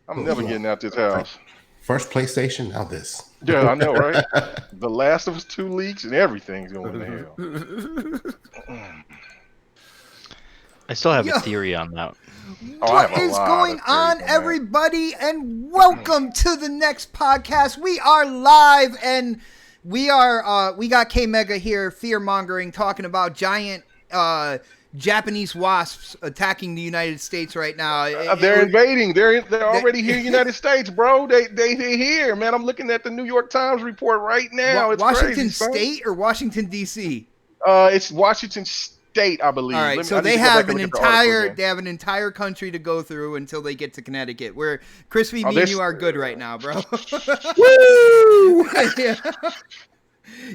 I'm never getting out this house. First PlayStation, now this. Yeah, I know, right? The Last of Us 2 leaks and everything's going to hell. I still have a Yo. theory on that. Oh, I What have a is lot going of theories on, that. everybody? And welcome to the next podcast. We are live, and we got K Mega here, fear mongering, talking about giant Japanese wasps attacking the United States right now. They're invading. They're already here in the United States, bro. They're here, man. I'm looking at the New York Times report right now. It's Washington crazy, son. State or Washington D.C.? It's Washington State, I believe. All right, so they have an entire country to go through until they get to Connecticut. Where Crispy, me and you are good right now, bro. Woo! Yeah.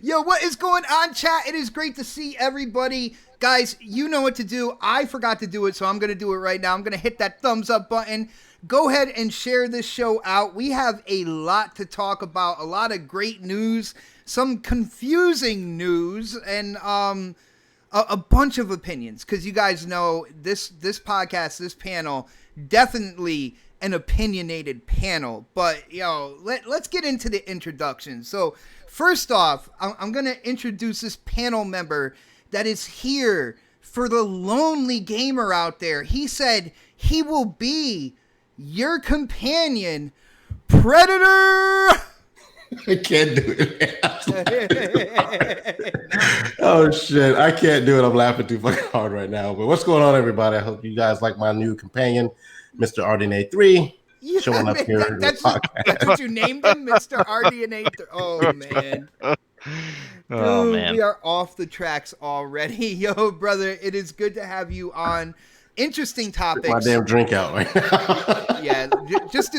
Yo, what is going on, chat? It is great to see everybody. Guys, you know what to do. I forgot to do it, so I'm going to do it right now. I'm going to hit that thumbs up button. Go ahead and share this show out. We have a lot to talk about, a lot of great news, some confusing news, and a bunch of opinions. Because you guys know this podcast, this panel, definitely an opinionated panel. But, let's get into the introduction. So, first off, I'm going to introduce this panel member that is here for the lonely gamer out there. He said he will be your companion, Predator. I can't do it. Oh shit, I can't do it. I'm laughing too fucking hard right now. But what's going on, everybody? I hope you guys like my new companion, Mr. RDNA3. Yeah, showing up here. That's what you named him, Mr. RDNA. Oh man. Oh, Dude, man. we are off the tracks already. Yo, brother, it is good to have you on. Interesting topics. My damn drink out right now. Yeah, just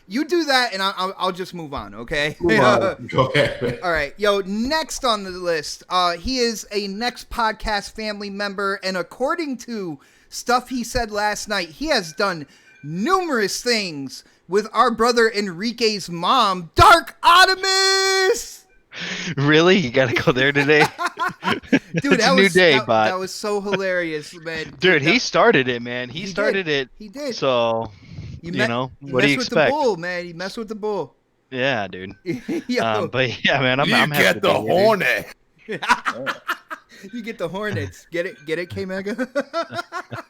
you do that, and I'll just move on, okay? Go ahead, man. All right, yo, next on the list, he is a Next Podcast family member, and according to stuff he said last night, he has done numerous things with our brother Enrique's mom, Dark Optimus. Really? You gotta go there today? Dude, It's a new day, bot. that was so hilarious, man. Dude, he started it, man. He started did. it. He did. So, He what do you messed expect? with the bull, man. He messed with the bull. Yeah, dude. Yo, But yeah, man, I'm You happy get to the be here, dude. hornet. you get the Hornets. Get it, K Mega.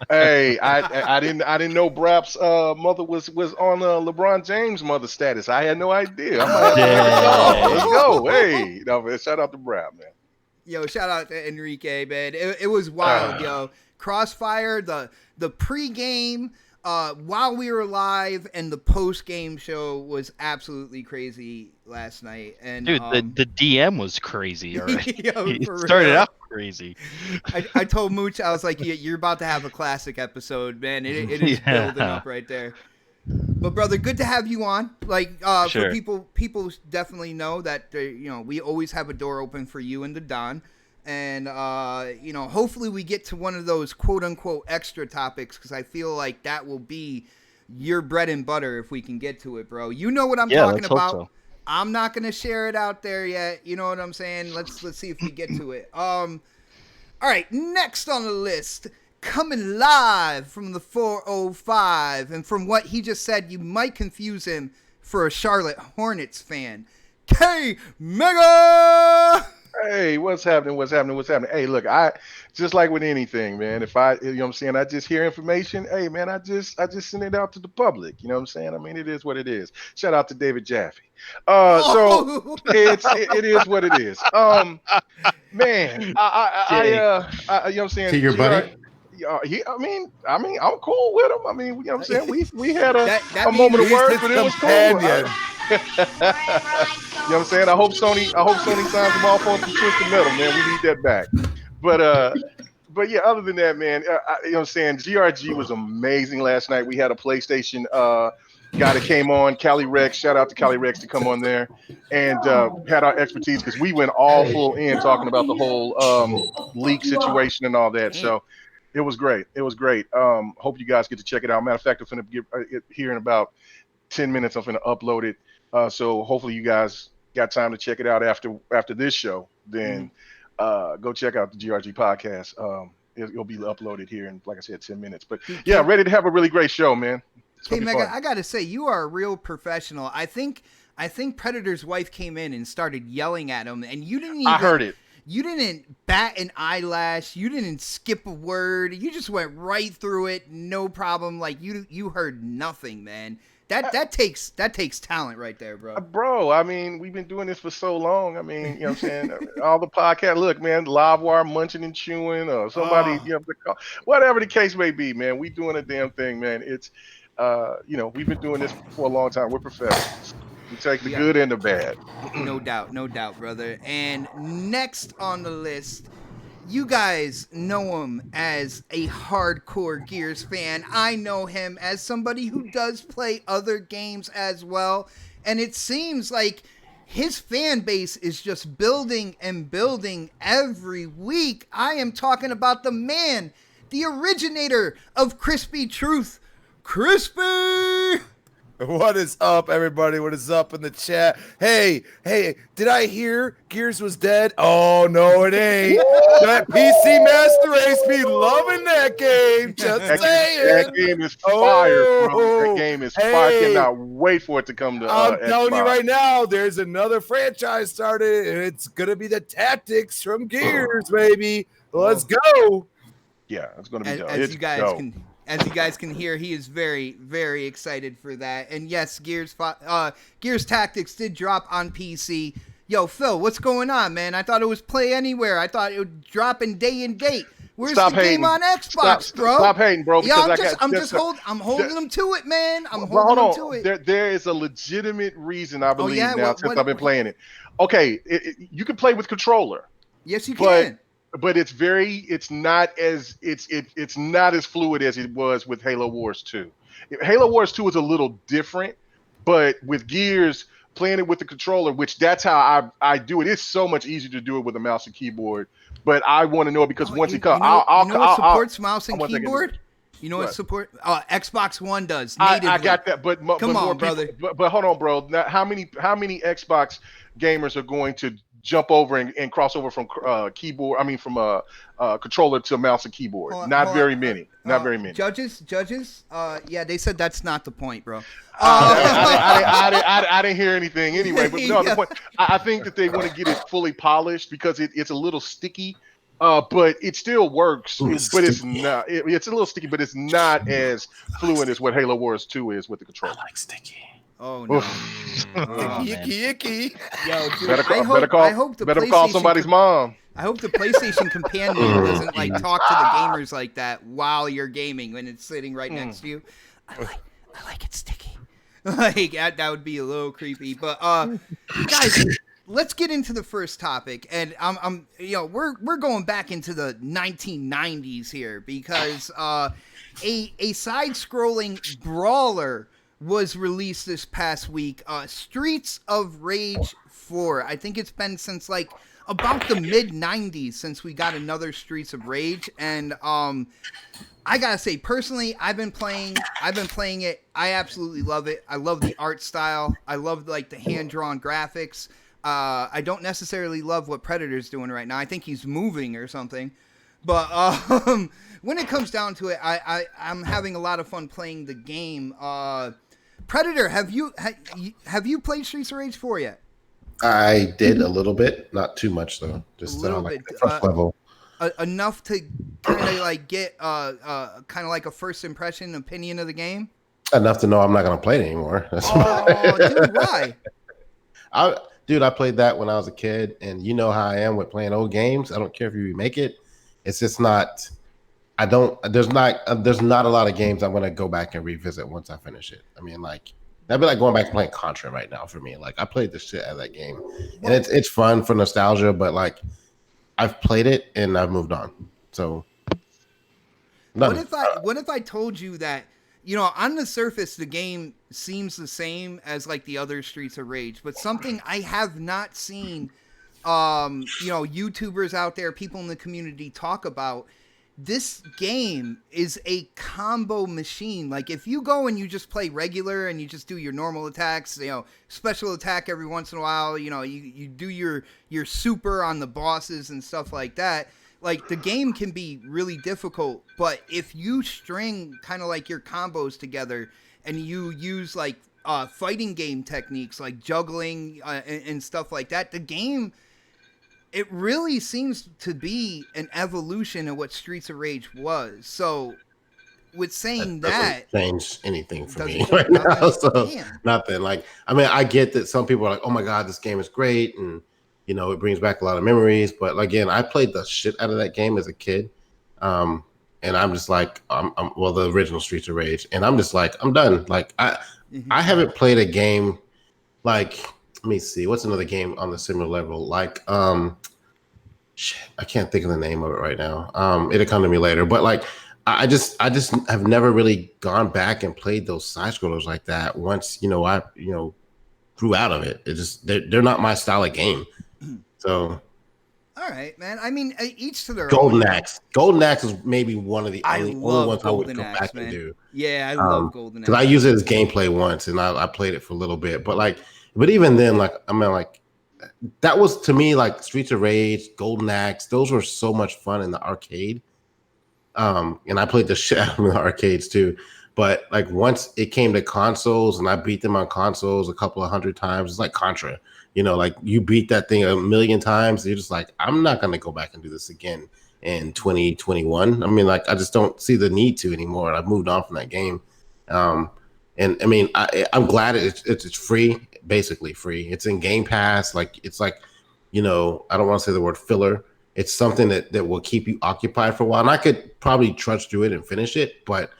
Hey, I didn't know Brap's mother was on LeBron James' mother status. I had no idea. I'm like, Yeah. let's go. Hey, no, man, shout out to Brap, man. Yo, shout out to Enrique, man. It was wild, yo. Crossfire, the pregame, while we were live, and the post-game show was absolutely crazy last night. And Dude, the DM was crazy. All right. Yo, It for started real. out crazy. I told Mooch, I was like, you're about to have a classic episode, man. It is Yeah. building up right there. But brother, good to have you on. Like, Sure. for people definitely know that we always have a door open for you and the Don, and hopefully we get to one of those quote unquote extra topics, because I feel like that will be your bread and butter if we can get to it, bro. You know what I'm talking let's hope about. so. I'm not gonna share it out there yet. You know what I'm saying? Let's see if we get to it. All right, next on the list, coming live from the 405, and from what he just said, you might confuse him for a Charlotte Hornets fan. K Mega. Hey, what's happening? Hey, look, I just like with anything, man. If I, you know what I'm saying, I just hear information. Hey, man, I just send it out to the public. You know what I'm saying? I mean, it is what it is. Shout out to David Jaffe. So it is what it is. Man, I you know what I'm saying? To your buddy? I mean, I'm cool with him. I mean, you know what I'm saying? We had a That moment of means words, His but it was cool. companion. You know what I'm saying? I hope Sony signs him off on some Twisted Metal, man. We need that back. But yeah, other than that, man, you know what I'm saying? GRG was amazing last night. We had a PlayStation guy that came on, Cali Rex. Shout out to Cali Rex to come on there and had our expertise, because we went all full in talking about the whole leak situation and all that. So it was great. Hope you guys get to check it out. Matter of fact, I'm going to get it here in about 10 minutes. I'm going to upload it. So hopefully you guys got time to check it out after this show. Then go check out the GRG podcast. It'll be uploaded here in, like I said, 10 minutes. But yeah, ready to have a really great show, man. It's Hey, gonna be Mega, fun. I gotta say, you are a real professional. I think Predator's wife came in and started yelling at him, and you didn't even. I heard it. You didn't bat an eyelash. You didn't skip a word. You just went right through it, no problem. Like you heard nothing, man. That takes talent right there, bro. Bro, I mean, we've been doing this for so long. I mean, you know what I'm saying? All the podcast, look, man, live wire munching and chewing, or somebody, Oh. you know, whatever the case may be, man, we doing a damn thing, man. It's, you know, we've been doing this for a long time. We're professionals. We take the Yeah. good and the bad. No doubt, brother. And next on the list, you guys know him as a hardcore Gears fan. I know him as somebody who does play other games as well. And it seems like his fan base is just building and building every week. I am talking about the man, the originator of Crispy Truth, Crispy! What is up, everybody? What is up in the chat? Hey, did I hear Gears was dead? Oh, no, it ain't. That PC Master Race be loving that game. Just saying. That game is fire, bro. Oh, That game is fire. I hey. cannot wait for it to come to I'm telling you Xbox. right now, there's another franchise started, and it's going to be the Tactics from Gears, baby. Let's go. Yeah, it's going to be dope. As It's you guys dope. can hear, he is very, very excited for that. And yes, Gears Tactics did drop on PC. Yo, Phil, what's going on, man? I thought it was Play Anywhere. I thought it would drop in day and date. Where's Stop the game hating. on Xbox, bro? Stop hating, bro. Yeah, Because I'm holding them to it, man. I'm Well, holding them hold to on. it. There is a legitimate reason, I believe, yeah? now since I've been playing it. Okay, you can play with controller, Yes, you but can. but it's not as fluid as it was with Halo Wars 2. Halo Wars 2 is a little different, but with Gears, playing it with the controller, which that's how I do it. It's so much easier to do it with a mouse and keyboard. But I want to know it because once it comes, you know what supports mouse and keyboard? You know what What? support? Xbox One does. I Natively. got that, but Come more on, brother. people, but hold on, bro. Now, how many Xbox gamers are going to jump over and cross over from keyboard? I mean, from a controller to mouse and keyboard. Hold on, Not hold very on. many. Not very many. Judges. Yeah, they said that's not the point, bro. I didn't hear anything anyway. But no, Yeah. the point, I think that they want to get it fully polished because it's a little sticky. But it still works. But it's not. It's a little sticky, but it's not as fluent as what Halo Wars 2 is with the controller. I like sticky. Oh no. Icky. Yo, dude, Better I hope the better call PlayStation somebody's mom. I hope the PlayStation companion doesn't like talk to the gamers like that while you're gaming when it's sitting right next to you. I like it sticky. Like that would be a little creepy. But guys, let's get into the first topic. And we're going back into the 1990s here because a side-scrolling brawler was released this past week. Streets of Rage 4. I think it's been since like about the mid-90s since we got another Streets of Rage. And I gotta say, personally, I've been playing it. I absolutely love it. I love the art style. I love like the hand-drawn graphics. I don't necessarily love what Predator's doing right now. I think he's moving or something. But when it comes down to it, I'm having a lot of fun playing the game. Predator, have you played Streets of Rage 4 yet? I did a little bit, not too much though. Just A little like bit, the first level. Enough to kind of like get kind of like a first impression opinion of the game. Enough to know I'm not gonna play it anymore. That's Oh, dude, why? I played that when I was a kid, and you know how I am with playing old games. I don't care if you remake it. It's just not. I don't. There's not a lot of games I'm gonna go back and revisit once I finish it. I mean, like that'd be like going back and playing Contra right now for me. Like I played the shit out of that game, and it's fun for nostalgia. But like I've played it and I've moved on. So what if I told you that, you know, on the surface the game seems the same as like the other Streets of Rage, but something I have not seen YouTubers out there, people in the community talk about, this game is a combo machine. Like if you go and you just play regular and you just do your normal attacks, special attack every once in a while, you do your super on the bosses and stuff like that. like the game can be really difficult, but if you string kind of like your combos together and you use like fighting game techniques like juggling and stuff like that, the game, it really seems to be an evolution of what Streets of Rage was. So with saying that, doesn't change anything for me doesn't right change now. nothing. So Damn. nothing. Like, I mean, I get that some people are like, "Oh my god, this game is great," and you know, it brings back a lot of memories. But again, I played the shit out of that game as a kid, and I'm just like, well, the original Streets of Rage, and I'm just like, I'm done. Like, I haven't played a game like, let me see, what's another game on the similar level? Like, shit, I can't think of the name of it right now. It'll come to me later. But like, I just have never really gone back and played those side scrollers like that. Once I grew out of it. It just they're not my style of game. So, all right, man. I mean, each to their Golden own. Axe. Golden Axe is maybe one of the only ones I would Golden go Axe, back man. and do. Yeah, I love Golden Axe. Because I used it as gameplay once, and I played it for a little bit. But even then, like, I mean, like, that was to me like Streets of Rage, Golden Axe. Those were so much fun in the arcade. And I played the shit out of the arcades too. But like once it came to consoles, and I beat them on consoles a couple of hundred times, it's like Contra. Like you beat that thing a million times, you're just like, I'm not gonna go back and do this again in 2021. I mean, like, I just don't see the need to anymore. I've moved on from that game. And I mean, I'm glad it's free, basically free. It's in Game Pass. Like, it's like, I don't want to say the word filler. It's something that will keep you occupied for a while. And I could probably trudge through it and finish it, but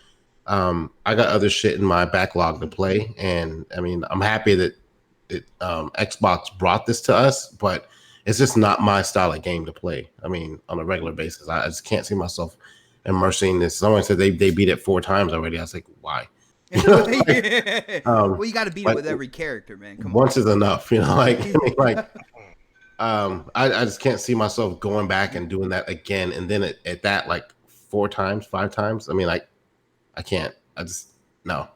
I got other shit in my backlog to play. And I mean, I'm happy that Xbox brought this to us, but it's just not my style of game to play. I mean, on a regular basis, I just can't see myself immersing this. Someone said they beat it 4 times already. I was like, why? Well, you got to beat it with every character, man. Come once is enough, like, I mean, like, I just can't see myself going back and doing that again. And then at that, like 4 times, 5 times. I mean, like, I can't. I just no.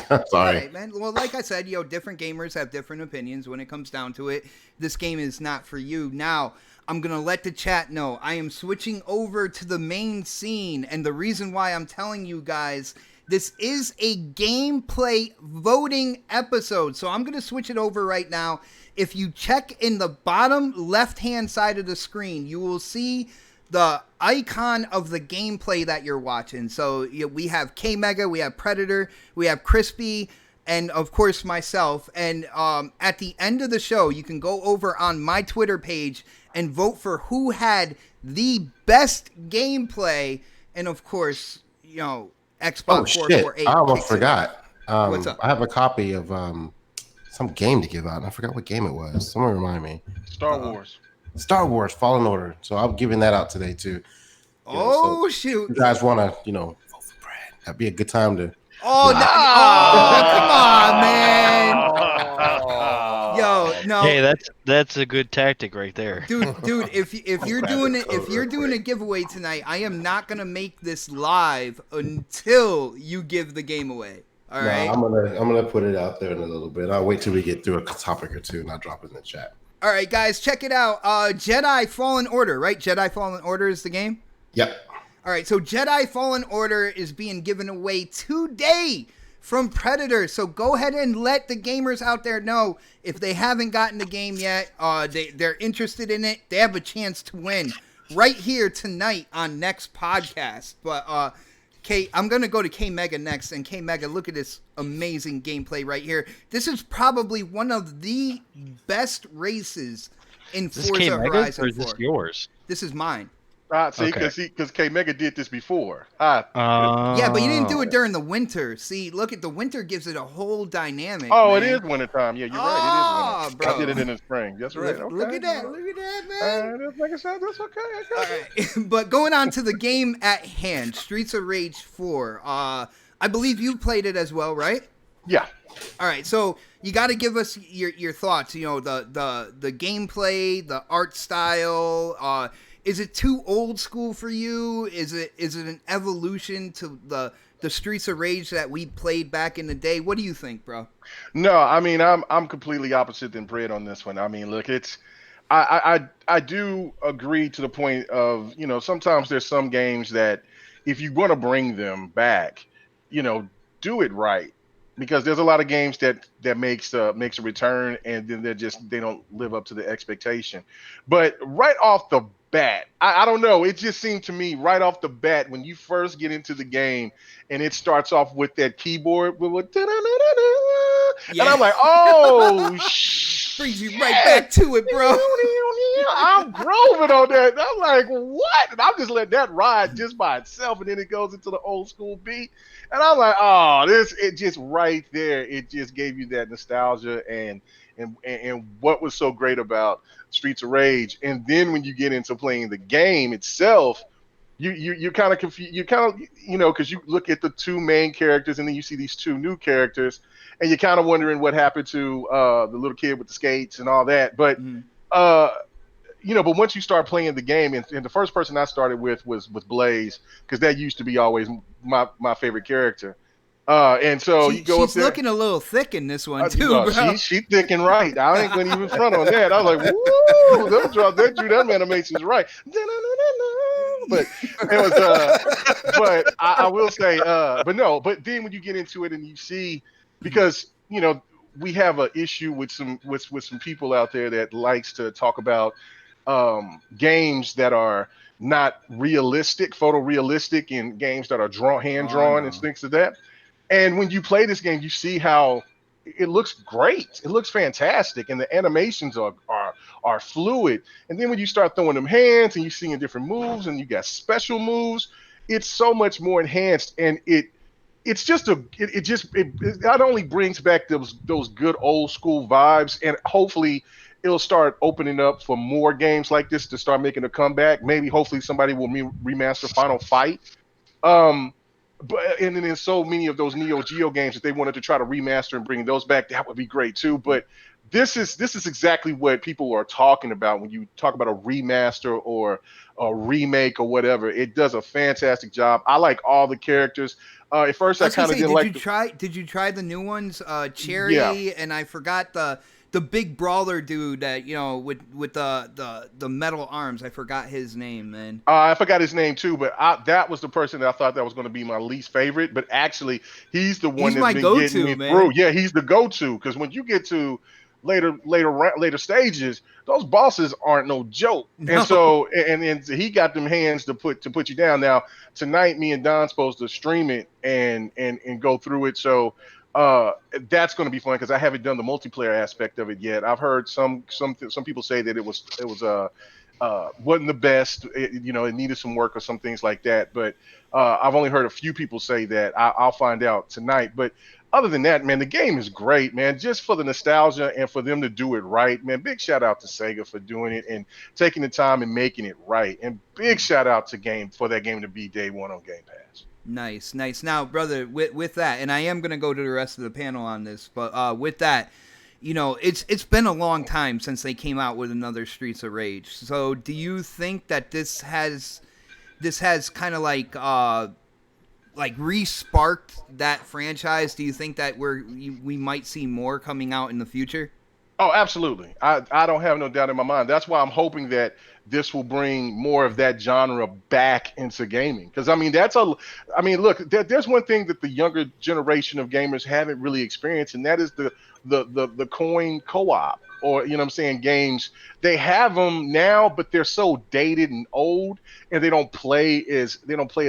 Sorry, all right, man. Well, like I said, different gamers have different opinions when it comes down to it. This game is not for you. Now, I'm going to let the chat know I am switching over to the main scene. And the reason why I'm telling you guys, this is a gameplay voting episode. So I'm going to switch it over right now. If you check in the bottom left-hand side of the screen, you will see the icon of the gameplay that you're watching. So we have K-Mega, we have Predator, we have Crispy, and of course myself. And at the end of the show, you can go over on my Twitter page and vote for who had the best gameplay. And of course, Xbox 448. I almost forgot. What's up? I have a copy of some game to give out. I forgot what game it was. Someone remind me. Star Wars Fallen Order. So I'm giving that out today too. Shoot! You guys want to, vote for Brad? That'd be a good time to. Oh, come on, man! Yo, no. Hey, that's a good tactic right there, dude. If you're doing it, if you're doing a giveaway tonight, I am not gonna make this live until you give the game away. All right. I'm gonna put it out there in a little bit. I'll wait till we get through a topic or two, and I'll drop it in the chat. All right, guys, check it out. Jedi Fallen Order, right? Jedi Fallen Order is the game? Yep. All right, so Jedi Fallen Order is being given away today from Predator. So go ahead and let the gamers out there know if they haven't gotten the game yet, they're interested in it, they have a chance to win right here tonight on next podcast. But I'm going to go to K-Mega next. And K-Mega, look at this amazing gameplay right here. This is probably one of the best races in Forza Horizon 4. Or is this yours? This is mine. See, because K-Mega did this before. Yeah, but you didn't do it during the winter. See, look at the winter gives it a whole dynamic. Oh, man. It is wintertime. Yeah, you're right. It is winter. Bro. I did it in the spring. That's right. Look at that, man. Like I said, that's okay. All right. But going on to the game at hand, Streets of Rage 4. I believe you played it as well, right? Yeah. All right, so you got to give us your thoughts. The gameplay, the art style. Is it too old school for you? Is it an evolution to the Streets of Rage that we played back in the day? What do you think, bro? No, I mean, I'm completely opposite than Brad on this one. I mean, look, I do agree to the point of, sometimes there's some games that if you want to bring them back, you know, do it right. Because there's a lot of games that makes a return and then they don't live up to the expectation. But right off the bat, I don't know. It just seemed to me right off the bat when you first get into the game and it starts off with that keyboard with and Yeah. I'm like, oh Brings you shit. right back to it, bro. I'm grooving on that. And I'm like, what? And I'm just letting that ride just by itself. And then it goes into the old school beat. And I'm like, oh, it just right there. It just gave you that nostalgia and what was so great about Streets of Rage. And then when you get into playing the game itself, you're kind of confused. You kind of, because you look at the two main characters and then you see these two new characters and you're kind of wondering what happened to the little kid with the skates and all that. But uh, but once you start playing the game, and the first person I started with Blaze, because that used to be always my favorite character. And so you go up She's there. looking a little thick in this one too, bro. She thick and right. I ain't gonna even front on that. I was like, woo, them animations right. But it was but I will say but then when you get into it and you see, because we have an issue with some people out there that likes to talk about games that are not realistic, photorealistic, and games that are hand drawn and things like that. And when you play this game, you see how it looks great. It looks fantastic, and the animations are fluid. And then when you start throwing them hands and you're seeing different moves, and you got special moves, it's so much more enhanced. And it's just it not only brings back those good old school vibes, and hopefully it'll start opening up for more games like this to start making a comeback. Maybe hopefully somebody will remaster Final Fight. Um, but and then in so many of those Neo Geo games that they wanted to try to remaster and bring those back, that would be great too. But this is exactly what people are talking about when you talk about a remaster or a remake or whatever. It does a fantastic job. I like all the characters. At first, I kind of didn't like. Did you try the new ones? Cherry, Yeah. and I forgot the big brawler dude that with the metal arms. I forgot his name, man. I forgot his name too, but that was the person that I thought that was going to be my least favorite. But actually, he's the one He's my that's been go-to, getting me man. through. Yeah, he's the go-to, because when you get to later stages, those bosses aren't no joke. No. And so and he got them hands to put you down. Now tonight, me and Don's supposed to stream it and go through it. So that's going to be fun because I haven't done the multiplayer aspect of it yet. I've heard some people say that it was wasn't the best. It needed some work or some things like that. But I've only heard a few people say that. I'll find out tonight. But other than that, man, the game is great, man. Just for the nostalgia and for them to do it right, man. Big shout out to Sega for doing it and taking the time and making it right. And big shout out to that game to be day one on Game Pass. Nice. Now, brother, with that, and I am gonna go to the rest of the panel on this, but with that, it's been a long time since they came out with another Streets of Rage. So, do you think that this has kind of like re-sparked that franchise? Do you think that we might see more coming out in the future? Oh, absolutely. I don't have no doubt in my mind. That's why I'm hoping that this will bring more of that genre back into gaming. Because look, there's one thing that the younger generation of gamers haven't really experienced, and that is the coin co-op, or games. They have them now, but they're so dated and old, and they don't play as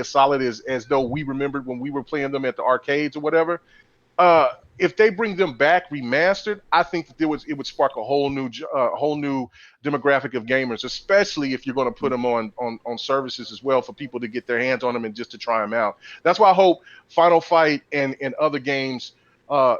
solid as though we remembered when we were playing them at the arcades or whatever. If they bring them back remastered, I think that it would spark a whole new demographic of gamers, especially if you're going to put them on services as well for people to get their hands on them and just to try them out. That's why I hope Final Fight and other games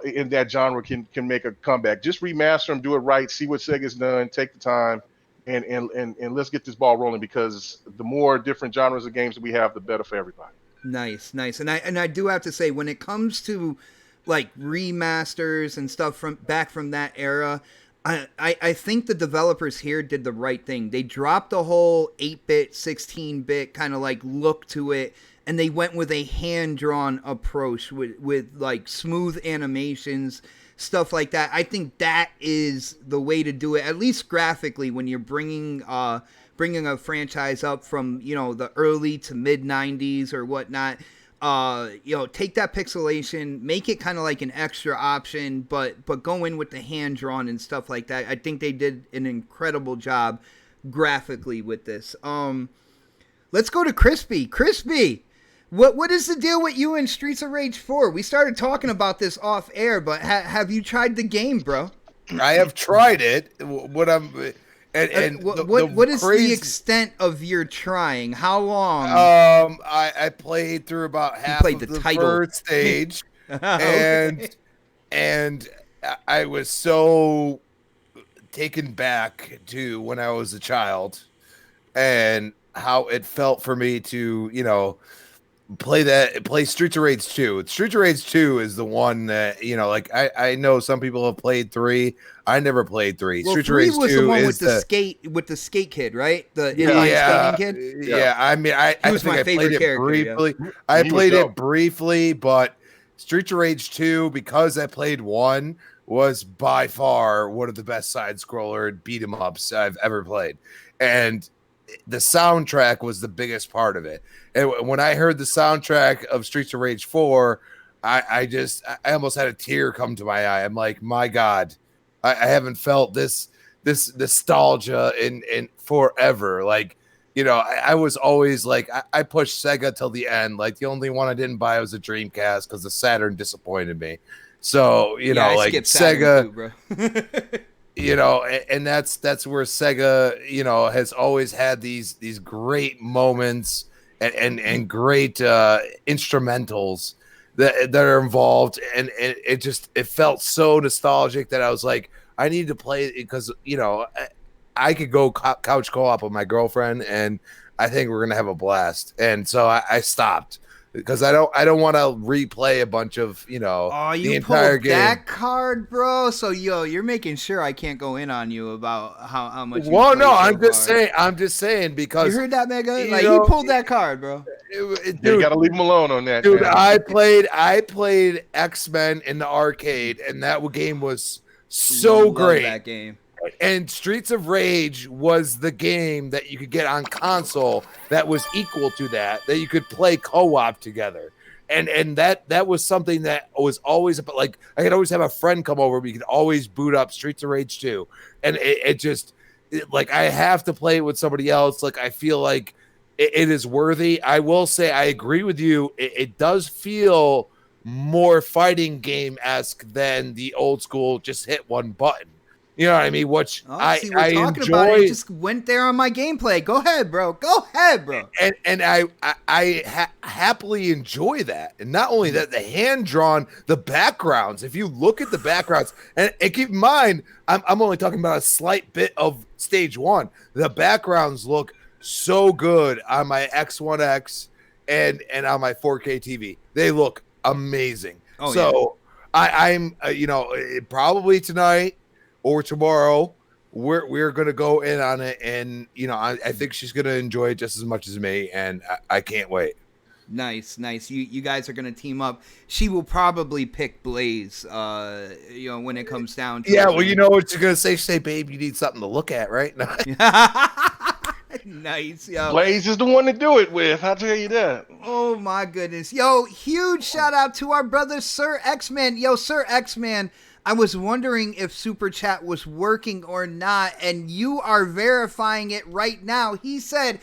in that genre can make a comeback. Just remaster them, do it right, see what Sega's done, take the time, and let's get this ball rolling, because the more different genres of games that we have, the better for everybody. Nice. And I do have to say, when it comes to like remasters and stuff from that era, I think the developers here did the right thing. They dropped the whole 8-bit, 16-bit kind of like look to it, and they went with a hand-drawn approach with like smooth animations, stuff like that. I think that is the way to do it, at least graphically, when you're bringing a franchise up from, you know, the early to mid 90s or whatnot. You know, take that pixelation, make it kind of like an extra option, but go in with the hand-drawn and stuff like that. I think they did an incredible job graphically with this. Let's go to Crispy. Crispy, what is the deal with you and Streets of Rage 4? We started talking about this off air, but have you tried the game, bro? I have tried it. What is the extent of your trying? How long? I played through about half of the first stage, and I was so taken back to when I was a child, and how it felt for me to, you know, play Streets of Rage 2. Streets of Rage 2 is the one that, you know, like I know some people have played 3. I never played 3. Well, Streets 3 of Rage was 2 the one is with the skate kid, right? The inline skating kid. Yeah, I mean, I was think my I favorite played it character. briefly. Yeah. I He played was it dope. briefly, but Streets of Rage 2, because I played 1, was by far one of the best side scroller beat 'em ups I've ever played, and the soundtrack was the biggest part of it. And when I heard the soundtrack of Streets of Rage 4, I almost had a tear come to my eye. I'm like, my God, I haven't felt this nostalgia in forever. Like, you know, I was always like, I pushed Sega till the end. Like, the only one I didn't buy was a Dreamcast because the Saturn disappointed me. So, you know, I like Sega too, bro. you know, and that's where Sega, you know, has always had these great moments and great instrumentals that are involved, and it felt so nostalgic that I was like, I need to play it because, you know, I could go couch co-op with my girlfriend, and I think we're gonna have a blast. And so I stopped because I don't want to replay a bunch of, you know, you the entire pulled game. that card, bro. So you're making sure I can't go in on you about how much. Well, no, I'm far. just saying because You heard that, Mega? you Like, know, you pulled that card, bro. dude, You gotta leave him alone on that. dude, man. I played X-Men in the arcade, and that game was so Love great. that game. And Streets of Rage was the game that you could get on console that was equal to that you could play co-op together. And that was something that was always about, like, I could always have a friend come over, we could always boot up Streets of Rage 2. And it just like, I have to play it with somebody else. Like, I feel like it is worthy. I will say I agree with you. It does feel more fighting game-esque than the old school just hit one button. You know what I mean? Which I talking enjoy. about it. Just went there on my gameplay. Go ahead, bro. Go ahead, bro. And I happily enjoy that. And not only that, the hand-drawn, the backgrounds. If you look at the backgrounds, and keep in mind, I'm only talking about a slight bit of stage 1. The backgrounds look so good on my X1X and on my 4K TV. They look amazing. Oh, so I'm you know, probably tonight or tomorrow we're gonna go in on it, and you know, I think she's gonna enjoy it just as much as me, and I can't wait. Nice. You guys are gonna team up. She will probably pick Blaze. You know, when it comes down to Well, you know what you're gonna say? Say, babe, you need something to look at, right? Nice, yo. Blaze is the one to do it with. I'll tell you that. Oh my goodness, yo! Huge shout out to our brother Sir X-Man. Yo, Sir X-Man, I was wondering if Super Chat was working or not, and you are verifying it right now. He said,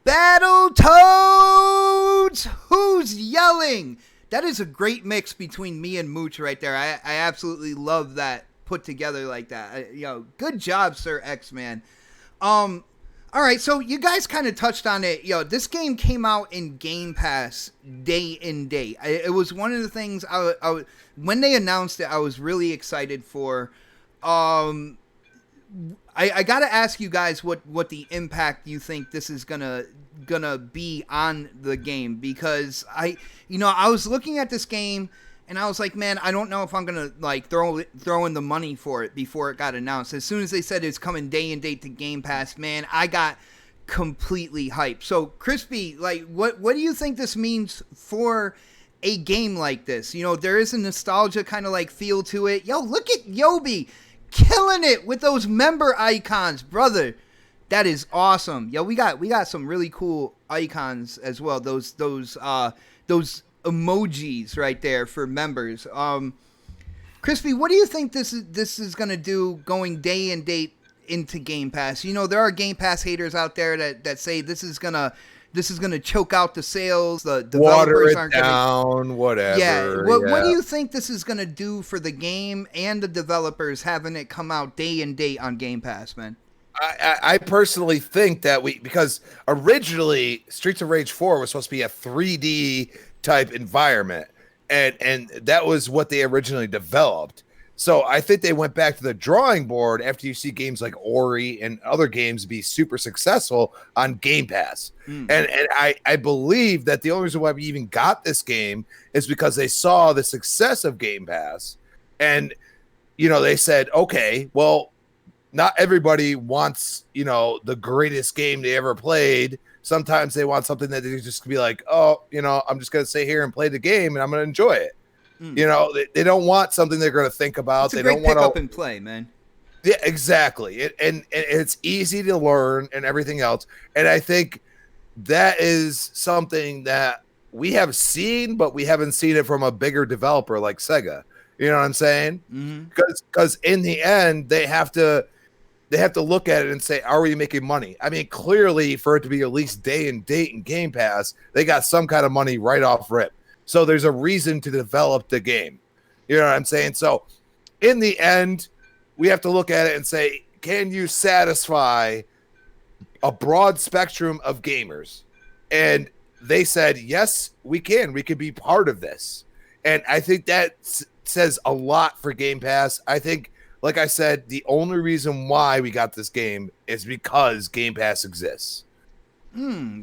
"Battletoads, who's yelling?" That is a great mix between me and Mooch right there. I absolutely love that put together like that. Yo, good job, Sir X-Man. All right, so you guys kind of touched on it. Yo, this game came out in Game Pass day and day. It was one of the things when they announced it, I was really excited for. I got to ask you guys what the impact you think this is gonna be on the game, because I was looking at this game and I was like, man, I don't know if I'm gonna like throw in the money for it before it got announced. As soon as they said it's coming day and date to Game Pass, man, I got completely hyped. So, Crispy, like, what do you think this means for a game like this? You know, there is a nostalgia kind of like feel to it. Yo, look at Yobi killing it with those member icons, brother. That is awesome. Yo, we got some really cool icons as well. Those emojis right there for members. Crispy, what do you think this is gonna do going day and date into Game Pass? You know, there are Game Pass haters out there that say this is gonna choke out the sales. The developers aren't down, whatever. Yeah. What do you think this is gonna do for the game and the developers having it come out day and date on Game Pass, man? I personally think that because originally Streets of Rage 4 was supposed to be a 3D type environment, and that was what they originally developed. So I think they went back to the drawing board after you see games like Ori and other games be super successful on Game Pass. And I believe that the only reason why we even got this game is because they saw the success of Game Pass. And, you know, they said, okay, well, not everybody wants, you know, the greatest game they ever played. Sometimes they want something that they just be like, oh, you know, I'm just going to sit here and play the game and I'm going to enjoy it. You know, they don't want something they're going to think about. It's a they great don't want pick up and play, man. Yeah, exactly. And it's easy to learn and everything else. And I think that is something that we have seen, but we haven't seen it from a bigger developer like Sega. You know what I'm saying? Because in the end, they have to look at it and say, are we making money? I mean, clearly for it to be at least day and date in Game Pass, they got some kind of money right off rip. So there's a reason to develop the game. You know what I'm saying? So in the end, we have to look at it and say, can you satisfy a broad spectrum of gamers? And they said, yes, we can. We can be part of this. And I think that says a lot for Game Pass. I think, like I said, the only reason why we got this game is because Game Pass exists.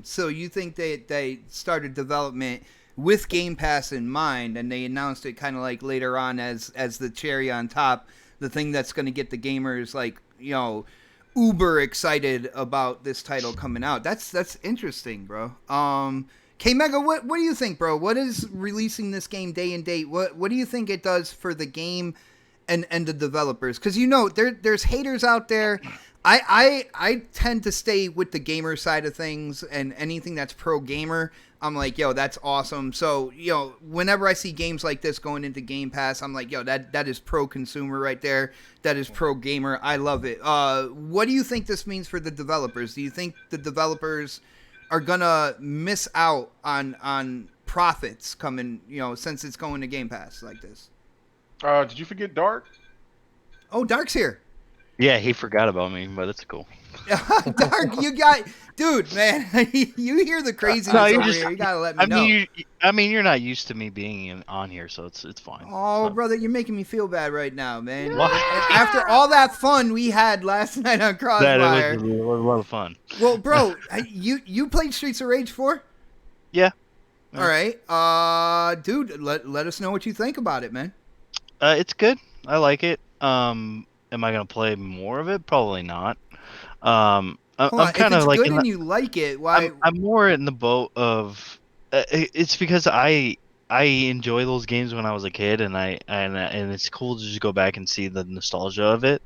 So you think they started development with Game Pass in mind, and they announced it kind of like later on as the cherry on top, the thing that's going to get the gamers like, you know, uber excited about this title coming out. That's interesting, bro. K-Mega, what do you think, bro? What is releasing this game day and date? What do you think it does for the game and the developers? Because, you know, there's haters out there. I tend to stay with the gamer side of things, and anything that's pro gamer, I'm like, yo, that's awesome. So, you know, whenever I see games like this going into Game Pass, I'm like, yo, that is pro consumer right there. That is pro gamer. I love it. What do you think this means for the developers? Do you think the developers are gonna miss out on profits coming, you know, since it's going to Game Pass like this? Did you forget Dark? Oh, Dark's here. Yeah, he forgot about me, but it's cool. Dark, you got, dude, man, you hear the craziness over here. You gotta let me know. I mean, you're not used to me being on here, so it's fine. Oh, brother, you're making me feel bad right now, man. What? After all that fun we had last night on Crossfire. It was a lot of fun. Well, bro, you played Streets of Rage 4? Yeah. All right, dude, let us know what you think about it, man. It's good. I like it. Am I gonna play more of it? Probably not. I'm kind of like, good and you like it. Why? I'm more in the boat of. It's because I enjoy those games when I was a kid, and it's cool to just go back and see the nostalgia of it.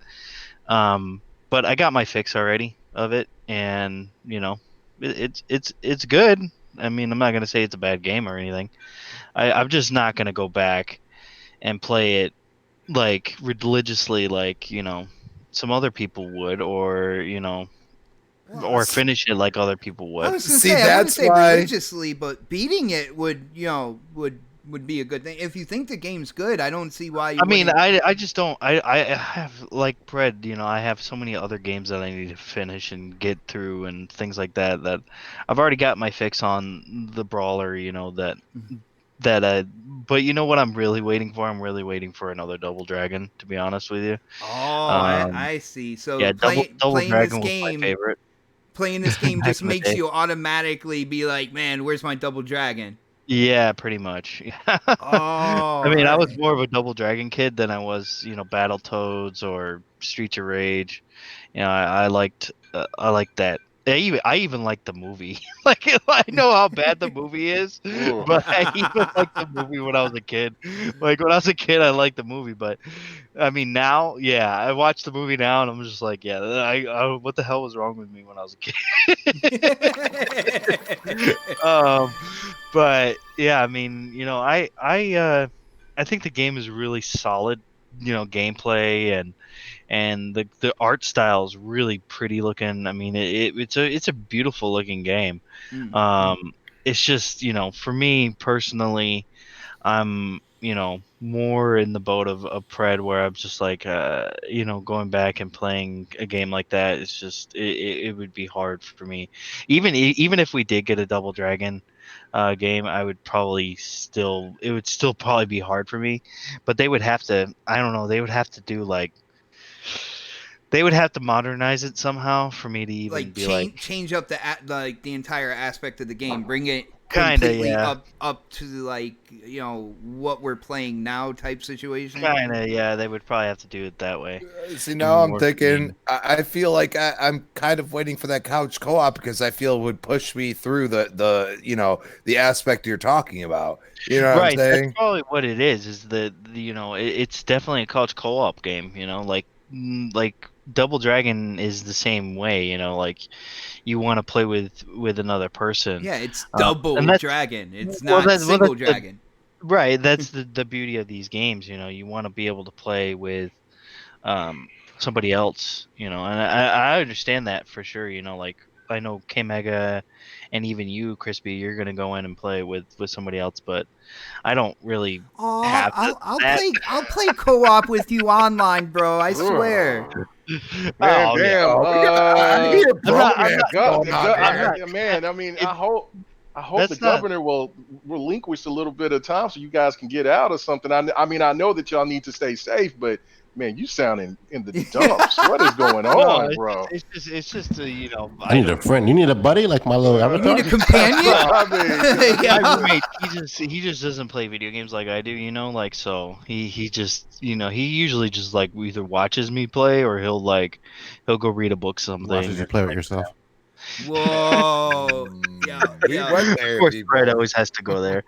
But I got my fix already of it, and you know, it's good. I mean, I'm not gonna say it's a bad game or anything. I'm just not gonna go back and play it like religiously, like, you know, some other people would, or, you know, or finish it like other people would. I was gonna say, I wouldn't say religiously, but beating it would, you know, would be a good thing. If you think the game's good, I don't see why you I just don't. I have, like Pred, you know, I have so many other games that I need to finish and get through and things like that, that I've already got my fix on the brawler, you know, but you know what I'm really waiting for? I'm really waiting for another Double Dragon, to be honest with you. Oh, I see. So yeah, Double Dragon this game, was my favorite. Playing this game just makes you automatically be like, man, where's my Double Dragon? Yeah, pretty much. Oh, I mean, I was more of a Double Dragon kid than I was, you know, Battletoads or Streets of Rage. You know, I liked that I even like the movie. Like I know how bad the movie is, Ooh. but I even like the movie when I was a kid. Like when I was a kid, I liked the movie, but I mean now, yeah, I watch the movie now and I'm just like, yeah, what the hell was wrong with me when I was a kid? But yeah, I mean, I think the game is really solid, gameplay and the art style is really pretty looking. I mean, it's a beautiful looking game. Mm. It's just, for me personally, I'm, more in the boat of Pred where I'm just like, going back and playing a game like that. It's just, it would be hard for me. Even if we did get a Double Dragon game, it would still probably be hard for me. But they would have to, I don't know, they would have to modernize it somehow for me to even Like be like, change up the entire aspect of the game, bring it kinda, completely yeah. up to like what we're playing now type situation. Kinda, yeah, they would probably have to do it that way. See, Give me now I'm more thinking, game. I feel like I'm kind of waiting for that couch co-op because I feel it would push me through the aspect you're talking about. You know what I'm Right, that's saying? probably what it is it's definitely a couch co-op game, like Double Dragon is the same way, like you want to play with another person. Yeah, it's And double that's dragon. It's well, not single that's the dragon. right. That's the beauty of these games. You want to be able to play with um somebody else. And I understand that for sure. Like I know K Mega and even you, Crispy, you're gonna go in and play with somebody else, but I don't really Oh, have that. I'll play co-op with you online, bro. I swear. Man, Oh yeah, damn. Oh, I hear I'm not. I'm bromance not. going on I'm here. not. Man, I mean, It, I hope the that's not. governor will relinquish a little bit of time so you guys can get out or something. I mean, I know that y'all need to stay safe, but man, you sounding in the dumps. What is going No, on, bro? it's just I I need a don't. friend. You need a buddy like my little You need avatar. a companion? I mean, My Yeah. roommate, he just doesn't play video games like I do, like so he just he usually just like either watches me play or he'll go read a book Watches something you or play with like yourself. Whoa. Yeah, We yeah. went of there, course Fred people. always has to go there.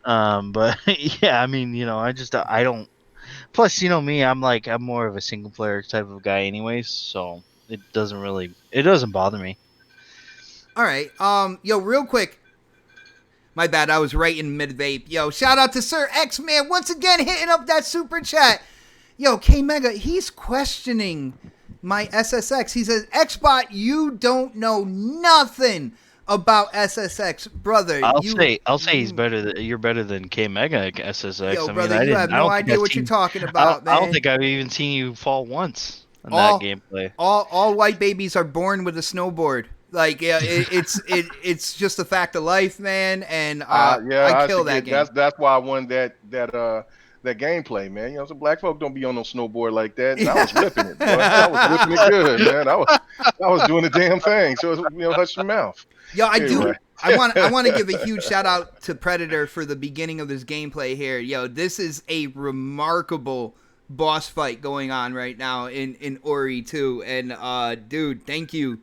But yeah, I mean, I don't. Plus, me, I'm more of a single player type of guy, anyways. So it doesn't bother me. All right. Yo, real quick. My bad, I was right in mid vape. Yo, shout out to Sir X Man once again hitting up that super chat. Yo, K Mega, he's questioning my SSX. He says, Xbot, you don't know nothing about SSX, brother. I'll say you're better than K Mega SSX. Yo, I mean, brother, you have I no don't think idea I've what you're seen. talking I don't, about, I don't man. think I've even seen you fall once in that All, gameplay. all white babies are born with a snowboard. Like, yeah, it's just a fact of life, man. And yeah, I I kill should that get. game. That's why I won that gameplay, man. Some black folk don't be on no snowboard like that, and I was whipping it, boy. I was whipping it good, man. I was doing the damn thing. So hush your mouth. Yo, I do. Anyway. I want to give a huge shout out to Predator for the beginning of this gameplay here. Yo, this is a remarkable boss fight going on right now in Ori 2. And dude, thank you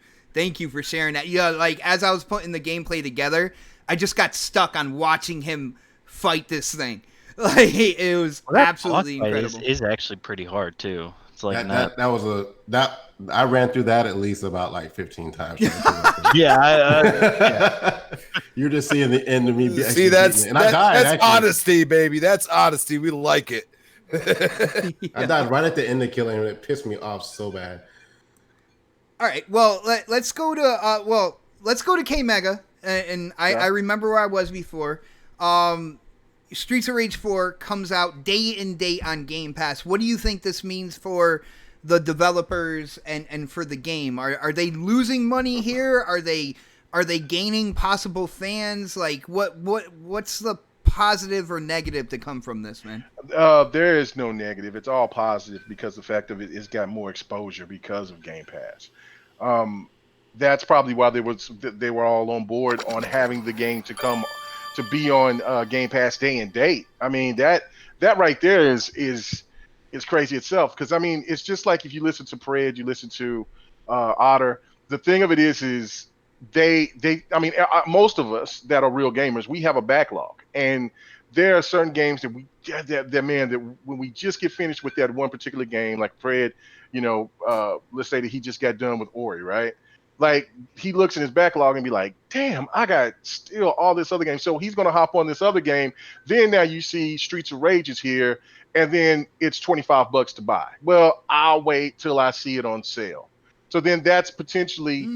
for sharing that. Yeah, like as I was putting the gameplay together, I just got stuck on watching him fight this thing. Like it was absolutely incredible. Is actually pretty hard too. It's like That not. that that was that I ran through that at least about like 15 times. Yeah, You're just seeing the end of me. See, that's and I died. that's Actually, honesty, baby. That's honesty. We like it. I died right at the end of killing him. It pissed me off so bad. All right, well let's go to K Mega, and I remember where I was before. Streets of Rage 4 comes out day and date on Game Pass. What do you think this means for the developers and for the game? Are they losing money here? Are they gaining possible fans? Like what's the positive or negative to come from this, man? There is no negative. It's all positive because the fact of it's got more exposure because of Game Pass. That's probably why they were all on board on having the game to be on Game Pass day and date. I mean that right there is crazy itself, because I mean it's just like if you listen to Pred, you listen to Otter. The thing of it is I mean, most of us that are real gamers, we have a backlog, and there are certain games that that when we just get finished with that one particular game, like Fred, let's say that he just got done with Ori, right? Like he looks in his backlog and be like, damn, I got still all this other game. So he's gonna hop on this other game. Then now you see Streets of Rage is here, and then it's $25 to buy. Well, I'll wait till I see it on sale. So then that's potentially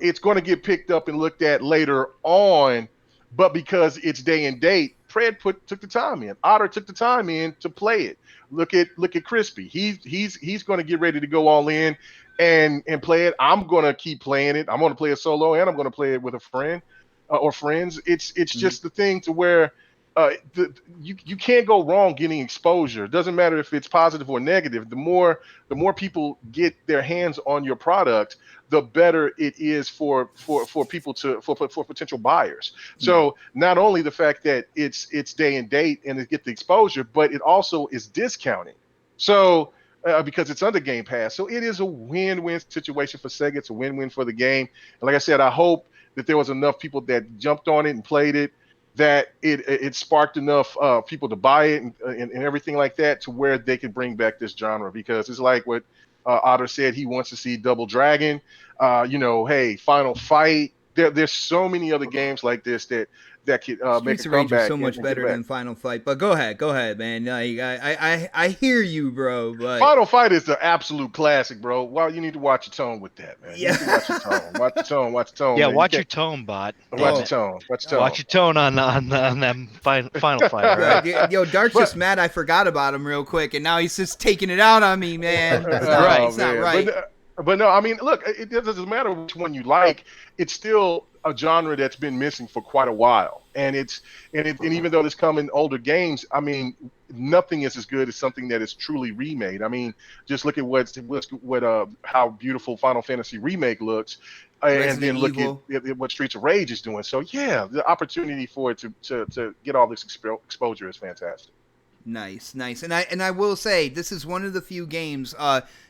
it's going to get picked up and looked at later on, but because it's day and date, Fred took the time in. Otter took the time in to play it. Look at Crispy. He's going to get ready to go all in and play it. I'm going to keep playing it. I'm going to play it solo, and I'm going to play it with a friend or friends. It's just the thing to where you can't go wrong getting exposure. It doesn't matter if it's positive or negative. The more people get their hands on your product, the better it is for people for potential buyers. So not only the fact that it's day and date and it get the exposure, but it also is discounting. So because it's under Game Pass, so it is a win-win situation for Sega. It's a win-win for the game. And like I said, I hope that there was enough people that jumped on it and played it, that it sparked enough people to buy it and everything like that, to where they could bring back this genre. Because it's like what Otter said, he wants to see Double Dragon, hey, Final Fight. There's so many other games like this that could make a comeback. Is so much better than Final Fight. But go ahead, man. Like, I hear you, bro. But Final Fight is the absolute classic, bro. Well, you need to watch your tone with that, man. Yeah. Watch your tone. Watch your tone. Yeah, man. watch your tone, bot. Watch your tone. Watch your tone on them Final Fight. Right? Yo, Dark's just mad I forgot about him real quick, and now he's just taking it out on me, man. It's not right. But no, I mean, look, it doesn't matter which one you like. It's still a genre that's been missing for quite a while, and even though it's come in older games, I mean, nothing is as good as something that is truly remade. I mean, just look at how beautiful Final Fantasy Remake looks, and then look at what Streets of Rage is doing. So yeah, the opportunity for it to get all this exposure is fantastic. Nice. And I will say, this is one of the few games,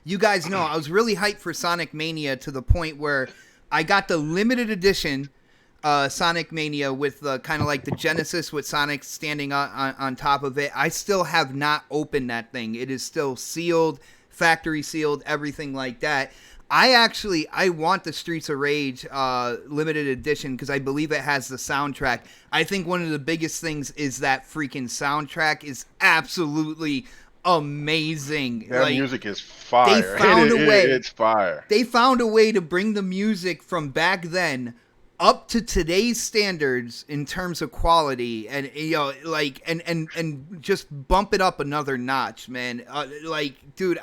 you guys know, I was really hyped for Sonic Mania to the point where I got the limited edition Sonic Mania with kind of like the Genesis with Sonic standing on top of it. I still have not opened that thing. It is still sealed, factory sealed, everything like that. I want the Streets of Rage limited edition because I believe it has the soundtrack. I think one of the biggest things is that freaking soundtrack is absolutely amazing. That music is fire. They found a way. It's fire. They found a way to bring the music from back then up to today's standards in terms of quality, and and just bump it up another notch, man. Dude,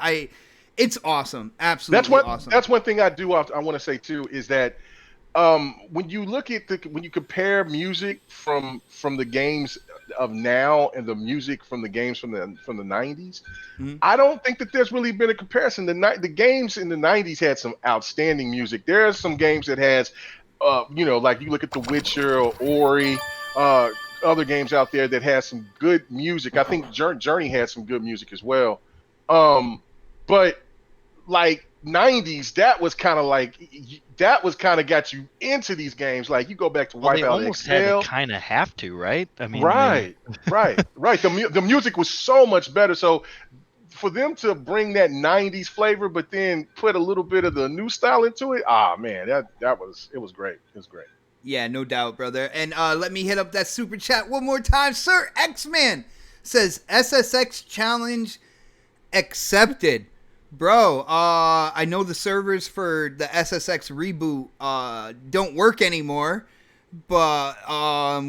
it's awesome. Absolutely awesome. That's one thing I want to say too, is that when you compare music from the games of now and the music from the games from the 90s, I don't think that there's really been a comparison. The games in the 90s had some outstanding music. There are some games that has like you look at The Witcher or Ori, other games out there that has some good music. I think Journey had some good music as well. But like 90s, that was kind of got you into these games. Like you go back to Wipeout, they almost had to kind of have to, right? I mean, right. The music was so much better. So for them to bring that 90s flavor, but then put a little bit of the new style into it, man, it was great. It was great. Yeah, no doubt, brother. And let me hit up that super chat one more time. Sir X-Man says SSX challenge accepted. Bro, I know the servers for the SSX reboot don't work anymore, but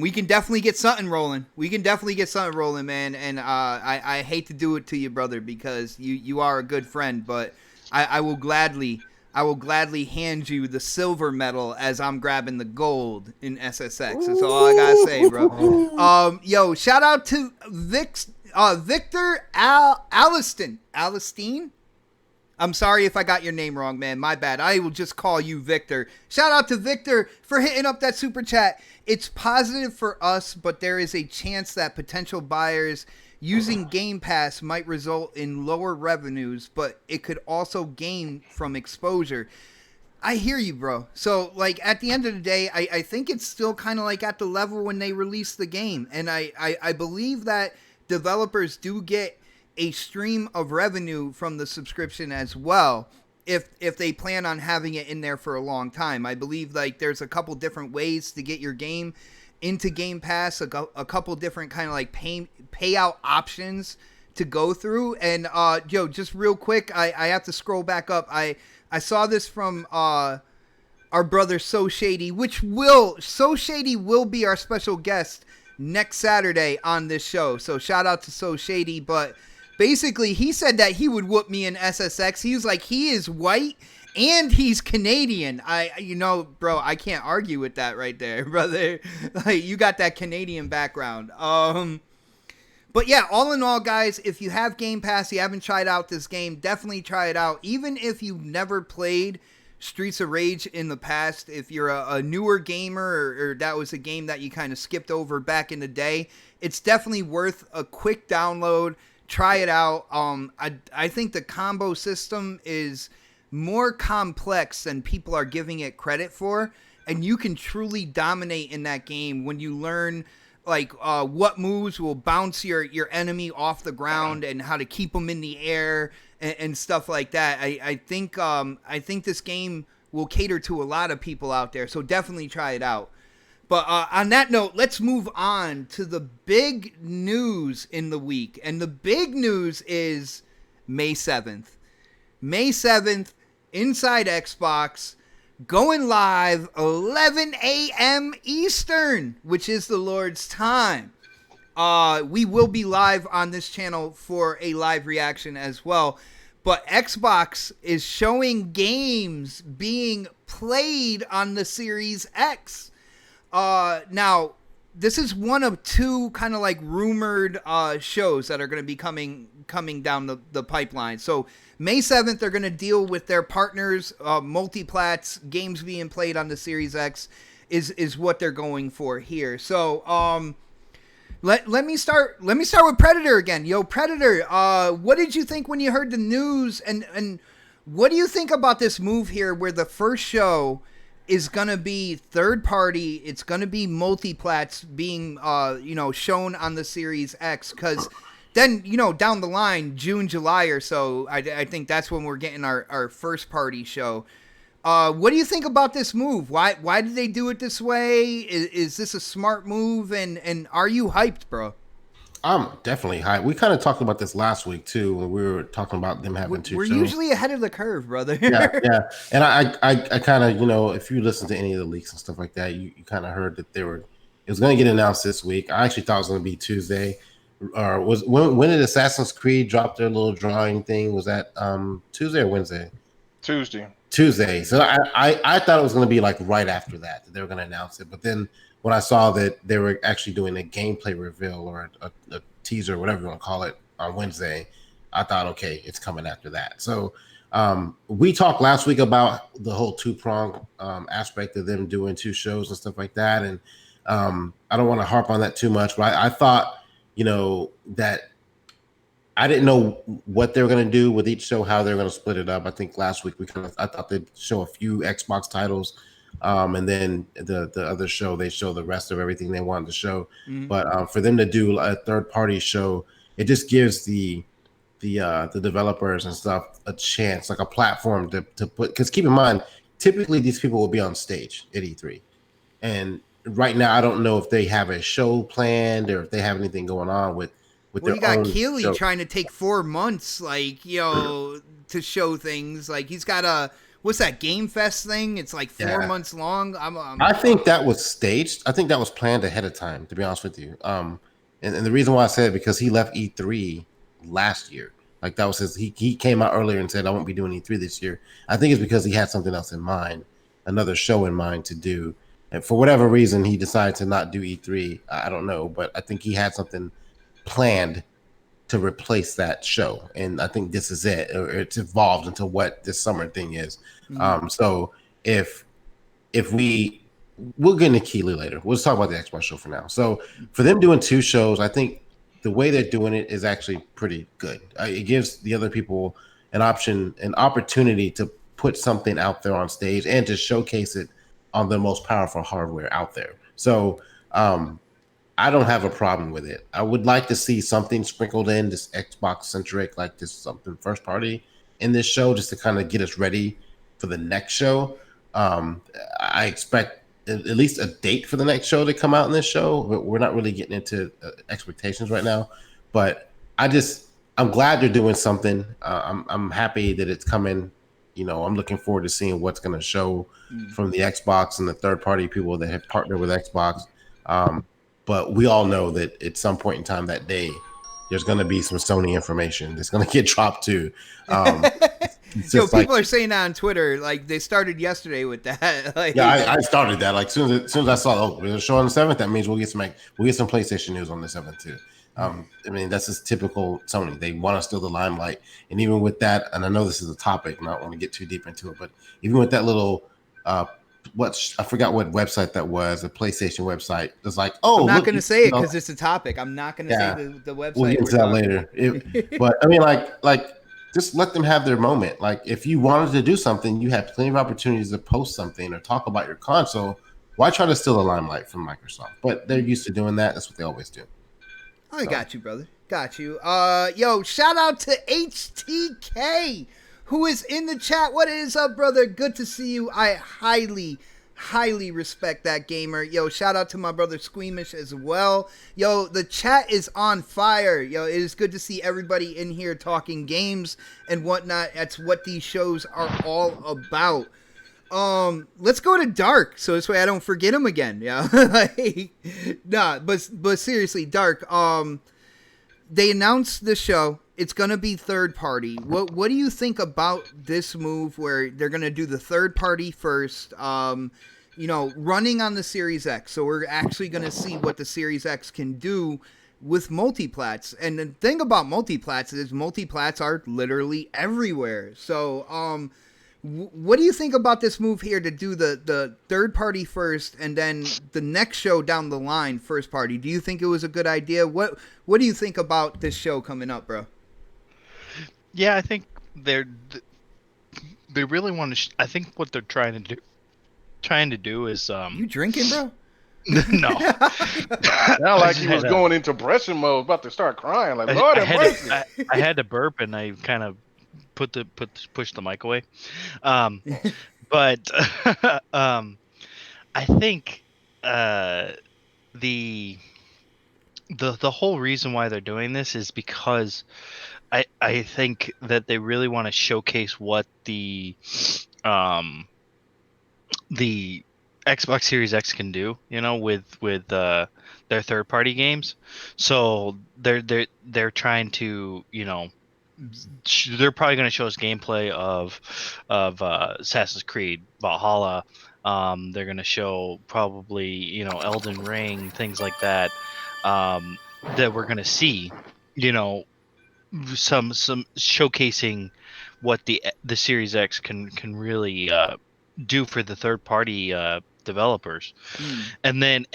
we can definitely get something rolling. Man. And I hate to do it to you, brother, because you are a good friend, but I will gladly hand you the silver medal as I'm grabbing the gold in SSX. That's all I gotta say, bro. Yo, shout out to Victor Alistine. I'm sorry if I got your name wrong, man. My bad. I will just call you Victor. Shout out to Victor for hitting up that super chat. It's positive for us, but there is a chance that potential buyers using Game Pass might result in lower revenues, but it could also gain from exposure. I hear you, bro. So, like, at the end of the day, I think it's still kind of like at the level when they released the game. And I believe that developers do get a stream of revenue from the subscription as well if they plan on having it in there for a long time. I believe, like, there's a couple different ways to get your game into Game Pass, a couple different kind of, like, payout options to go through. And, just real quick, I have to scroll back up. I saw this from our brother So Shady, So Shady will be our special guest next Saturday on this show. So shout out to So Shady. But basically, he said that he would whoop me in SSX. He was like, he is white and he's Canadian. Bro, I can't argue with that right there, brother. Like, you got that Canadian background. But yeah, all in all, guys, if you have Game Pass, you haven't tried out this game, definitely try it out. Even if you've never played Streets of Rage in the past, if you're a newer gamer or that was a game that you kind of skipped over back in the day, it's definitely worth a quick download. Try it out. I think the combo system is more complex than people are giving it credit for, and you can truly dominate in that game when you learn like what moves will bounce your enemy off the ground and how to keep them in the air and stuff like that. I think this game will cater to a lot of people out there, so definitely try it out. But on that note, let's move on to the big news in the week. And the big news is May 7th. May 7th, Inside Xbox, going live 11 a.m. Eastern, which is the Lord's time. We will be live on this channel for a live reaction as well. But Xbox is showing games being played on the Series X. Now, this is one of two kind of like rumored shows that are going to be coming down the pipeline. So May 7th, they're going to deal with their partners, multiplats, games being played on the Series X is what they're going for here. So let me start with Predator again. Yo, Predator, what did you think when you heard the news, and what do you think about this move here where the first show is going to be third party? It's going to be multiplats being shown on the Series X, cuz then, down the line, June, July or so, I think that's when we're getting our first party show. What do you think about this move? Why did they do it this way? Is this a smart move? And are you hyped, bro? I'm definitely hyped. We kind of talked about this last week too, when we were talking about them having two shows. We're usually ahead of the curve, brother. yeah. And I kind of, if you listen to any of the leaks and stuff like that, you kind of heard that it was going to get announced this week. I actually thought it was going to be Tuesday. Or when did Assassin's Creed drop their little drawing thing? Was that Tuesday or Wednesday? Tuesday. So I thought it was going to be like right after that they were going to announce it. But then when I saw that they were actually doing a gameplay reveal or a teaser, whatever you want to call it, on Wednesday, I thought, okay, it's coming after that. So we talked last week about the whole two-prong aspect of them doing two shows and stuff like that. And I don't want to harp on that too much, but I thought, that I didn't know what they were going to do with each show, how they're going to split it up. I think last week I thought they'd show a few Xbox titles, and then the other show they show the rest of everything they wanted to show. Mm-hmm. But for them to do a third party show, it just gives the developers and stuff a chance, like a platform to put. Because keep in mind, typically these people will be on stage at E3, and right now I don't know if they have a show planned or if they have anything going on with their own. You got Keeley trying to take 4 months, to show things. Like, he's got what's that Game Fest thing? It's like 4 months long. I think that was staged. I think that was planned ahead of time, to be honest with you. And the reason why I said it, because he left E3 last year. Like, that was he came out earlier and said, I won't be doing E3 this year. I think it's because he had something else in mind, another show in mind to do. And for whatever reason, he decided to not do E3. I don't know, but I think he had something planned to replace that show. And I think this is it. Or it's evolved into what this summer thing is. Mm-hmm. So if we'll get into Keeley later. We'll just talk about the Xbox show for now. So for them doing two shows, I think the way they're doing it is actually pretty good. It gives the other people an opportunity to put something out there on stage and to showcase it on the most powerful hardware out there. So I don't have a problem with it. I would like to see something sprinkled in, this Xbox centric, like this something first party in this show, just to kind of get us ready for the next show. I expect at least a date for the next show to come out in this show, but we're not really getting into expectations right now. But I'm glad they're doing something. I'm happy that it's coming. I'm looking forward to seeing what's going to show from the Xbox and the third party people that have partnered with Xbox. But we all know that at some point in time that day, there's going to be some Sony information that's going to get dropped too. People are saying that on Twitter. Like they started yesterday with that. Like, yeah, I started that. Like soon as I saw the show on the 7th, that means we'll get some PlayStation news on the 7th too. I mean, that's just typical Sony. They want to steal the limelight, and even with that, and I know this is a topic, and I don't want to get too deep into it, but even with that little. I forgot what website that was, a PlayStation website. It's like, I'm not going to say it because it's a topic. I'm not going to say the website. We'll get into that later. But I mean, like, just let them have their moment. Like, if you wanted to do something, you had plenty of opportunities to post something or talk about your console. Why try to steal the limelight from Microsoft? But they're used to doing that. That's what they always do. I got you, brother. Got you. Yo, shout out to HTK. Who is in the chat. What is up, brother? Good to see you. I highly respect that gamer. Yo, shout out to my brother Squeamish as well. Yo, the chat is on fire. Yo, it is good to see everybody in here talking games and whatnot. That's what these shows are all about. Let's go to Dark, so this way I don't forget him again. Yeah, but seriously, Dark. They announced the show. It's going to be third party. What do you think about this move where they're going to do the third party first, running on the Series X? So we're actually going to see what the Series X can do with multiplats. And the thing about multiplats is multiplats are literally everywhere. So what do you think about this move here to do the third party first and then the next show down the line first party? Do you think it was a good idea? What do you think about this show coming up, bro? Yeah, I think they really want to. I think what they're trying to do is You drinking, bro? No. Now, like he was going into Bresson mode, about to start crying. Like, Lord have mercy. I had to burp, and I kind of pushed the mic away. But I think the whole reason why they're doing this is because I think that they really want to showcase what the Xbox Series X can do, with their third party games. So they're trying to, they're probably going to show us gameplay of Assassin's Creed Valhalla. They're going to show probably, Elden Ring, things like that, that we're going to see, some showcasing what the Series X can really do for the third party developers. And then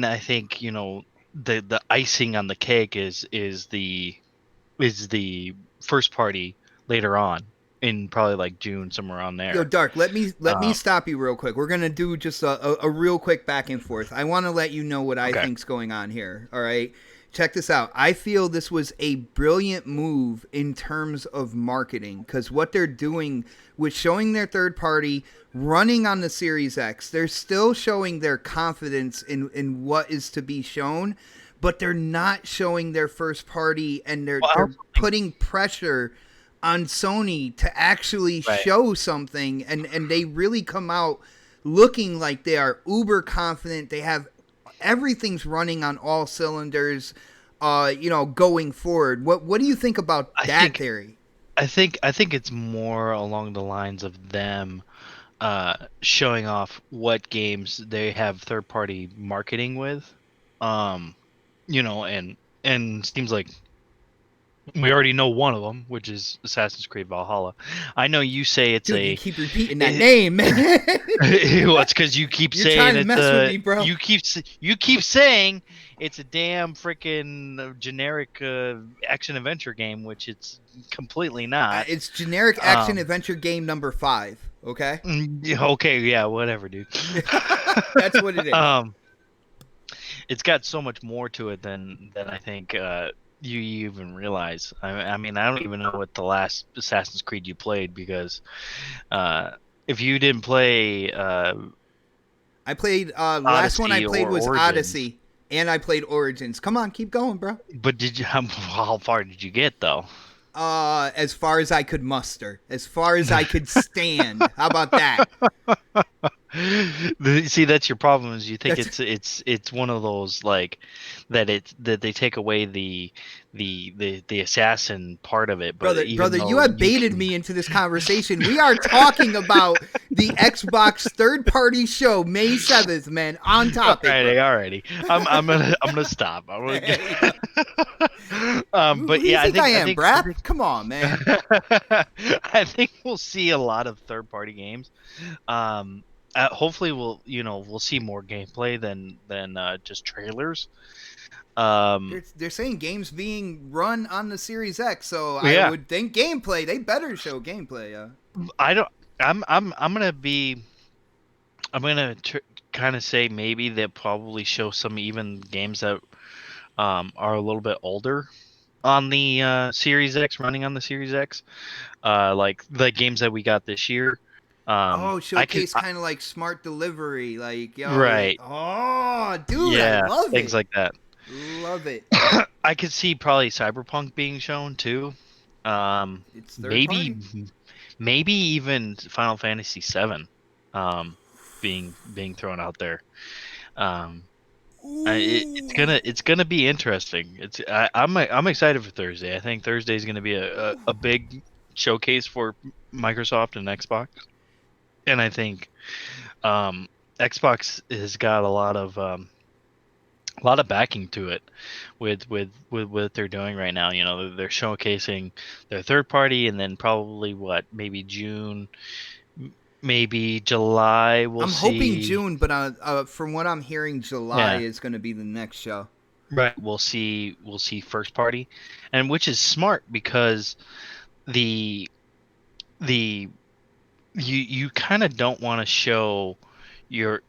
I think, the icing on the cake is the first party later on in probably like June, somewhere around there. Yo, Dark, let me stop you real quick. We're gonna do just a real quick back and forth. I want to let you know what I think's going on here. All right, check this out. I feel this was a brilliant move in terms of marketing, because what they're doing with showing their third party running on the Series X, they're still showing their confidence in what is to be shown, but they're not showing their first party, and they're putting pressure on Sony to actually show something, and they really come out looking like they are uber confident. They have everything's running on all cylinders, going forward. What do you think about that theory? I think it's more along the lines of them showing off what games they have third party marketing with, and seems like We already know one of them, which is Assassin's Creed Valhalla. I know you say it's Dude, you a. keep repeating that name, man. Well, it's because you keep You're saying trying to it's mess a. with me, bro. You keep saying it's a damn freaking generic action adventure game, which it's completely not. It's generic action Um, adventure game number 5. Okay, Okay, yeah, whatever, dude. that's what it is. It's got so much more to it than I think you even realize. I mean, I don't even know what the last Assassin's Creed you played, because if you didn't play I played last one I Odyssey played or was Origins, Odyssey, and I played Origins. Come on, keep going, bro. but did you how far did you get though? As far as I could muster, as far as I could stand. How about that? See, that's your problem, is you think That's- it's one of those, like, that they take away the assassin part of it, but even Brother, you though have you baited can. me into this conversation. We are talking about the Xbox third-party show, May 7th, man. On topic. Alrighty. I'm gonna stop. I'm gonna Hey, who but do you yeah, think I am, I think Brap? Come on, man. I think we'll see a lot of third party games. Um, Hopefully we'll see more gameplay than just trailers. They're saying games being run on the Series X, so I Yeah, would think gameplay. They better show gameplay. I don't. I'm gonna be. I'm gonna kind of say maybe they'll probably show some even games that are a little bit older on the Series X, running on the Series X, like the games that we got this year. Oh, I could, showcase kind of like smart delivery, like yo, right, oh, dude, I yeah, love things it, like that. love it. I could see probably Cyberpunk being shown too. It's third Maybe, party. maybe even Final Fantasy VII, being thrown out there. Um, it's gonna be interesting. I'm excited for Thursday. I think Thursday is gonna be a big showcase for Microsoft and Xbox, and I think Xbox has got a lot of backing to it with what they're doing right now. You know, they're showcasing their third party, and then probably maybe June, maybe July. We'll I'm hoping see. June, but from what I'm hearing, July Yeah. is going to be the next show. Right. We'll see first party, and which is smart, because the the you kind of don't want to show your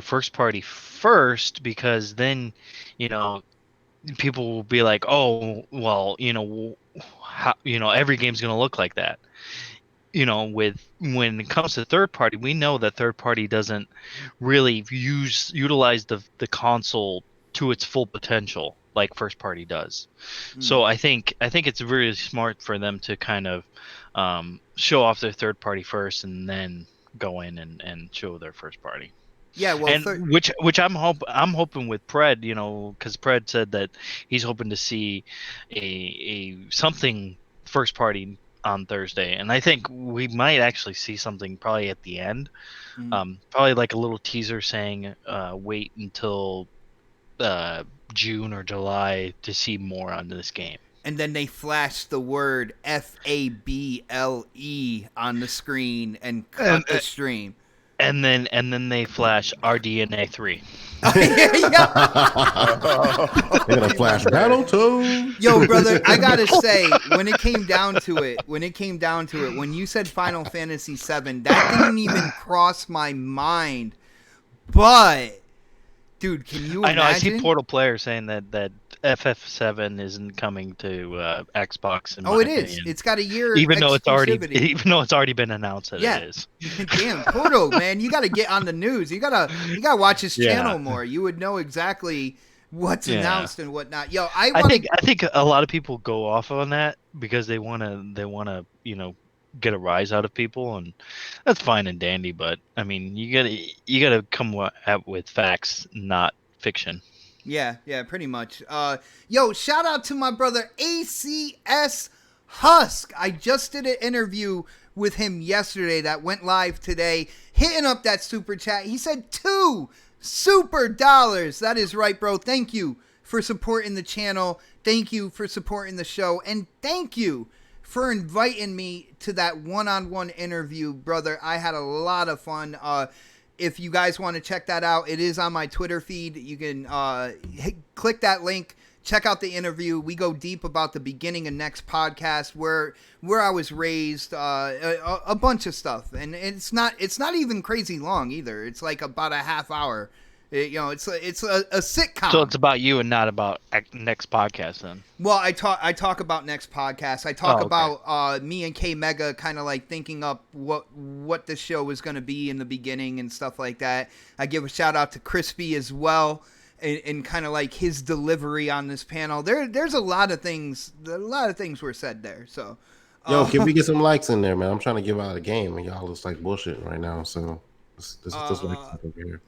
first party first, because then, you know, people will be like, oh, well, how, every game's going to look like that. When it comes to third party, we know that third party doesn't really utilize the console to its full potential like first party does. So I think it's really smart for them to kind of show off their third party first, and then go in and show their first party. Yeah, well, And which I'm hoping with Pred, because Pred said that he's hoping to see a something first party on Thursday, and I think we might actually see something probably at the end, probably like a little teaser saying, wait until June or July to see more on this game. and then they flash the word FABLE on the screen and cut the stream. And then they flash RDNA 3. Yeah. They're gonna flash Battletoads. Yo, brother, I gotta say, when it came down to it, when you said Final Fantasy VII, that didn't even cross my mind. But, dude, can you imagine? I know. I see Portal Player saying that FF7 isn't coming to Xbox. In Oh, my it is. opinion. It's got a year even though it's exclusivity. already been announced that Yeah. it is. Damn, Portal, man, you got to get on the news. You gotta watch his Yeah. channel more. You would know exactly what's Yeah. announced and whatnot. Yo, I think a lot of people go off on that because they wanna get a rise out of people, and that's fine and dandy. But I mean, you gotta come out with facts, not fiction. Yeah, pretty much. Yo, shout out to my brother ACS Husk. I just did an interview with him yesterday that went live today, hitting up that super chat. He said $2 super dollars. That is right, bro. Thank you for supporting the channel. thank you for supporting the show, and thank you for inviting me to that one-on-one interview, brother. I had a lot of fun. If you guys want to check that out, it is on my Twitter feed. You can click that link. Check out the interview. We go deep about the beginning of Next Podcast, where I was raised, a bunch of stuff, and it's not even crazy long either. It's like about a half hour. It's a sitcom. So it's about you and not about Next Podcast then. Well, I talk about Next Podcast. I talk okay. about me and K Mega kind of like thinking up what the show was going to be in the beginning and stuff like that. I give a shout out to Crispy as well, and kind of like his delivery on this panel. There's a lot of things were said there. So, yo, can we get some likes in there, man? I'm trying to give out a game, and y'all looks like bullshit right now. So this likes over here.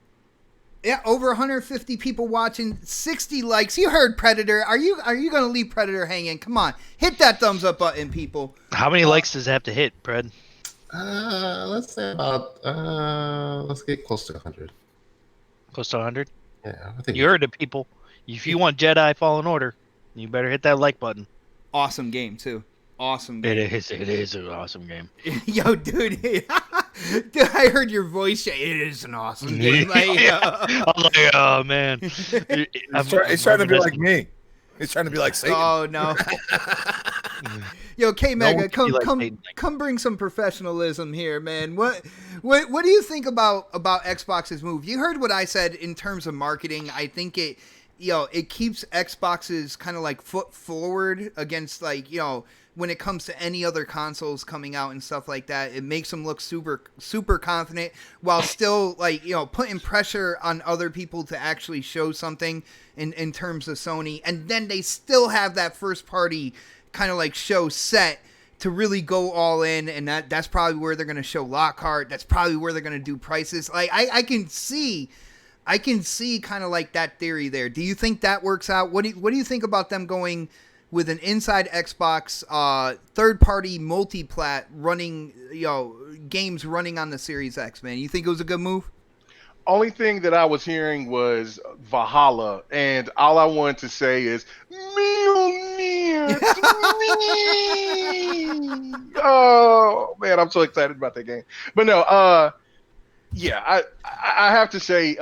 Yeah, over 150 people watching, 60 likes. You heard Predator. Are you going to leave Predator hanging? Come on, hit that thumbs up button, people. How many likes does it have to hit, Pred? Let's say about let's get close to 100. Close to 100? Yeah, I think you heard it, people. If you want Jedi Fallen Order, you better hit that like button. Awesome game too. Awesome game. It is an awesome game. Yo, dude, dude, I heard your voice. It is an awesome game. Like, I was like, oh man, He's trying to be like me. He's trying to be like Satan. Oh no. Yo, K Mega, come bring some professionalism here, man. What do you think about Xbox's move? You heard what I said in terms of marketing. I think it keeps Xbox's kind of like foot forward against, like, when it comes to any other consoles coming out and stuff like that. It makes them look super confident while still, like, putting pressure on other people to actually show something in terms of Sony. And then they still have that first party kind of like show set to really go all in, and that's probably where they're going to show Lockhart. That's probably where they're going to do prices. Like, I can see kind of like that theory there. Do you think that works out? What do you think about them going with an inside Xbox third-party multi-plat running, games running on the Series X, man? You think it was a good move? Only thing that I was hearing was Valhalla, and all I wanted to say is Mjolnir. Oh man, I'm so excited about that game. But no, yeah, I have to say,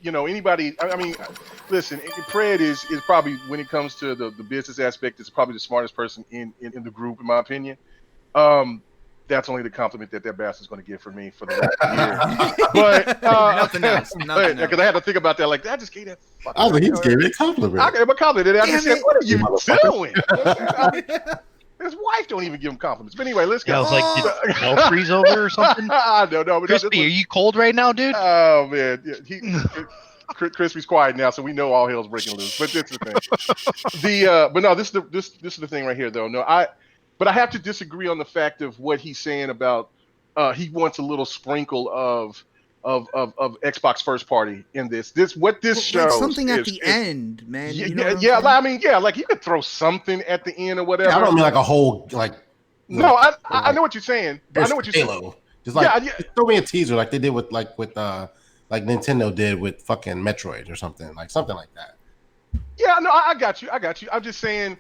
anybody. I mean, listen, Fred is probably, when it comes to the business aspect, is probably the smartest person in the group, in my opinion. That's only the compliment that bastard's going to get from me for the rest of the year. But nothing else. Because I had to think about that. Like, I just gave that. I was like, he just gave me a compliment. I gave him a compliment. I just said, "What are you doing?" His wife don't even give him compliments. But anyway, let's go. Yeah, I was like, did hell freeze over or something? I don't know. Crispy, are you cold right now, dude? Oh man, Crispy's quiet now, so we know all hell's breaking loose. But this is the thing. But no, this is the thing right here, though. No, But I have to disagree on the fact of what he's saying about he wants a little sprinkle of Xbox first party in this. What this shows, like something at the end, man. Like you could throw something at the end or whatever. Yeah, I don't mean like a whole No, I know what you're saying. I know what you're saying. Just like just throw me a teaser like they did with like Nintendo did with fucking Metroid or something like that. Yeah, no, I got you. I'm just saying,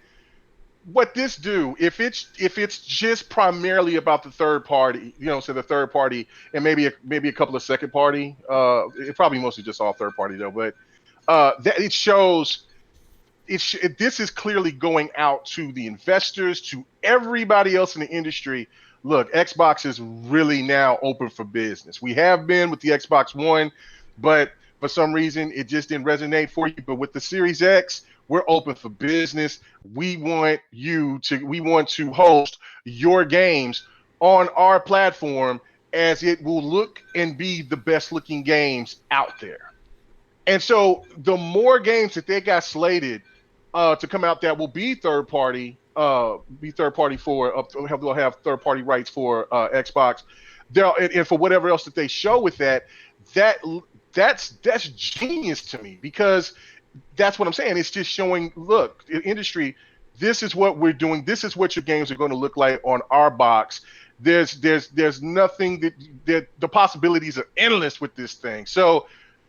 what this do, if it's just primarily about the third party, so the third party and maybe a couple of second party, it probably mostly just all third party though, but that it shows this is clearly going out to the investors, to everybody else in the industry. Look, Xbox is really now open for business. We have been with the Xbox One, but for some reason it just didn't resonate for you. But with the Series X, we're open for business. We want to host your games on our platform, as it will look and be the best looking games out there. And so the more games that they got slated to come out that will be third party for they'll have third party rights for Xbox. And for whatever else that they show with that's genius to me, because that's what I'm saying. It's just showing, look, the industry, this is what we're doing. This is what your games are going to look like on our box. There's nothing that the possibilities are endless with this thing. So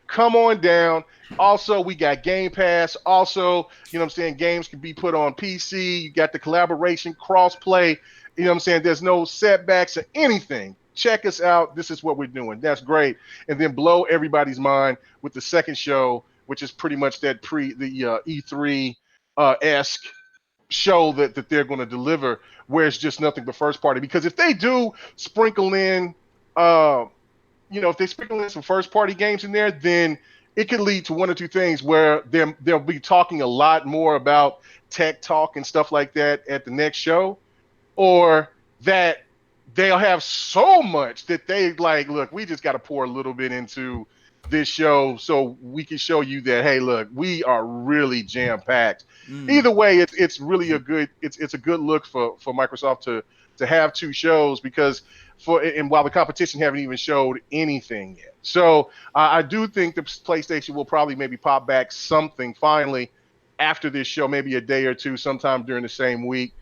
come on down. Also, we got Game Pass. Also, you know what I'm saying, games can be put on PC. You got the collaboration, cross-play. You know what I'm saying? There's no setbacks or anything. Check us out. This is what we're doing. That's great. And then blow everybody's mind with the second show, which is pretty much that E3 esque show that they're going to deliver, where it's just nothing but first party. Because if they do sprinkle in, if they sprinkle in some first party games in there, then it could lead to one or two things where they'll be talking a lot more about tech talk and stuff like that at the next show, or that they'll have so much that they like, look, we just got to pour a little bit into this show so we can show you that, hey, look, we are really jam packed. Either way, it's really a good look for Microsoft to have two shows, because while the competition haven't even showed anything yet. So I do think the PlayStation will probably maybe pop back something finally after this show, maybe a day or two, sometime during the same week,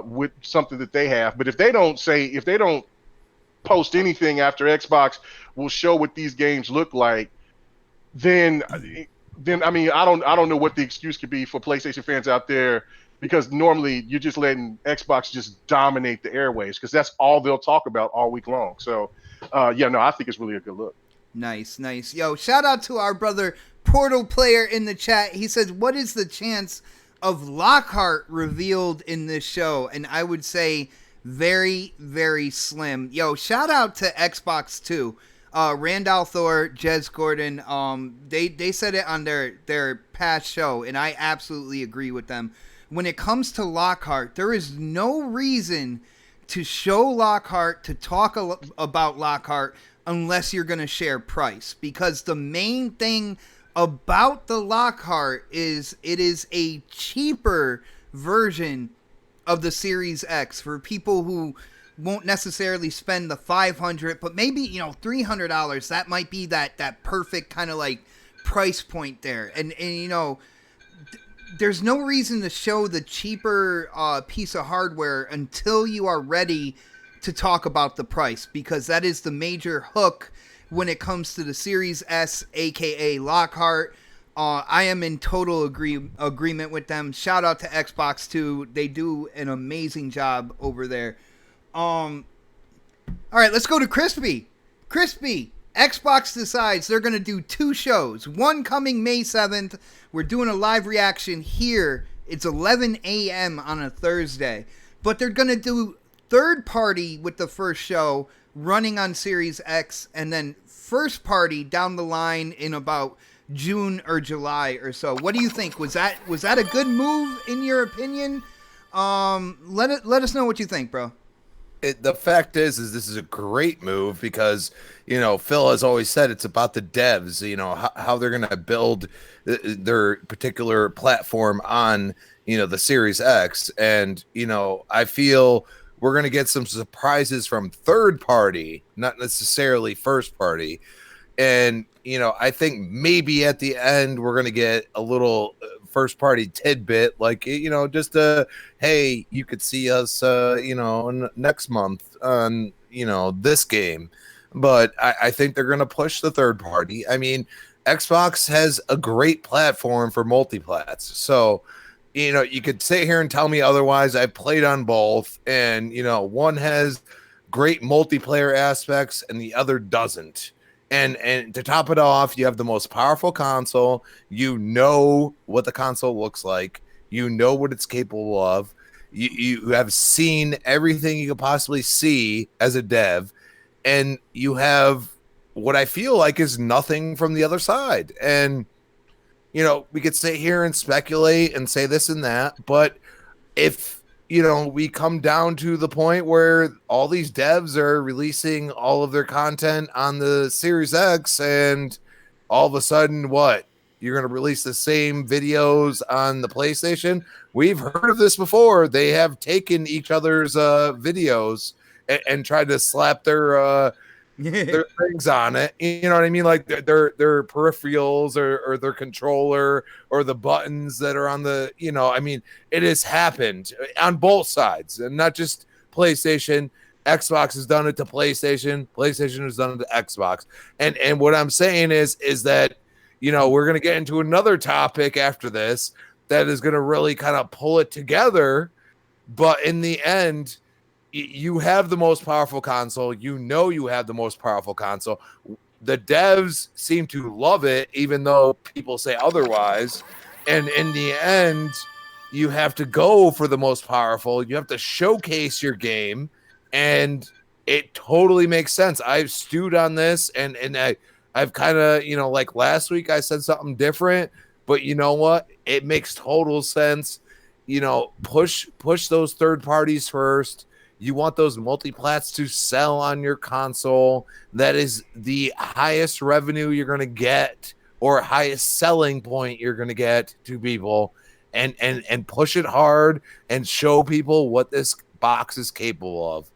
with something that they have. But if they don't post anything after Xbox will show what these games look like, then I mean, I don't know what the excuse could be for PlayStation fans out there, because normally you're just letting Xbox just dominate the airwaves, because that's all they'll talk about all week long. So I think it's really a good look. Nice. Yo, shout out to our brother Portal Player in the chat. He says, what is the chance of Lockhart revealed in this show? And I would say very, very slim. Yo, shout out to Xbox too. Randall Thor, Jez Gordon, they said it on their past show, and I absolutely agree with them. When it comes to Lockhart, there is no reason to show Lockhart, to talk about Lockhart, unless you're going to share price. Because the main thing about the Lockhart is it is a cheaper version of the Series X for people who won't necessarily spend the $500, but maybe, $300. That might be that perfect kind of like price point there. And there's no reason to show the cheaper piece of hardware until you are ready to talk about the price, because that is the major hook when it comes to the Series S, aka Lockhart. I am in total agreement with them. Shout out to Xbox too. They do an amazing job over there. All right, let's go to Crispy. Xbox decides they're going to do two shows. One coming May 7th. We're doing a live reaction here. It's 11 a.m. on a Thursday. But they're going to do third party with the first show running on Series X, and then first party down the line in about June or July or so. What do you think? Was that a good move in your opinion? Let us know what you think, bro. The fact is this is a great move, because Phil has always said it's about the devs, how they're going to build their particular platform on the Series X. And I feel we're going to get some surprises from third party, not necessarily first party. And I think maybe at the end we're going to get a little first party tidbit, like just hey, you could see us next month on this game. But I think they're going to push the third party. I mean, Xbox has a great platform for multiplats, so you could sit here and tell me otherwise. I played on both, and one has great multiplayer aspects and the other doesn't. And to top it off, you have the most powerful console. You know what the console looks like. You know what it's capable of. You have seen everything you could possibly see as a dev. And you have what I feel like is nothing from the other side. And, we could sit here and speculate and say this and that. But if we come down to the point where all these devs are releasing all of their content on the Series X, and all of a sudden, what? You're going to release the same videos on the PlayStation? We've heard of this before. They have taken each other's videos and tried to slap their things on it. You know what I mean? Like their peripherals or their controller or the buttons that are on the, I mean, it has happened on both sides, and not just PlayStation. Xbox has done it to PlayStation. PlayStation has done it to Xbox. And what I'm saying is that, you know, we're going to get into another topic after this that is going to really kind of pull it together. But in the end, you have the most powerful console. You know you have the most powerful console. The devs seem to love it, even though people say otherwise. And in the end, you have to go for the most powerful. You have to showcase your game, and it totally makes sense. I've stewed on this, and I've kind of, you know, like last week I said something different, but you know what? It makes total sense. You know, push those third parties first. You want those multiplats to sell on your console. That is the highest revenue you're going to get, or highest selling point you're going to get to people, and push it hard and show people what this box is capable of.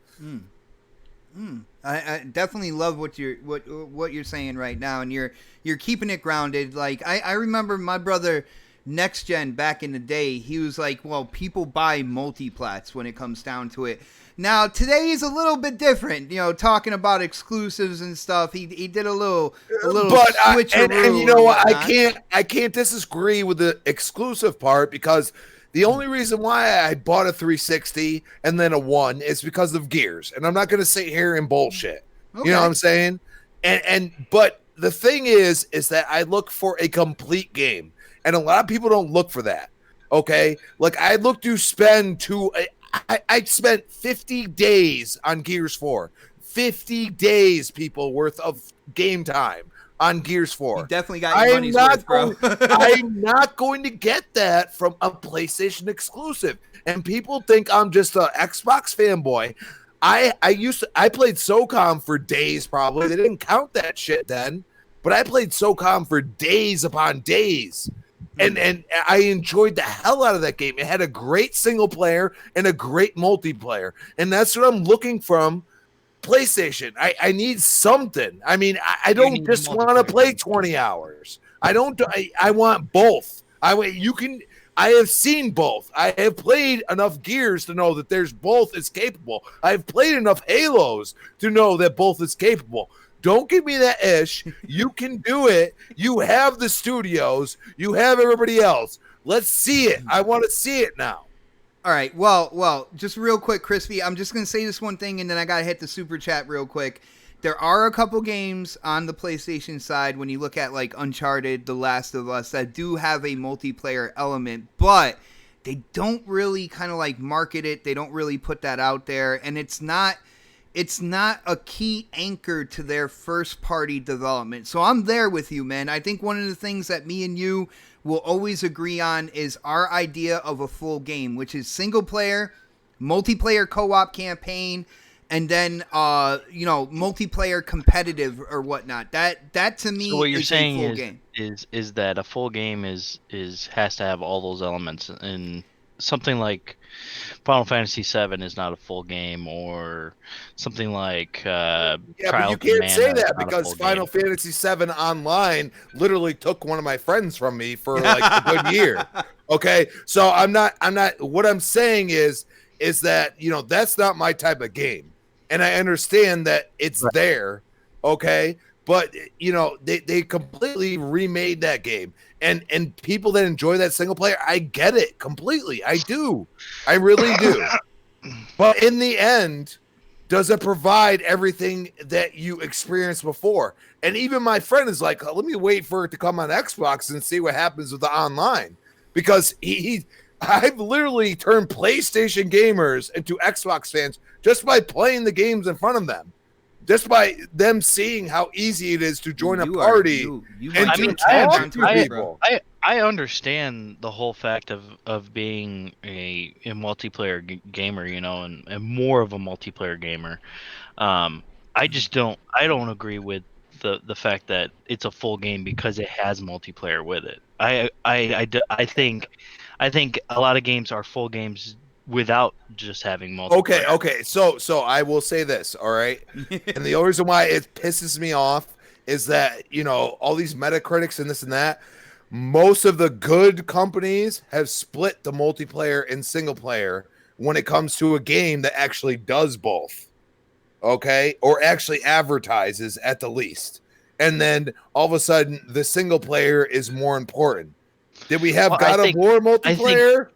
I definitely love what you're saying right now, and you're keeping it grounded. Like I remember my brother Next Gen back in the day, he was like, well, people buy multiplats when it comes down to it. Now today is a little bit different, you know, talking about exclusives and stuff. He did a little but switcheroo. And you know what, I can't disagree with the exclusive part, because the only reason why I bought a 360 and then a One is because of Gears, and I'm not going to sit here and bullshit. Okay. You know what I'm saying? But the thing is that I look for a complete game, and a lot of people don't look for that. Okay, like I look to spend I spent 50 days on Gears 4. 50 days, people, worth of game time on Gears 4. You definitely got your money's worth, bro. I'm not going to get that from a PlayStation exclusive. And people think I'm just an Xbox fanboy. I played SOCOM for days, probably. They didn't count that shit then. But I played SOCOM for days upon days. And I enjoyed the hell out of that game. It had a great single player and a great multiplayer. And that's what I'm looking from PlayStation. I need something. I mean, I don't just want to play 20 hours. I want both. I have seen both. I have played enough Gears to know that there's both is capable. I've played enough Halos to know that both is capable. Don't give me that ish. You can do it. You have the studios. You have everybody else. Let's see it. I want to see it now. All right. Well, just real quick, Crispy, I'm just going to say this one thing, and then I got to hit the super chat real quick. There are a couple games on the PlayStation side, when you look at like Uncharted, The Last of Us, that do have a multiplayer element, but they don't really kind of like market it. They don't really put that out there, and it's not a key anchor to their first party development. So I'm there with you, man. I think one of the things that me and you will always agree on is our idea of a full game, which is single player, multiplayer co-op campaign, and then multiplayer competitive or whatnot. That to me, so what you're is saying a full game. is that a full game is has to have all those elements, and something like Final Fantasy VII is not a full game, or something like Trial but you can't say that, because Final Fantasy VII Online literally took one of my friends from me for like a good year. Okay, so I'm not. What I'm saying is that, you know, that's not my type of game, and I understand that it's there. Okay, but you know, they completely remade that game. And people that enjoy that single player, I get it completely. I do. I really do. But in the end, does it provide everything that you experienced before? And even my friend is like, let me wait for it to come on Xbox and see what happens with the online. Because I've literally turned PlayStation gamers into Xbox fans just by playing the games in front of them. Just by them seeing how easy it is to join a party and to talk to people. I understand the whole fact of being a multiplayer gamer, you know, and more of a multiplayer gamer. I don't agree with the fact that it's a full game because it has multiplayer with it. I think a lot of games are full games without just having multiplayer. Okay. So I will say this, all right? And the only reason why it pisses me off is that, you know, all these Metacritics and this and that, most of the good companies have split the multiplayer and single player when it comes to a game that actually does both. okay, or actually advertises at the least. And then all of a sudden, the single player is more important. Did we have Well, God of War multiplayer?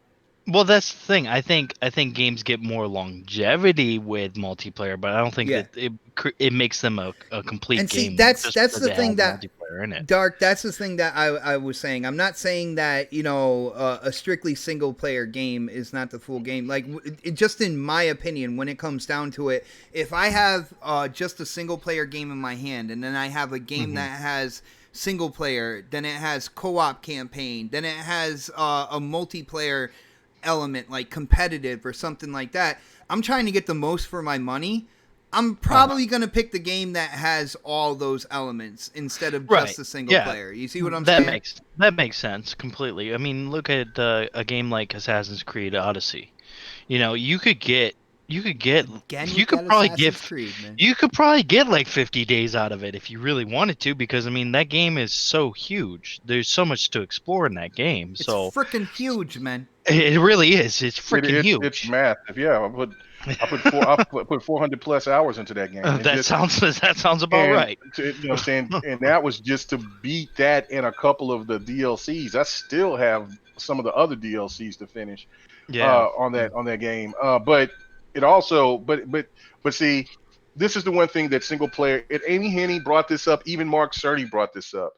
Well, that's the thing. I think games get more longevity with multiplayer, but I don't think Yeah. that it makes them a complete And see, game that's just that's because the they thing have that multiplayer in it. Dark. That's the thing that I was saying. I'm not saying that a strictly single player game is not the full game. Like just in my opinion, when it comes down to it, if I have just a single player game in my hand, and then I have a game that has single player, then it has co-op campaign, then it has a multiplayer element like competitive or something like that. I'm trying to get the most for my money. I'm probably going to pick the game that has all those elements instead of Right. just the single Yeah. player. You see what I'm That saying? makes sense completely. I mean, look at a game like Assassin's Creed Odyssey. You could get Again you with could that probably Assassin's get Creed, man. you could probably get like 50 days out of it if you really wanted to, because I mean that game is so huge. There's so much to explore in that game. It's So freaking huge, man. it really is. It's freaking It's huge. massive. Yeah, I put 400 plus hours into that game. It That just sounds about and right. to, you know what I'm saying, and that was just to beat that in a couple of the DLCs. I still have some of the other DLCs to finish Yeah. on that game. But it also but see, this is the one thing that single player. And Amy Henny brought this up. Even Mark Cerny brought this up.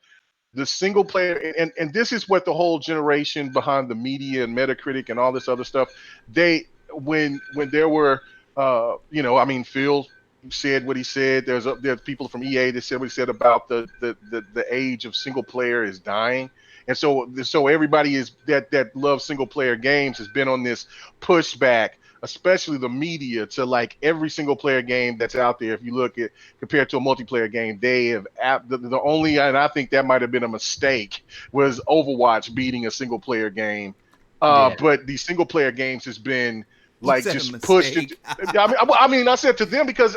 The single player, and this is what the whole generation behind the media and Metacritic and all this other stuff. They when there were I mean, Phil said what he said. There's people from EA that said what he said about the age of single player is dying. And so everybody is that loves single player games has been on this pushback, especially the media, to like every single player game that's out there. If you look at compared to a multiplayer game, they have the only, and I think that might have been a mistake, was Overwatch beating a single player game. Yeah. But these single player games has been He like said a just pushed into. mistake. I said to them because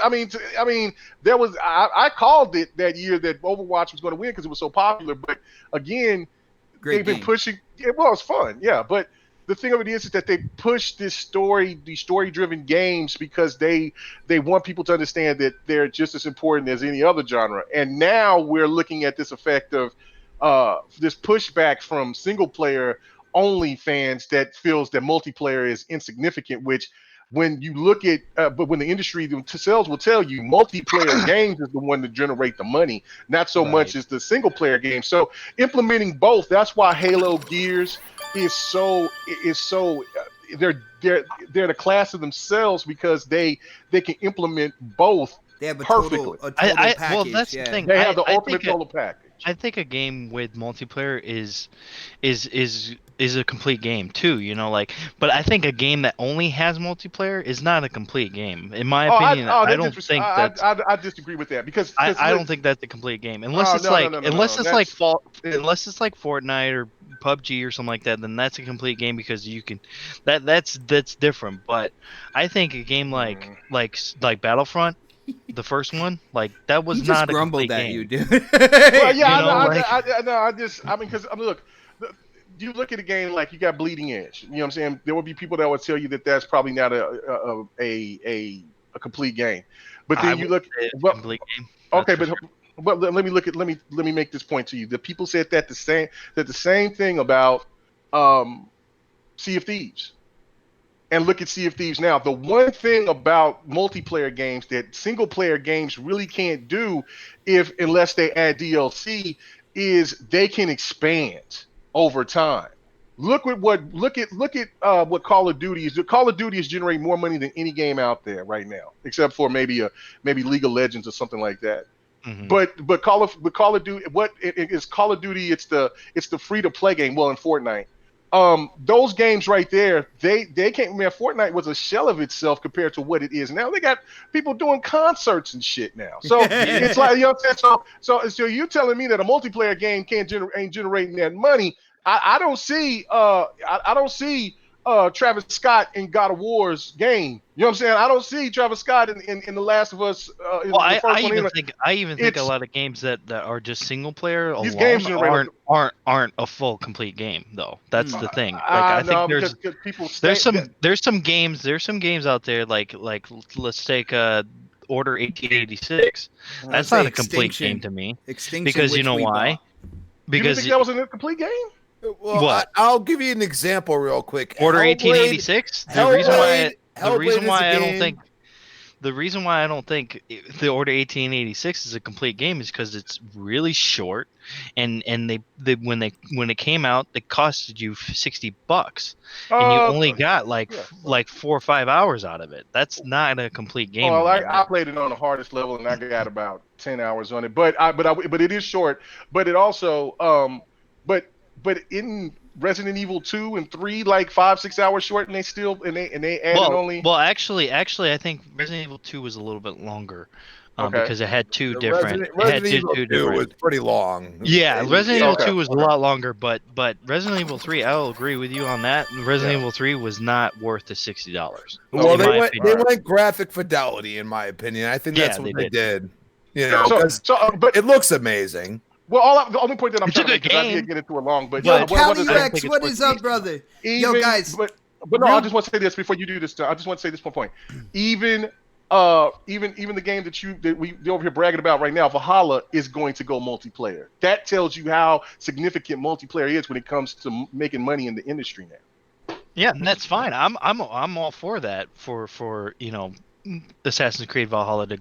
there was I called it that year that Overwatch was going to win because it was so popular. But again, Great they've been game. pushing. It was fun, yeah. But the thing of it is that they push these story-driven games because they want people to understand that they're just as important as any other genre. And now we're looking at this effect of this pushback from single-player only fans that feels that multiplayer is insignificant. Which, when you look at, but when the industry themselves will tell you, multiplayer games is the one to generate the money, not so much Right. as the single-player game. So implementing both, that's why Halo Gears is so they're the class of themselves because they can implement both They have a perfectly. total Well, package. that's Yeah. the thing. They have the I ultimate think a, total package. I think a game with multiplayer is a complete game too. But I think a game that only has multiplayer is not a complete game. In my opinion, I don't think that's I disagree with that because I look, don't think that's a complete game unless it's no, like that's unless it's like Fortnite or PUBG or something like that. Then that's a complete game because you can that's different. But I think a game like Battlefront, the first one, like that was He just not a grumbled complete at game. you, dude. well, yeah, You know, like because look, you look at a game like you got Bleeding Edge. You know what I'm saying? There will be people that will tell you that that's probably not a complete game. But I then you would look, say it's a well, complete game. okay, That's for but let me make this point to you. The people said the same thing about Sea of Thieves. And look at Sea of Thieves now. The one thing about multiplayer games that single player games really can't do, if unless they add DLC, is they can expand over time. Look at what Call of Duty is. Call of Duty is generating more money than any game out there right now, except for maybe League of Legends or something like that. Mhm. But Call of Duty, what is Call of Duty? It's the free to play game. Well, in Fortnite, those games right there, they can't. Man, Fortnite was a shell of itself compared to what it is now. They got people doing concerts and shit now. So it's like, you know what I'm saying. So you telling me that a multiplayer game ain't generating that money? I don't see I don't see Travis Scott in God of War's game. You know what I'm saying? I don't see Travis Scott in The Last of Us, in Well, the I first one. even think a It's lot of games that are just single player these games alone generate. aren't a full complete game though. That's the thing. Like I think No, because people stay. there's some games out there like let's take Order 1886. That's not a complete game to me. Extinction, Because you which know we why? bought. You didn't Because think that was a complete game? Well, What? I'll give you an example real quick. Order Hellblade- 1886. The Hellblade- reason why Hellblade is a I don't game- think the reason why I don't think the Order 1886 is a complete game is because it's really short, and they when it came out, it costed you $60, and you only got like 4 or 5 hours out of it. That's not a complete game. Well, I played it on the hardest level, and I got about 10 hours on it. But it is short. But it also but in Resident Evil 2 and 3 like 5-6 hours short, and they added only. Well, actually, I think Resident Evil 2 was a little bit longer. Okay. Because it had two The different. Resident it had Evil two 2 different. was pretty long. Yeah, Resident Evil Okay, 2 was a okay. lot longer, but Resident Evil 3, I'll agree with you on that. Resident Evil 3 was not worth the $60. Well, in they my went opinion. graphic fidelity, in my opinion. I think that's Yeah, what they they did. You know, So, 'cause but it looks amazing. well, the only point that I'm It's trying a to make, good because I game. did get into a long, but Yo, what I Cali wanted to say- Rex, think it's what worth is up, brother? Yo, even, guys. But no, I just want to say this before you do this. I just want to say this one point. Even the game that we over here bragging about right now, Valhalla, is going to go multiplayer. That tells you how significant multiplayer is when it comes to making money in the industry now. Yeah, and that's fine. I'm all for that. For Assassin's Creed Valhalla to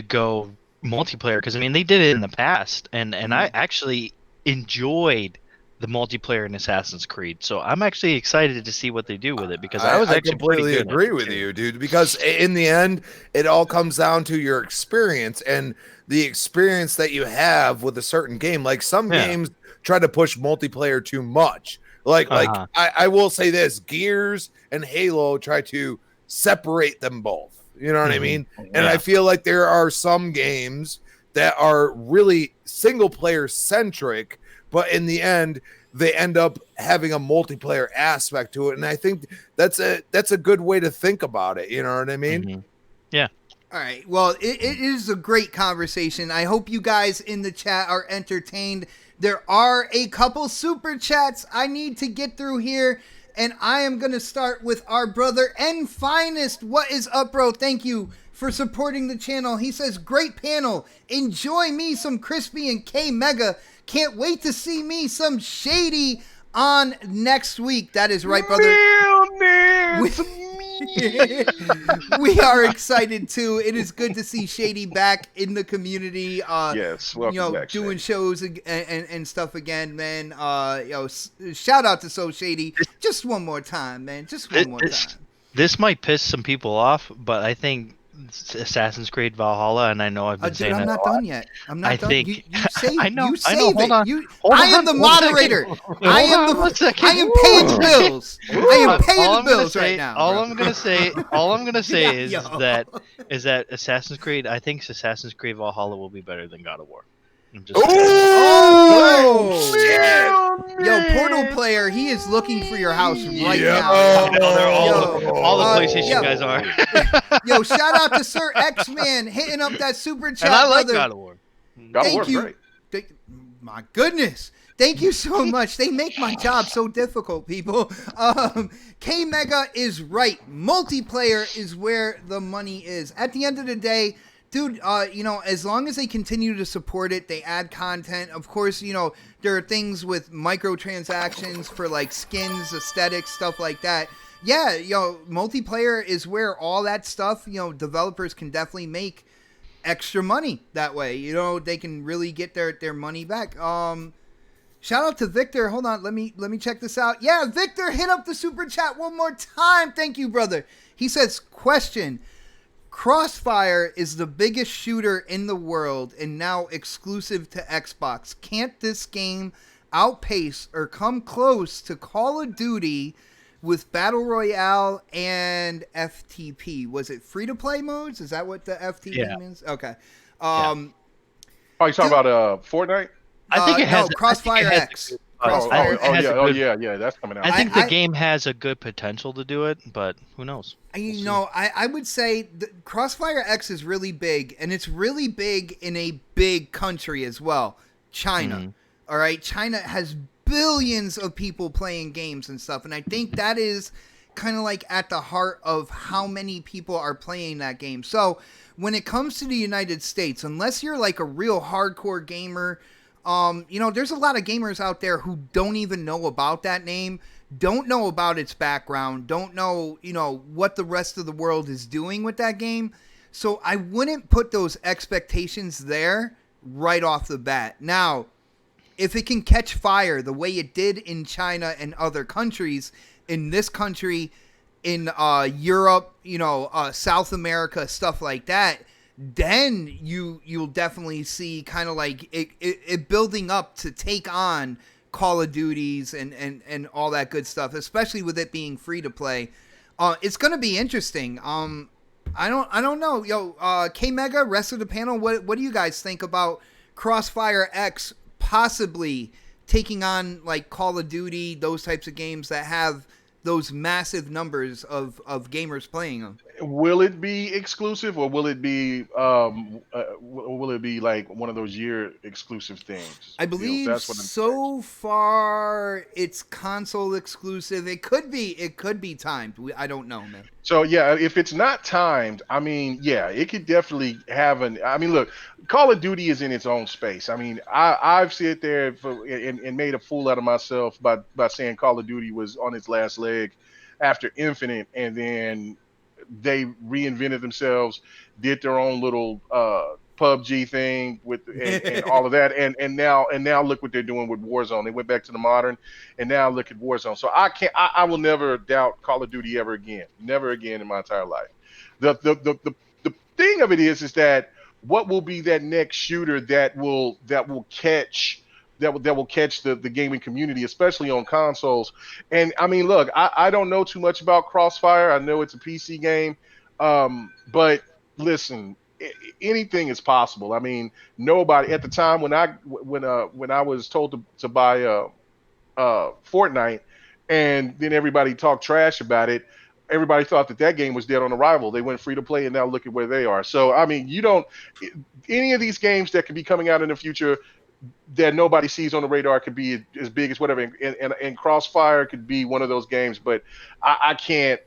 go multiplayer, because I mean they did it in the past, and I actually enjoyed the multiplayer in Assassin's Creed. So I'm actually excited to see what they do with it, because I was actually completely pretty good at agree it, with too. you, dude. Because in the end, it all comes down to your experience and the experience that you have with a certain game. Like some games try to push multiplayer too much. Like I will say this: Gears and Halo try to separate them both. You know what I mean? And I feel like there are some games that are really single player centric, but in the end, they end up having a multiplayer aspect to it. And I think that's a good way to think about it. You know what I mean? Mhm. Yeah. All right. Well, it is a great conversation. I hope you guys in the chat are entertained. There are a couple super chats I need to get through here, and I am going to start with our brother and finest. What is up, bro? Thank you for supporting the channel. He says, great panel. Enjoy me some Crispy and K Mega. Can't wait to see me some Shady on next week. That is right, brother. We are excited too. It is good to see Shady back in the community. Yes, welcome back, doing Shady. shows and stuff again, man. Shout out to So Shady. Just one more time, man. Just one more time. This might piss some people off, but I think Assassin's Creed Valhalla, and I know I've been saying I'm that not a lot. done yet. I'm not I done. think- You save, I know, you I save know, it. hold on. I am the moderator. I am paying the bills. I am paying the bills right now. All bro. I'm gonna say Yeah, is yo. that Assassin's Creed. I think Assassin's Creed Valhalla will be better than God of War. I'm just Oh, shit! Yo, Portal player, he is looking for your house right Yo. now. I know, they're all the Yo, PlayStation yo. guys are. Yo, shout out to Sir X-Man hitting up that super chat, And I like brother. God of War. God of Thank War's you. great. My goodness. Thank you so much. They make my job so difficult, people. K Mega is right. Multiplayer is where the money is. At the end of the day, dude, as long as they continue to support it, they add content. Of course, there are things with microtransactions for like skins, aesthetics, stuff like that. Yeah, multiplayer is where all that stuff, developers can definitely make extra money that way. They can really get their money back. Shout out to Victor. Hold on, let me check this out. Yeah, Victor hit up the super chat one more time. Thank you, brother. He says, question: Crossfire is the biggest shooter in the world and now exclusive to Xbox. Can't this game outpace or come close to Call of Duty with Battle Royale and FTP? Was it free-to-play modes? Is that what the FTP means? Okay. Oh, you talking about Fortnite? I think it has Crossfire X. Crossfire X. Yeah, that's coming out. I think the game has a good potential to do it, but who knows? I would say Crossfire X is really big, and it's really big in a big country as well, China. Mm-hmm. All right, China has billions of people playing games and stuff, and I think that is kind of like at the heart of how many people are playing that game. So when it comes to the United States, unless you're like a real hardcore gamer, there's a lot of gamers out there who don't even know about that name, don't know about its background, don't know, what the rest of the world is doing with that game. So I wouldn't put those expectations there right off the bat. Now, if it can catch fire the way it did in China and other countries, in this country, in Europe, South America, stuff like that, then you'll definitely see kind of like it building up to take on Call of Duties and all that good stuff, especially with it being free to play. It's gonna be interesting. I don't know. Yo, K Mega, rest of the panel, what do you guys think about Crossfire X possibly taking on like Call of Duty, those types of games that have those massive numbers of gamers playing them? Will it be exclusive, or will it be like one of those year exclusive things? I believe That's what so far it's console exclusive. It could be timed. I don't know, man. So yeah, if it's not timed, I mean, yeah, it could definitely have I mean, look, Call of Duty is in its own space. I mean, I've sit there and made a fool out of myself by saying Call of Duty was on its last leg after Infinite, and then they reinvented themselves, did their own little PUBG thing and all of that, and now look what they're doing with Warzone. They went back to the modern, and now look at Warzone. So I will never doubt Call of Duty ever again in my entire life. The thing of it is that what will be that next shooter that will catch the gaming community, especially on consoles. And I mean, look, I don't know too much about Crossfire. I know it's a PC game, but listen, anything is possible. I mean, nobody at the time when I was told to buy Fortnite, and then everybody talked trash about it. Everybody thought that game was dead on arrival. They went free to play, and now look at where they are. So I mean, any of these games that could be coming out in the future that nobody sees on the radar could be as big as whatever, and Crossfire could be one of those games. But I can't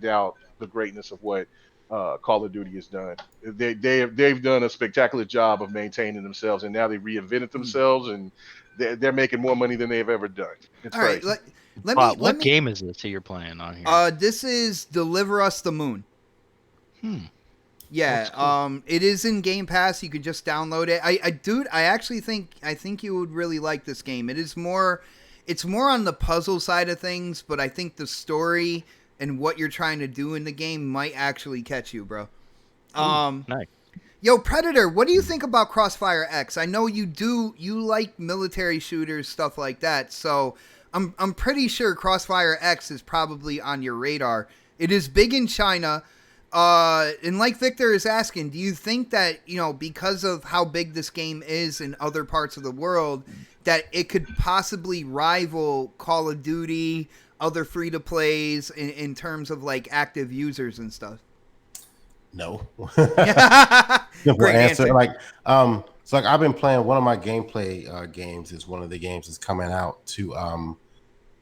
doubt the greatness of what Call of Duty has done. They've done a spectacular job of maintaining themselves, and now they reinvented themselves, and they're making more money than they've ever done. It's All right, crazy. What game is this that you're playing on here? This is Deliver Us the Moon. Yeah, cool. It is in Game Pass. You could just download it. I think you would really like this game. It's more on the puzzle side of things, but I think the story and what you're trying to do in the game might actually catch you, bro. Nice. Yo, Predator, what do you think about Crossfire X? I know you like military shooters, stuff like that. So I'm pretty sure Crossfire X is probably on your radar. It is big in China. And like Victor is asking, do you think that, because of how big this game is in other parts of the world, that it could possibly rival Call of Duty, other free-to-plays in terms of, like, active users and stuff? No. Great Great answer. So I've been playing one of my gameplay games is one of the games that's coming out to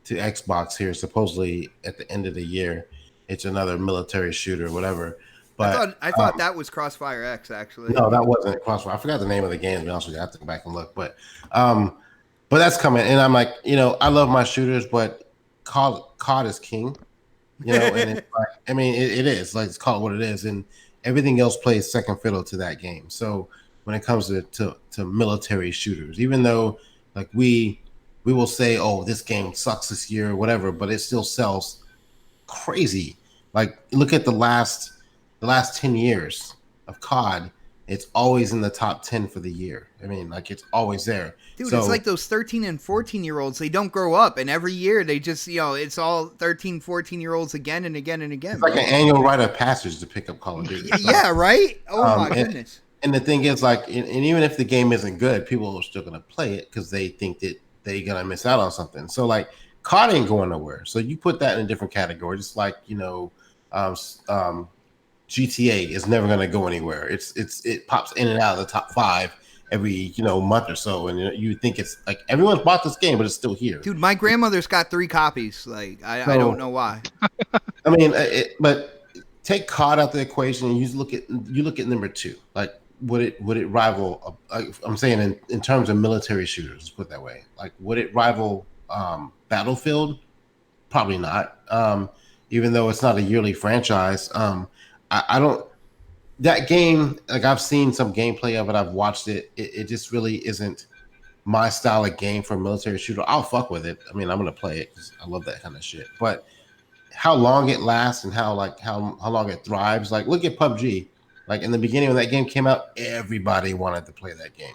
Xbox here, supposedly at the end of the year. It's another military shooter or whatever. But I thought that was Crossfire X, actually. No, that wasn't Crossfire. I forgot the name of the game, to be honest with you. I have to go back and look. But that's coming. And I'm like, I love my shooters, but COD is king. And it's like, I mean, it is. Like, it's called what it is. And everything else plays second fiddle to that game. So when it comes to military shooters, even though like we will say, oh, this game sucks this year or whatever, but it still sells crazy. Like, look at the last 10 years of COD. It's always in the top 10 for the year. I mean, like, it's always there. Dude, it's like those 13 and 14-year-olds. They don't grow up, and every year they just, it's all 13, 14-year-olds again and again and again. It's like an annual rite of passage to pick up Call of Duty. Yeah, right? Oh, my goodness. And the thing is, like, and even if the game isn't good, people are still going to play it because they think that they're going to miss out on something. So, like, COD ain't going nowhere. So you put that in a different category. Just like, GTA is never going to go anywhere. It pops in and out of the top 5 every month or so, and you think it's like everyone's bought this game, but it's still here. Dude, my grandmother's got 3 copies. Like, I don't know why. I mean, but take COD out the equation, and you look at number 2. Like, would it rival? I'm saying in terms of military shooters, let's put it that way. Like, would it rival Battlefield? Probably not. Even though it's not a yearly franchise, I don't. That game, like, I've seen some gameplay of it, I've watched it. It just really isn't my style of game for a military shooter. I'll fuck with it. I mean, I'm gonna play it because I love that kind of shit. But how long it lasts and how long it thrives, like, look at PUBG. Like, in the beginning when that game came out, everybody wanted to play that game.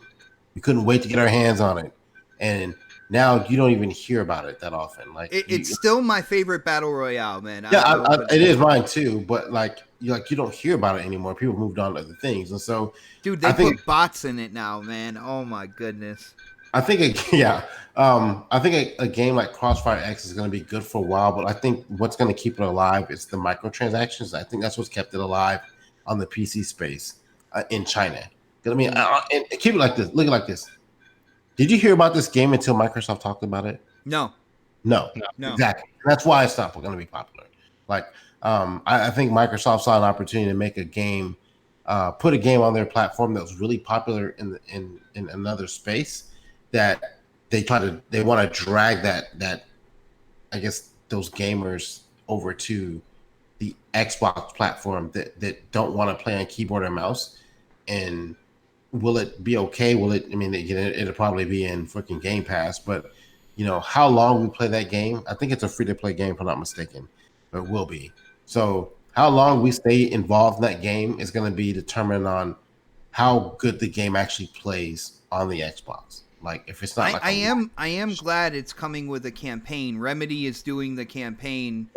We couldn't wait to get our hands on it, and now you don't even hear about it that often. Like, It's still my favorite battle royale, man. Yeah, it is mine too. But you don't hear about it anymore. People moved on to other things, and so, dude, they put bots in it now, man. Oh my goodness. I think a game like Crossfire X is going to be good for a while, but I think what's going to keep it alive is the microtransactions. I think that's what's kept it alive on the PC space in China. I mean, and keep it like this. Look at it like this. Did you hear about this game until Microsoft talked about it? No. Exactly. That's why it's not going to be popular. Like, I think Microsoft saw an opportunity to make a game, put a game on their platform that was really popular in another space, that they want to drag that I guess those gamers over to the Xbox platform that don't want to play on keyboard or mouse. And will it be okay? I mean, it'll probably be in freaking Game Pass, but how long we play that game, I think it's a free-to-play game, if I'm not mistaken, but it will be. So how long we stay involved in that game is going to be determined on how good the game actually plays on the Xbox. Like, if it's not, I am glad it's coming with a campaign. Remedy is doing the campaign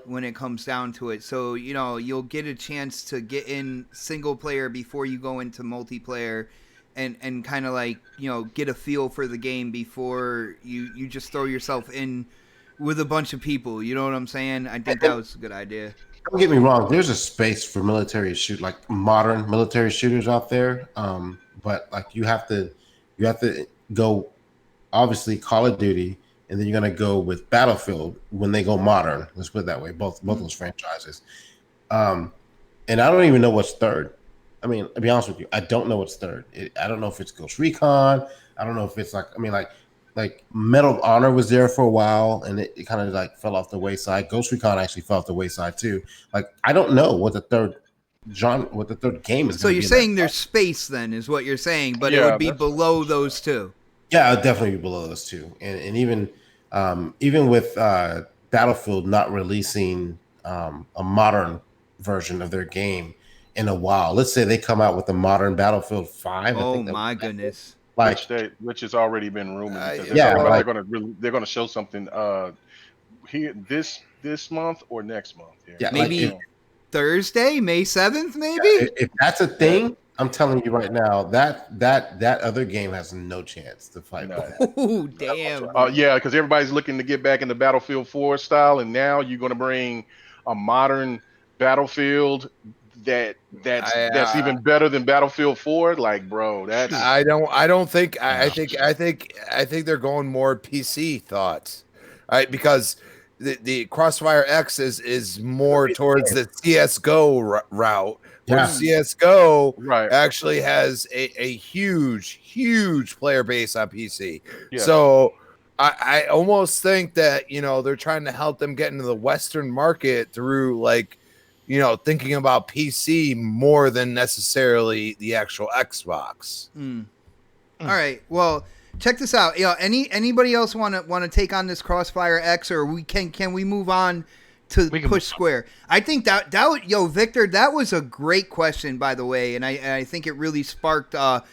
when it comes down to it. So, you'll get a chance to get in single player before you go into multiplayer, and kind of like, get a feel for the game before you just throw yourself in with a bunch of people. You know what I'm saying? I think that was a good idea. Don't get me wrong. There's a space for like modern military shooters out there. But like, you have to go, obviously, Call of Duty, and then you're gonna go with Battlefield when they go modern. Let's put it that way. Both those franchises. And I don't even know what's third. I mean, to be honest with you, I don't know what's third. I don't know if it's Ghost Recon. I don't know if it's like Medal of Honor was there for a while, and it kind of like fell off the wayside. Ghost Recon actually fell off the wayside too. Like, I don't know what the third game is. So you're saying there's space, then, is what you're saying, but it would be below those two. Yeah, it'd definitely be below those two, and even with Battlefield not releasing a modern version of their game in a while. Let's say they come out with a modern Battlefield 5. Oh my goodness! Like, which has already been rumored. They're going to show something here this month or next month. Yeah, maybe Thursday, May 7th, maybe. If that's a thing, I'm telling you right now, that other game has no chance to fight. Oh, damn. Yeah, because everybody's looking to get back into Battlefield 4 style, and now you're going to bring a modern Battlefield that's even better than Battlefield 4. Like, bro, that's I think they're going more PC thoughts, right? Because the Crossfire X is more towards the CS:GO route. Where CS:GO actually has a huge player base on PC. Yeah. So I almost think that they're trying to help them get into the Western market through, like, thinking about PC more than necessarily the actual Xbox. All right, well, check this out. Anybody else want to take on this Crossfire X, or can we move on to Push Square? I think that Victor, that was a great question, by the way, and I think it really sparked a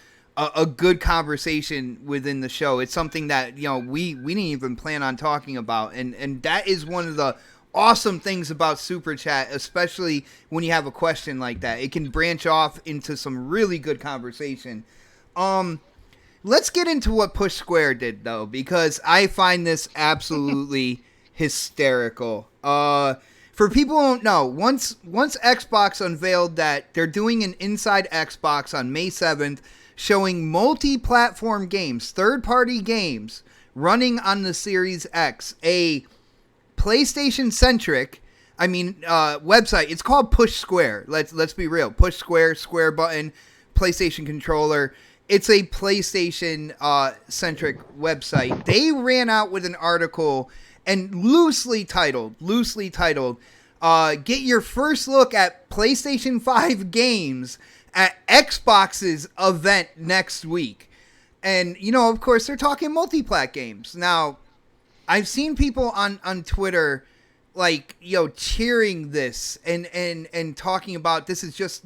good conversation within the show. It's something that we didn't even plan on talking about, and that is one of the awesome things about Super Chat, especially when you have a question like that. It can branch off into some really good conversation. Let's get into what Push Square did, though, because I find this absolutely hysterical. For people who don't know, once Xbox unveiled that they're doing an Inside Xbox on May 7th, showing multi-platform games, third-party games running on the Series X, a PlayStation-centric, website. It's called Push Square. Let's be real. Push Square, square button, PlayStation controller. It's a PlayStation centric website. They ran out with an article and loosely titled, get your first look at PlayStation 5 games at Xbox's event next week. And, of course, they're talking multi-plat games. Now, I've seen people on Twitter cheering this and talking about this is just,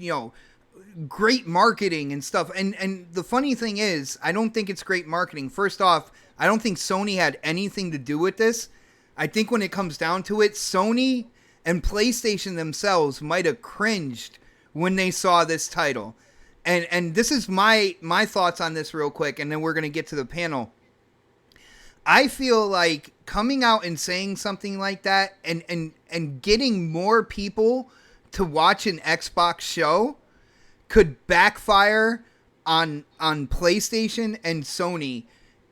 great marketing and stuff. And the funny thing is, I don't think it's great marketing. First off, I don't think Sony had anything to do with this. I think when it comes down to it, Sony and PlayStation themselves might have cringed when they saw this title. And this is my thoughts on this real quick, and then we're going to get to the panel. I feel like coming out and saying something like that and getting more people to watch an Xbox show could backfire on PlayStation and Sony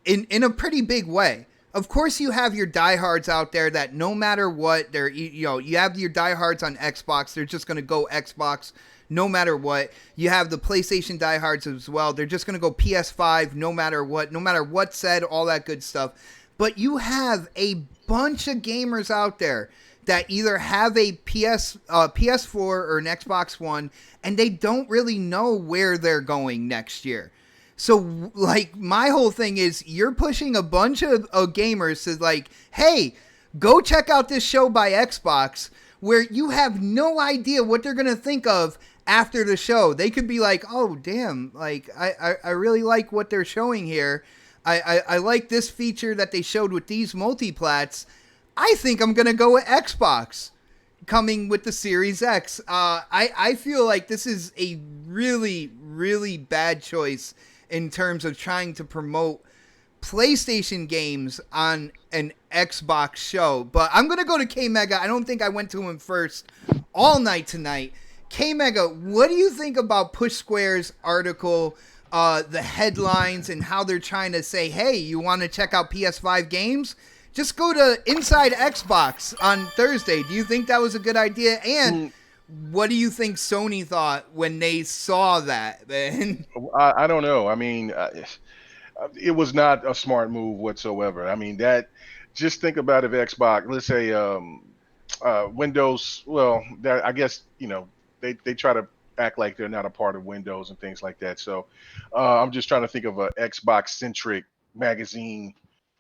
in a pretty big way. Of course, you have your diehards out there that no matter what, you have your diehards on Xbox. They're just going to go Xbox no matter what. You have the PlayStation diehards as well. They're just going to go PS5 no matter what said, all that good stuff. But you have a bunch of gamers out there that either have a PS4 or an Xbox One, and they don't really know where they're going next year. So, my whole thing is you're pushing a bunch of gamers to, hey, go check out this show by Xbox, where you have no idea what they're going to think of after the show. They could be like, oh, damn, I really like what they're showing here. I like this feature that they showed with these multiplats. I think I'm going to go with Xbox coming with the Series X. I feel like this is a really, really bad choice in terms of trying to promote PlayStation games on an Xbox show. But I'm going to go to K-Mega. I don't think I went to him first all night tonight. K-Mega, what do you think about Push Square's article, the headlines, and how they're trying to say, hey, you want to check out PS5 games? Just go to Inside Xbox on Thursday. Do you think that was a good idea? And what do you think Sony thought when they saw that, man? I don't know. I mean, it was not a smart move whatsoever. I mean, just think about if Xbox, let's say Windows, well, that I guess, they try to act like they're not a part of Windows and things like that. So I'm just trying to think of an Xbox-centric magazine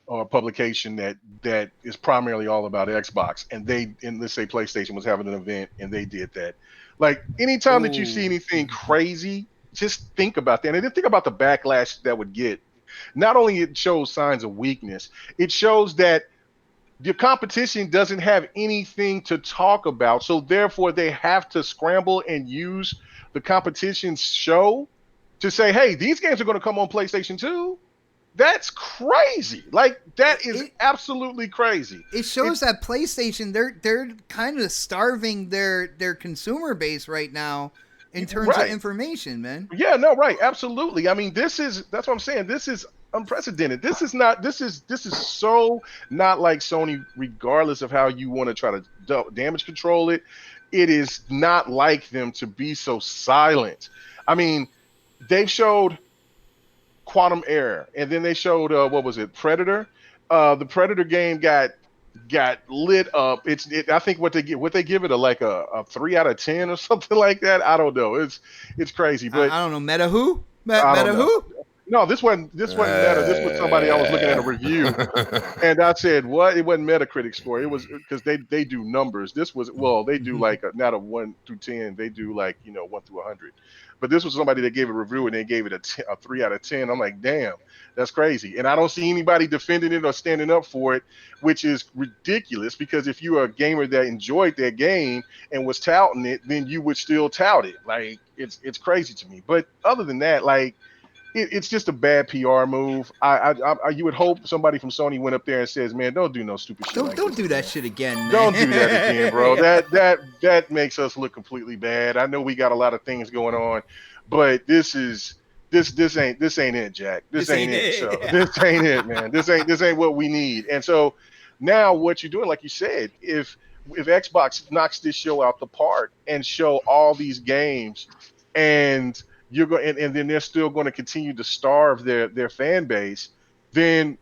or publication that is primarily all about Xbox, and let's say PlayStation was having an event and they did that. Anytime that you see anything crazy, just think about that, and then think about the backlash that would get. Not only it shows signs of weakness, it shows that the competition doesn't have anything to talk about, so therefore they have to scramble and use the competition's show to say, hey, these games are going to come on PlayStation 2. That's crazy. That is absolutely crazy. It shows that PlayStation, they're kind of starving their consumer base right now in terms of information, man. Yeah, no, right. Absolutely. I mean, that's what I'm saying. This is unprecedented. This is so not like Sony, regardless of how you want to try to damage control it. It is not like them to be so silent. I mean, they've showed Quantum Error, and then they showed what was it, Predator? The Predator game got lit up. I think what they give it a 3 out of 10 or something like that. I don't know. It's crazy, but I don't know. Meta who? Meta who? No, this wasn't Meta. This was somebody I was looking at a review, and I said, "What?" It wasn't Metacritic score. It was because they do numbers. This was they do not a 1 through 10. They do 1 through 100. But this was somebody that gave a review and they gave it a 3 out of 10. I'm like, damn, that's crazy. And I don't see anybody defending it or standing up for it, which is ridiculous, because if you're a gamer that enjoyed that game and was touting it, then you would still tout it. It's crazy to me. But other than that, it's just a bad PR move. You would hope somebody from Sony went up there and says, "Man, don't do no stupid shit. Don't do that shit again, man. Don't do that again, bro. That makes us look completely bad. I know we got a lot of things going on, but this is this ain't it, Jack. This ain't it. So this ain't it, man. This ain't what we need. And so now what you're doing, like you said, if Xbox knocks this show out the park and show all these games, and you're going, and then they're still going to continue to starve their fan base, then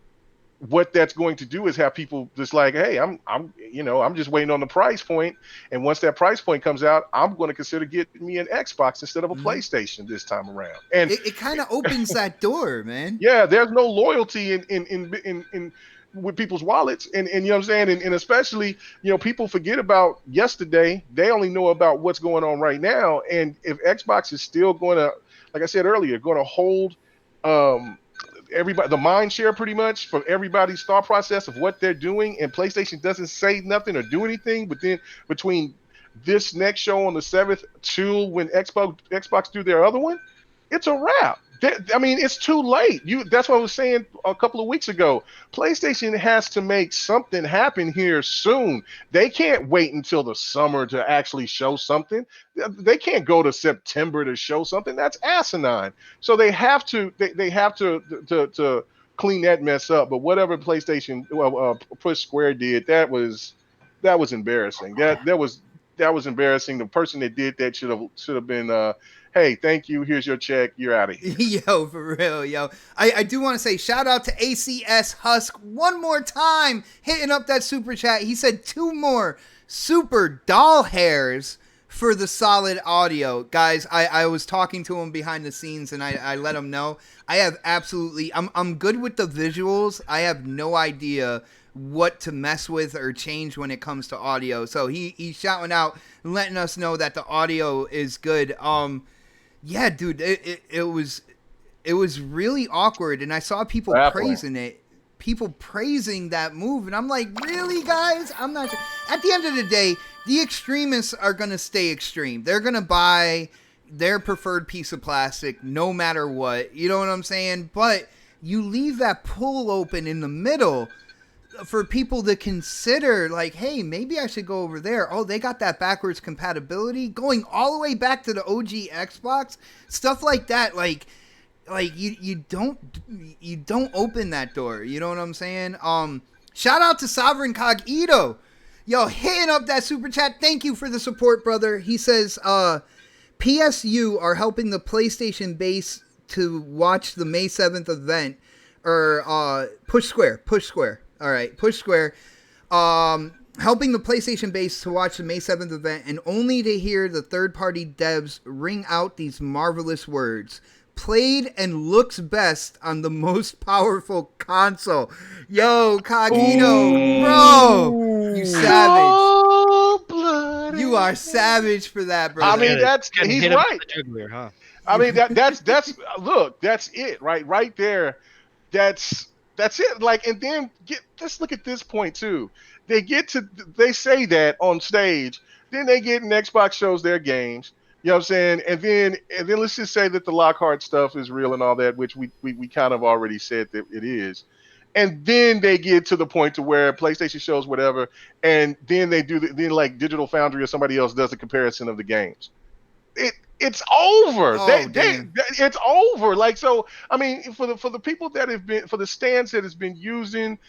what that's going to do is have people just like, hey, I'm just waiting on the price point, and once that price point comes out, I'm going to consider getting me an Xbox instead of a PlayStation this time around. And it kind of opens that door, man. yeah, there's no loyalty in with people's wallets, and you know what I'm saying, and especially, people forget about yesterday. They only know about what's going on right now. And if Xbox is still going to, like I said earlier, going to hold everybody, the mind share pretty much for everybody's thought process of what they're doing, and PlayStation doesn't say nothing or do anything, but then between this next show on the 7th to when Xbox do their other one, it's a wrap. I mean, it's too late. That's what I was saying a couple of weeks ago. PlayStation has to make something happen here soon. They can't wait until the summer to actually show something. They can't go to September to show something. That's asinine. So they have to to clean that mess up. But whatever PlayStation Push Square did, that was embarrassing. That was embarrassing. The person that did that should have been hey, thank you. Here's your check. You're out of here. Yo, for real, yo. I do want to say shout out to ACS Husk one more time, hitting up that super chat. He said 2 more super doll hairs for the solid audio. Guys, I was talking to him behind the scenes, and I let him know. I have absolutely, I'm good with the visuals. I have no idea what to mess with or change when it comes to audio. So he's shouting out, letting us know that the audio is good. Yeah, dude, it was really awkward, and I saw people praising it. People praising that move, and I'm like, really, guys? I'm not sure. At the end of the day, the extremists are going to stay extreme. They're going to buy their preferred piece of plastic no matter what. You know what I'm saying? But you leave that pull open in the middle for people to consider, like, hey, maybe I should go over there. Oh, they got that backwards compatibility going all the way back to the OG Xbox. Stuff like that, like you don't open that door. You know what I'm saying? Shout out to Sovereign Cogito. Yo, hitting up that super chat. Thank you for the support, brother. He says, PSU are helping the PlayStation base to watch the May 7th event, or Push Square. All right, Push Square, helping the PlayStation base to watch the May 7th event, and only to hear the third-party devs ring out these marvelous words. Played and looks best on the most powerful console. Yo, Cogito, bro, you savage. You are savage for that, bro. I mean, he's right. Juggler, huh? I mean, that's look, that's it, right there. That's it. Like, and then let's look at this point too. They say that on stage, then they get in Xbox shows their games. You know what I'm saying? And then let's just say that the Lockhart stuff is real and all that, which we kind of already said that it is. And then they get to the point to where PlayStation shows whatever, and then then like Digital Foundry or somebody else does a comparison of the games. It's over. Oh, It's over. Like, so, I mean, for the people that have been, for the stands that has been using,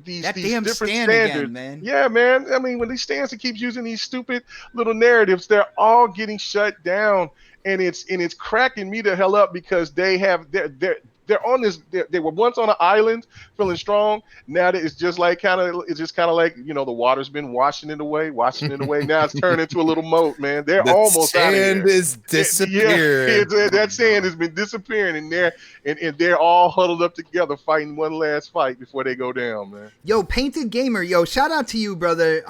these damn different stand standards, again, man. Yeah, man. I mean, when these stands that keeps using these stupid little narratives, they're all getting shut down, and it's cracking me the hell up because they're on this. They were once on an island, feeling strong. Now it's just like kind of like the water's been washing it away. Now it's turned into a little moat, man. They're almost out of here. Sand is disappearing. That sand has been disappearing, and they're all huddled up together, fighting one last fight before they go down, man. Yo, Painted Gamer, shout out to you, brother.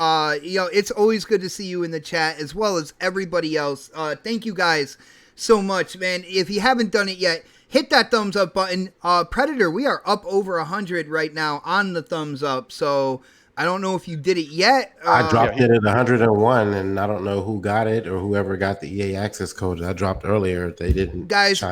It's always good to see you in the chat as well as everybody else. Thank you guys so much, man. If you haven't done it yet, hit that thumbs up button. Predator, we are up over 100 right now on the thumbs up. So I don't know if you did it yet. I dropped it at 101, and I don't know who got it or whoever got the EA access code. I dropped earlier. They didn't. Guys,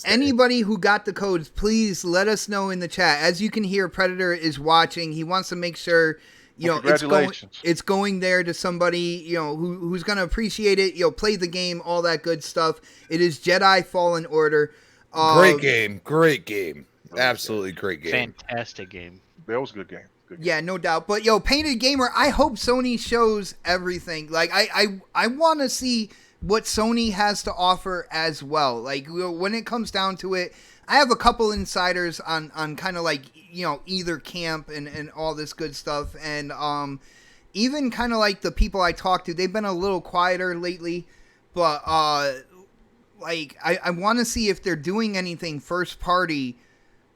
anybody who got the codes, please let us know in the chat. As you can hear, Predator is watching. He wants to make sure you Well, know, congratulations. it's going there to somebody, you know, who's going to appreciate it, you know, play the game, all that good stuff. It is Jedi Fallen Order. Great game. Great game. That was Absolutely great game. Fantastic game. That was a good game. Good game. Yeah, no doubt. But yo, Painted Gamer, I hope Sony shows everything. Like I want to see what Sony has to offer as well. Like when it comes down to it, I have a couple insiders on kind of like, you know, either camp and all this good stuff, and even kind of like the people I talk to, they've been a little quieter lately, but like I want to see if they're doing anything first party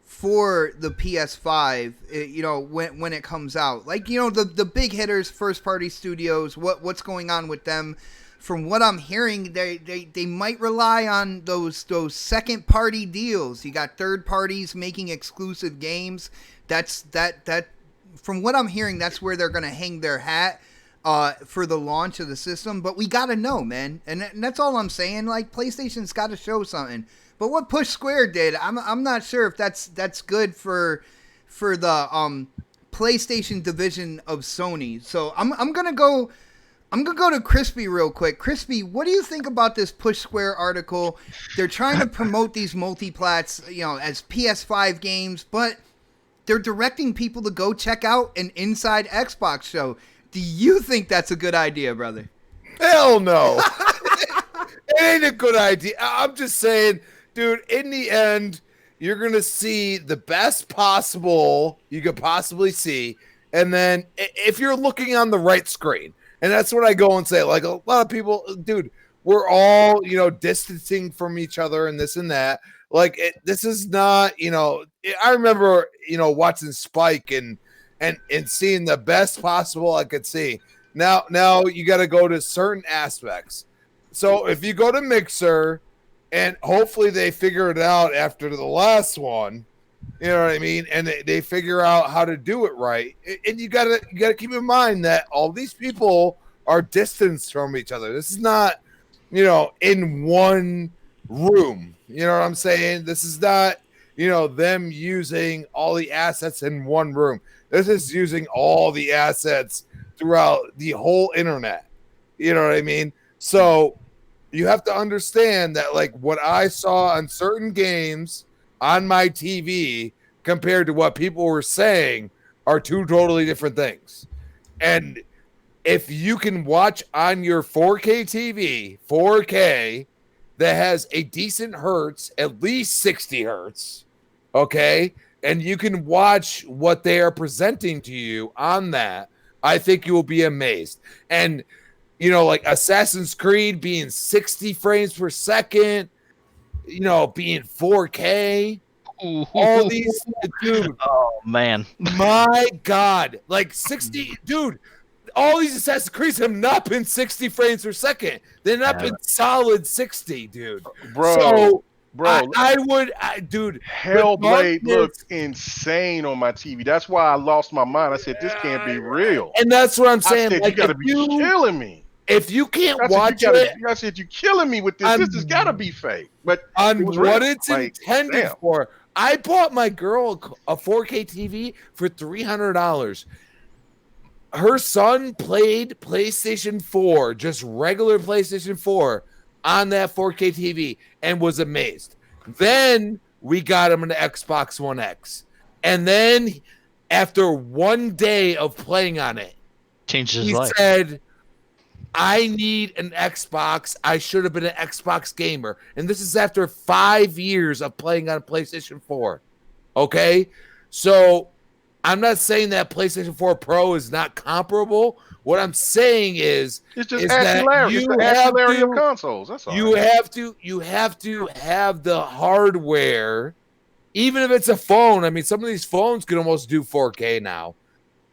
for the PS5, you know, when it comes out. Like, you know, the big hitters, first party studios, what's going on with them. From what I'm hearing, they might rely on those second party deals. You got third parties making exclusive games. That's from what I'm hearing, that's where they're going to hang their hat for the launch of the system. But we got to know, man. And that's all I'm saying. Like, PlayStation's got to show something. But what Push Square did, I'm not sure if that's good for the PlayStation division of Sony. So I'm gonna go to Crispy real quick. Crispy, what do you think about this Push Square article? They're trying to promote these multiplats, you know, as PS5 games, but they're directing people to go check out an Inside Xbox show. Do you think that's a good idea, brother? Hell no. It ain't a good idea. I'm just saying, dude, in the end, you're going to see the best possible you could possibly see. And then if you're looking on the right screen, and that's what I go and say, like a lot of people, dude, we're all, you know, distancing from each other and this and that. Like, this is not, you know, I remember, you know, watching Spike and seeing the best possible I could see. Now you got to go to certain aspects. So if you go to Mixer, and hopefully they figure it out after the last one, you know what I mean? And they figure out how to do it right. And you gotta keep in mind that all these people are distanced from each other. This is not, you know, in one room. You know what I'm saying? This is not, you know, them using all the assets in one room. This is using all the assets throughout the whole internet. You know what I mean? So you have to understand that, like, what I saw on certain games on my TV compared to what people were saying are two totally different things. And if you can watch on your 4K TV, 4K, that has a decent hertz, at least 60 hertz, okay, and you can watch what they are presenting to you on that, I think you will be amazed. And you know, like Assassin's Creed being 60 frames per second, you know, being 4K, all these, dude. Oh man, my God, like 60, dude. All these Assassin's Creeds have not been 60 frames per second. They've not been solid 60, dude. Bro. So, Bro, dude. Hellblade looks insane on my TV. That's why I lost my mind. I said, this can't be real. And that's what I'm saying. I said, like, you got to be killing me. If you can't watch it, I said, you're killing me with this. This has got to be fake. But on what real. It's like, intended damn. for. I bought my girl a 4K TV for $300. Her son played PlayStation 4, just regular PlayStation 4, on that 4K TV and was amazed. Then we got him an Xbox One X. And then after one day of playing on it, changed his he life. said, I need an Xbox. I should have been an Xbox gamer. And this is after 5 years of playing on PlayStation 4. Okay? So I'm not saying that PlayStation 4 Pro is not comparable. What I'm saying is it's just ancillary. It's the ancillary of consoles. That's all. You have to have the hardware, even if it's a phone. I mean, some of these phones can almost do 4K now.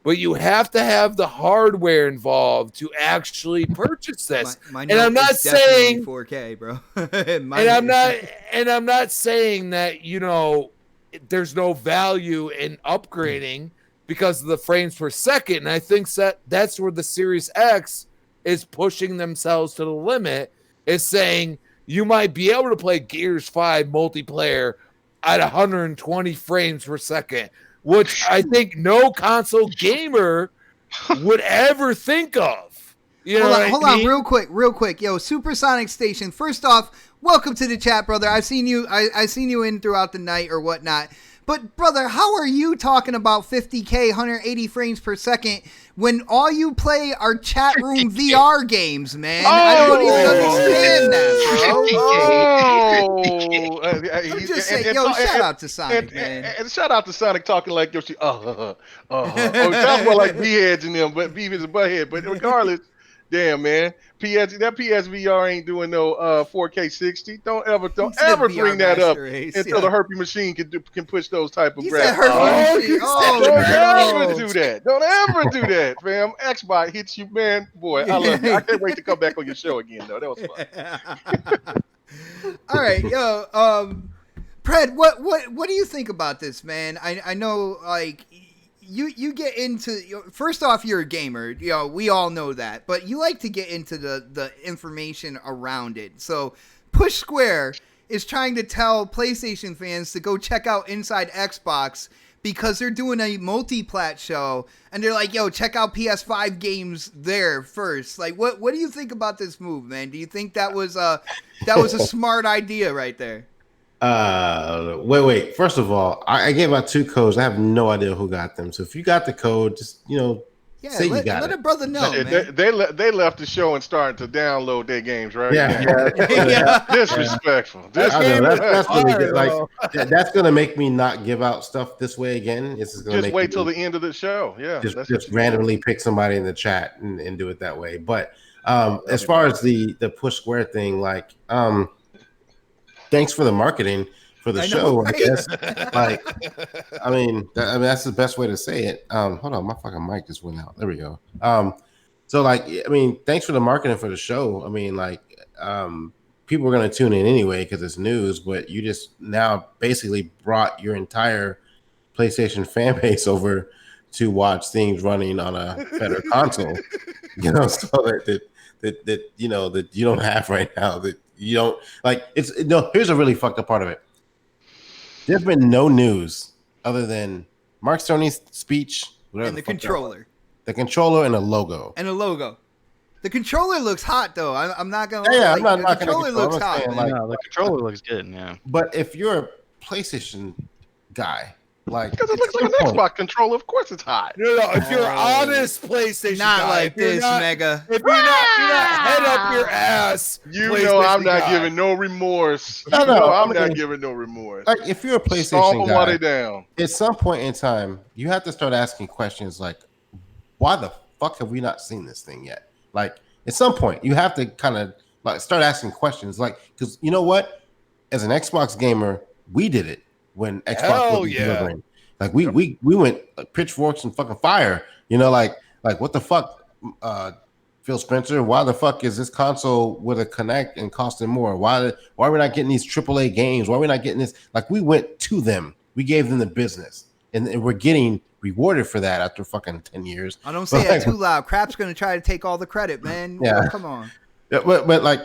But you have to have the hardware involved to actually purchase this. My and I'm not saying 4K, bro. and I'm not saying that, you know, there's no value in upgrading because of the frames per second. And I think that's where the Series X is pushing themselves to the limit, is saying you might be able to play Gears 5 multiplayer at 120 frames per second, which I think no console gamer would ever think of. You know Hold what I on, mean? real quick. Yo, Supersonic Station. First off, welcome to the chat, brother. I've seen you. I seen you in throughout the night or whatnot. But brother, how are you talking about 50K, 180 frames per second when all you play are chat room VR games, man? I don't even understand that, bro. I'm just saying, yo, shout out to Sonic, man. And shout out to Sonic talking like Yoshi. Oh, sounds more like B-heads in them, but Beavis and Butthead. But regardless, damn man, that PSVR ain't doing no 4K 60. Don't ever bring that up until the herpy machine can push those type of You said graphics. herpy machine. Oh, Don't ever no. do that. Don't ever do that, fam. Xbox hits you, man. Boy, I love you. I can't wait to come back on your show again, though. That was fun. All right, yo, Pred, what do you think about this, man? I know, like, you get into, first off, you're a gamer, we all know that, but you like to get into the information around it. So Push Square is trying to tell PlayStation fans to go check out Inside Xbox because they're doing a multi-plat show, and they're like, yo, check out PS5 games there first. Like, what do you think about this move, man? Do you think that was a smart idea right there? Wait. First of all, I gave out 2 codes. I have no idea who got them. So if you got the code, just say you got let it. a brother know, man. They left the show and started to download their games, right? Yeah. Disrespectful. I know, that's really fire, good. Like that's gonna make me not give out stuff this way again. This is gonna Just make wait me till the end of the show. Yeah, just randomly pick somebody in the chat and do it that way. But as far as the Push Square thing, like thanks for the marketing for the show, right? I guess. Like, I mean, that's the best way to say it. Hold on, my fucking mic just went out. There we go. So like, I mean, thanks for the marketing for the show. I mean, like, people are gonna tune in anyway because it's news, but you just now basically brought your entire PlayStation fan base over to watch things running on a better console. So that you don't have right now, that you don't like. Here's a really fucked up part of it. There's been no news other than Mark Cerny's speech, and the controller. The controller and a logo. The controller looks hot, though. I'm not gonna. Yeah, lie. I'm not the controller looks hot. The controller looks good. Yeah. But if you're a PlayStation guy, like, because it looks like an Xbox controller, of course it's hot. No. If you're honest PlayStation not guy, like this, Mega. If you're not head up your ass. I'm not giving no remorse. I'm not giving no remorse. Like, if you're a PlayStation guy, at some point in time, you have to start asking questions like, why the fuck have we not seen this thing yet? Like, at some point, you have to kind of like start asking questions, like, because you know what? As an Xbox gamer, we did it when Xbox was delivering. Like, we went like pitchforks and fucking fire. Like what the fuck, Phil Spencer? Why the fuck is this console with a Kinect and costing more? Why are we not getting these AAA games? Why are we not getting this? Like, we went to them. We gave them the business, and we're getting rewarded for that after fucking 10 years. I don't say that too loud. Crap's gonna try to take all the credit, man. Yeah, come on. Yeah, but like,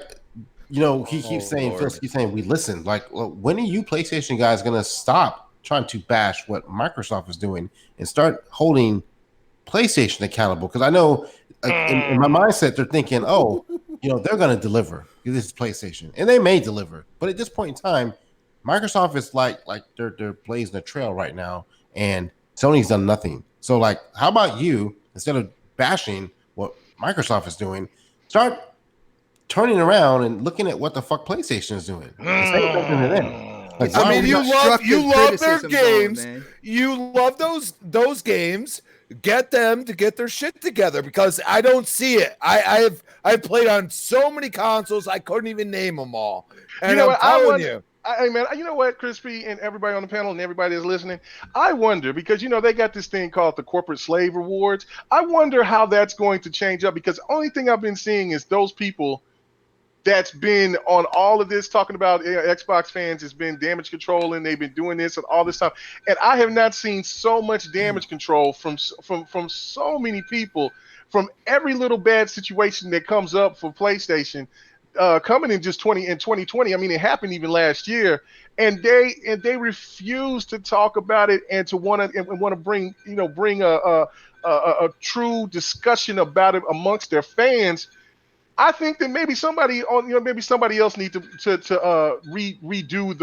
he keeps saying, Phil keeps saying, we listen. Like, when are you PlayStation guys gonna stop trying to bash what Microsoft is doing and start holding PlayStation accountable? Because I know, like, in my mindset, they're thinking, they're gonna deliver. This is PlayStation, and they may deliver. But at this point in time, Microsoft is like they're blazing a trail right now, and Sony's done nothing. So, like, how about you, instead of bashing what Microsoft is doing, start turning around and looking at what the fuck PlayStation is doing. Say something to them. Like, I mean, you love their games. You love those games. Get them to get their shit together, because I don't see it. I've played on so many consoles I couldn't even name them all. And I'm telling you. Hey man, you know what, Crispy and everybody on the panel and everybody that's listening, I wonder, because they got this thing called the corporate slave rewards. I wonder how that's going to change up, because the only thing I've been seeing is those people that's been on all of this talking about Xbox fans has been damage control, and they've been doing this and all this stuff, and I have not seen so much damage control from so many people, from every little bad situation that comes up for PlayStation. coming in just 2020. I mean, it happened even last year, and they refuse to talk about it and to want to bring a true discussion about it amongst their fans. I think that maybe maybe somebody else needs to redo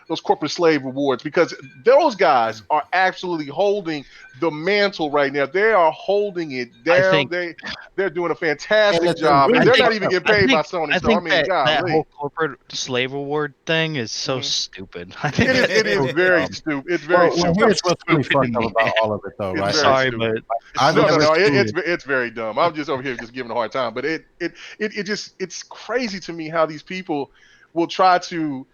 those corporate slave rewards, because those guys are absolutely holding the mantle right now. They are holding it I down. think They're doing a fantastic And job, and really, they're not even getting paid by Sony. I So I think mean, that golly, whole corporate slave reward thing is so Mhm. stupid. I think it is so very dumb. stupid. It's very well, stupid. here's what's really Stupid fucked to up me, about man. all of it, though, It's right? very Sorry, stupid. but I've No, never seen it. it's very dumb. I'm just over here just giving a hard time, but it's crazy to me how these people will try to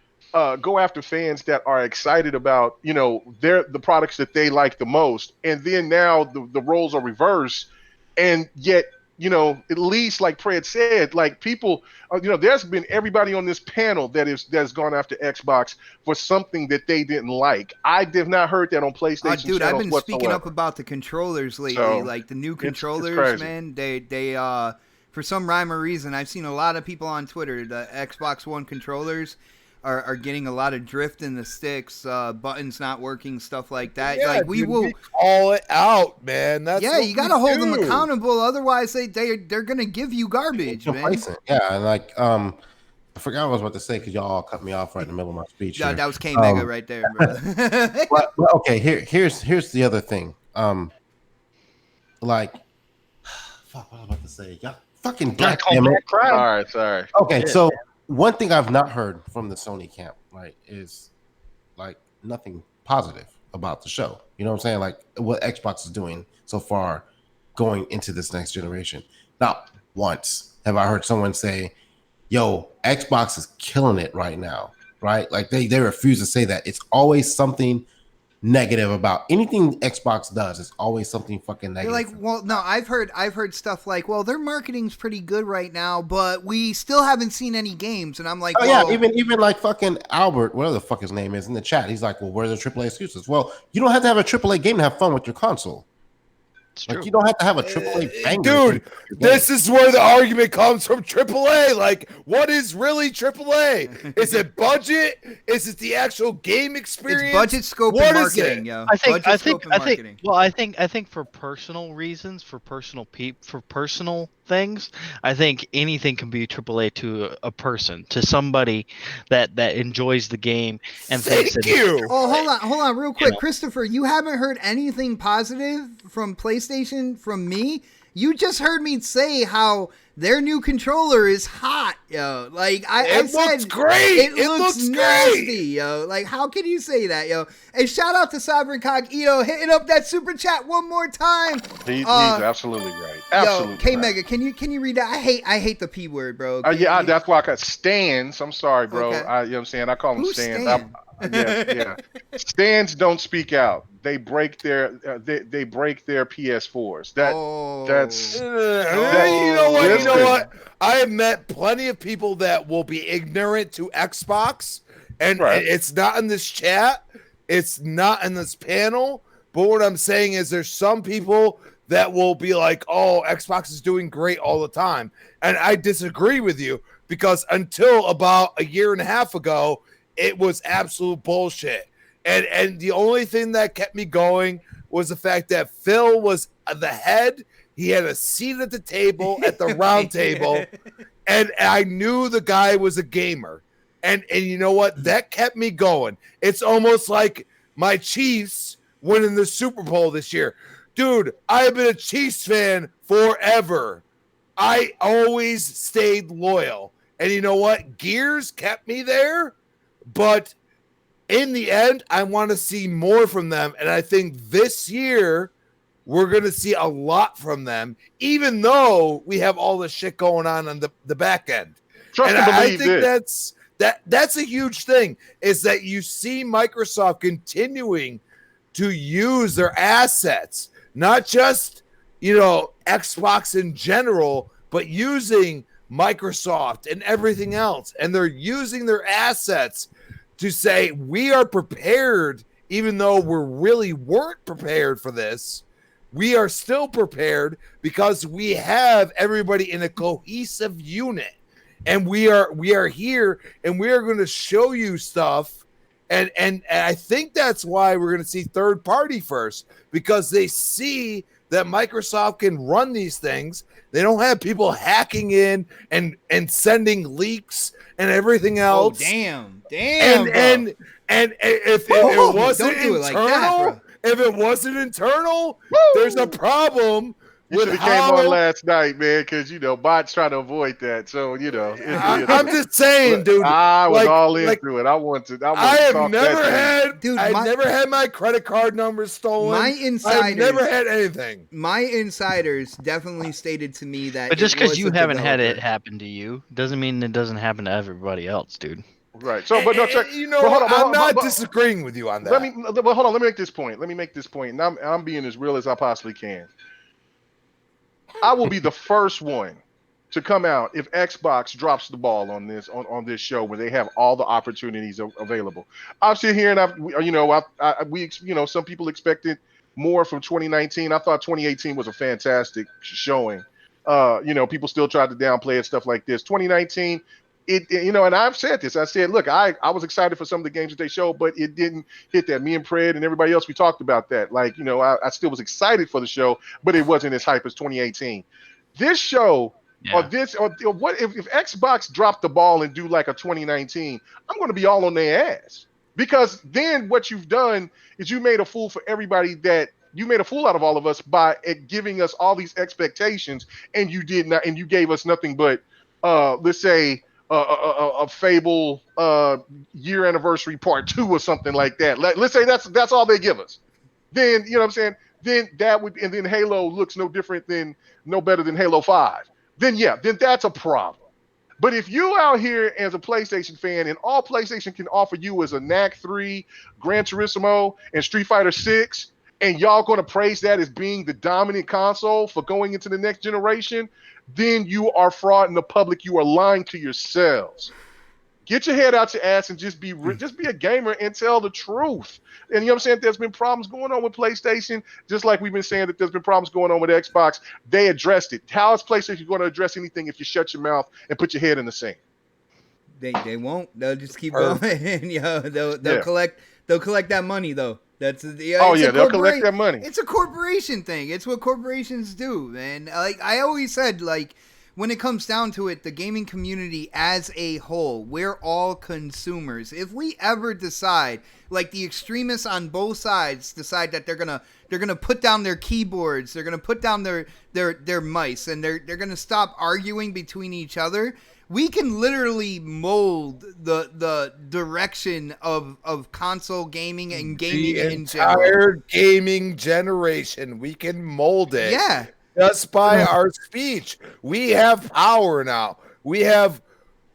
go after fans that are excited about the products that they like the most, and then now the roles are reversed, and yet at least like Fred said, like people there's been everybody on this panel that's gone after Xbox for something that they didn't like. I have not heard that on PlayStation Dude, I've channels been whatsoever. speaking up about the controllers lately. So, Like the new it's controllers, crazy. man. They for some rhyme or reason, I've seen a lot of people on Twitter. The Xbox One controllers are getting a lot of drift in the sticks, buttons not working, stuff like that. Yeah, Like we dude, will. call it out, man. That's Yeah, what you got to we hold them do. accountable. Otherwise, they're gonna give you garbage, man. Complacent. Yeah, and like I forgot what I was about to say because y'all cut me off right in the middle of my speech. Yeah, here. that was K Mega right there, bro. But okay, here's the other thing. Like, fuck, what was I about to say? Y'all fucking Black goddamn on it. black crime. Sorry, sorry. Okay, Yeah. so one thing I've not heard from the Sony camp, right, is like nothing positive about the show. You know what I'm saying? Like what Xbox is doing so far going into this next generation. Not once have I heard someone say, yo, Xbox is killing it right now, right? Like they refuse to say that. It's always something negative about anything Xbox does. It's always something fucking They're negative. like, well, no, I've heard stuff like, well, their marketing's pretty good right now, but we still haven't seen any games. And I'm like, Oh well, yeah, even like fucking Albert, whatever the fuck his name is, in the chat. He's like, well, where's the AAA excuses? Well, you don't have to have a AAA game to have fun with your console. It's true. Like you don't have to have a AAA banger. Dude, this is where the argument comes from AAA. Like, what is really AAA? Is it budget? Is it the actual game experience? it's budget, scope, What and is marketing, it? yo. I think Budget, I scope, think and I marketing. think well I think for personal reasons, for personal for personal things, I think anything can be AAA to a person, to somebody that enjoys the game and thinks Thank that you. Oh, hold on, real quick, know. Christopher. You haven't heard anything positive from PlayStation from me. You just heard me say how their new controller is hot, yo. Like I said, looks great. It, It looks looks nasty, great. yo. Like how can you say that, yo? And shout out to Sovereign Cognito hitting up that super chat one more time. He's absolutely right. Absolutely. Yo, K right. Mega, can you read that? I hate the P word, bro. That's why I got stands. I'm sorry, bro. Okay. You know what I'm saying? I call them Who's stands. Stan? Yeah. Stands don't speak out. They break their they break their PS4s. That's You know what? You know Listen. what? I have met plenty of people that will be ignorant to Xbox, and Right. it's not in this chat. It's not in this panel. But what I'm saying is, there's some people that will be like, "Oh, Xbox is doing great all the time," and I disagree with you because until about a year and a half ago, it was absolute bullshit. And the only thing that kept me going was the fact that Phil was the head. He had a seat at the table, at the round table, and I knew the guy was a gamer. And you know what? That kept me going. It's almost like my Chiefs winning the Super Bowl this year. Dude, I have been a Chiefs fan forever. I always stayed loyal. And you know what? Gears kept me there, but in the end, I want to see more from them. And I think this year we're going to see a lot from them, even though we have all this shit going on the back end. Trust And and I believe think this. that's a huge thing, is that you see Microsoft continuing to use their assets, not just, Xbox in general, but using Microsoft and everything else. And they're using their assets to say, we are prepared, even though we really weren't prepared for this. We are still prepared because we have everybody in a cohesive unit. and we are here, and we are going to show you stuff, and I think that's why we're going to see third party first, because they see that Microsoft can run these things. They don't have people hacking in and sending leaks and everything else. Oh, damn, And if it wasn't don't do it like internal, that, bro. if it wasn't internal, there's a problem. You should have came on last night, man, because bots trying to avoid that. So I'm just saying, dude. I was all into it. I want to. I have talk never that had. I've never had my credit card number stolen. My insiders. I've never had anything. My insiders definitely stated to me that. But just because you haven't had it developer. happen to you doesn't mean it doesn't happen to everybody else, dude. Right. So, but no, check. I'm not disagreeing with you on that. But hold on. Let me make this point. And I'm being as real as I possibly can. I will be the first one to come out if Xbox drops the ball on this show where they have all the opportunities available. I'm sitting here and some people expected more from 2019. I thought 2018 was a fantastic showing. People still tried to downplay it, stuff like this. 2019, and I've said this. I said, look, I was excited for some of the games that they showed, but it didn't hit that. Me and Pred and everybody else, we talked about that. Like, I still was excited for the show, but it wasn't as hype as 2018. This show, what if Xbox dropped the ball and do like a 2019, I'm going to be all on their ass, because then what you've done is you made a fool for everybody, that you made a fool out of all of us by giving us all these expectations, and you did not, and you gave us nothing but, let's say, a Fable year anniversary part 2 or something like that. Let's say that's all they give us. Then you know what I'm saying. Then that would, and then Halo looks no better than Halo 5. Then that's a problem. But if you out here as a PlayStation fan, and all PlayStation can offer you is a NAC 3, Gran Turismo, and Street Fighter 6, and y'all going to praise that as being the dominant console for going into the next generation, then you are frauding the public. You are lying to yourselves. Get your head out your ass and just be a gamer and tell the truth. And you know what I'm saying? There's been problems going on with PlayStation, just like we've been saying that there's been problems going on with Xbox. They addressed it. How is PlayStation going to address anything if you shut your mouth and put your head in the sand? They won't. They'll just keep going. They'll collect that money though. They'll collect that money. It's a corporation thing. It's what corporations do, and like I always said, like when it comes down to it, the gaming community as a whole, we're all consumers. If we ever decide, like the extremists on both sides decide that they're gonna put down their keyboards, they're gonna put down their mice, and they're gonna stop arguing between each other, we can literally mold the direction of console gaming and gaming in general. The entire gaming generation, we can mold it. Yeah. Just by our speech. We have power now. We have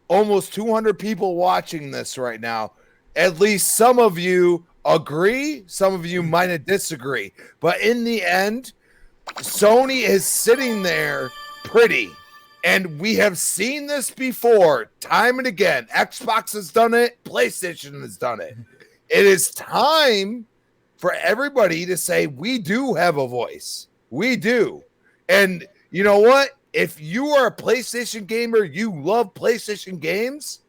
almost 200 people watching this right now. At least some of you agree. Some of you might disagree. But in the end, Sony is sitting there pretty. And we have seen this before, time and again. Xbox has done it. PlayStation has done it. It is time for everybody to say, we do have a voice. We do. And you know what? If you are a PlayStation gamer, you love PlayStation games,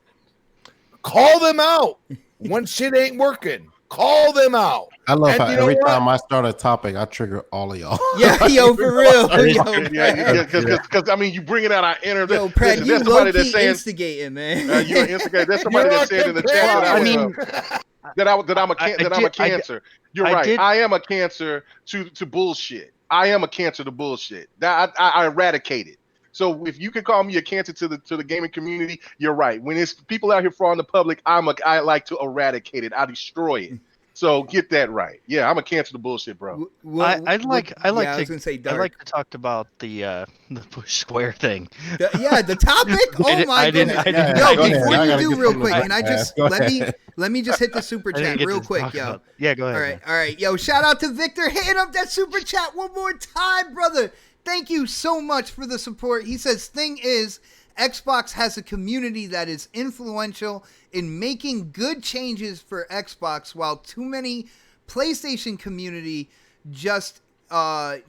call them out when shit ain't working. Call them out. I love how every time I start a topic, I trigger all of y'all. Yeah, yo, for real. Because I mean, you bringing out our inner. Yo, Pratt, you low-key instigating, man. You're instigating. There's somebody that said in the chat that I'm a cancer. You're right. I am a cancer to bullshit. I am a cancer to bullshit. I eradicate it. So if you can call me a cancer to the gaming community, you're right. When it's people out here frauding the public, I like to eradicate it. I destroy it. So get that right. Yeah, I'm a cancer to bullshit, bro. I'd like to talk about the push square thing. The topic. Oh my goodness. Yo, before you do, real quick, and I just let me just hit the super chat real quick, yo. Yeah, go ahead. All right, yo. Shout out to Victor hitting up that super chat one more time, brother. Thank you so much for the support. He says, thing is, Xbox has a community that is influential in making good changes for Xbox, while too many PlayStation community just cap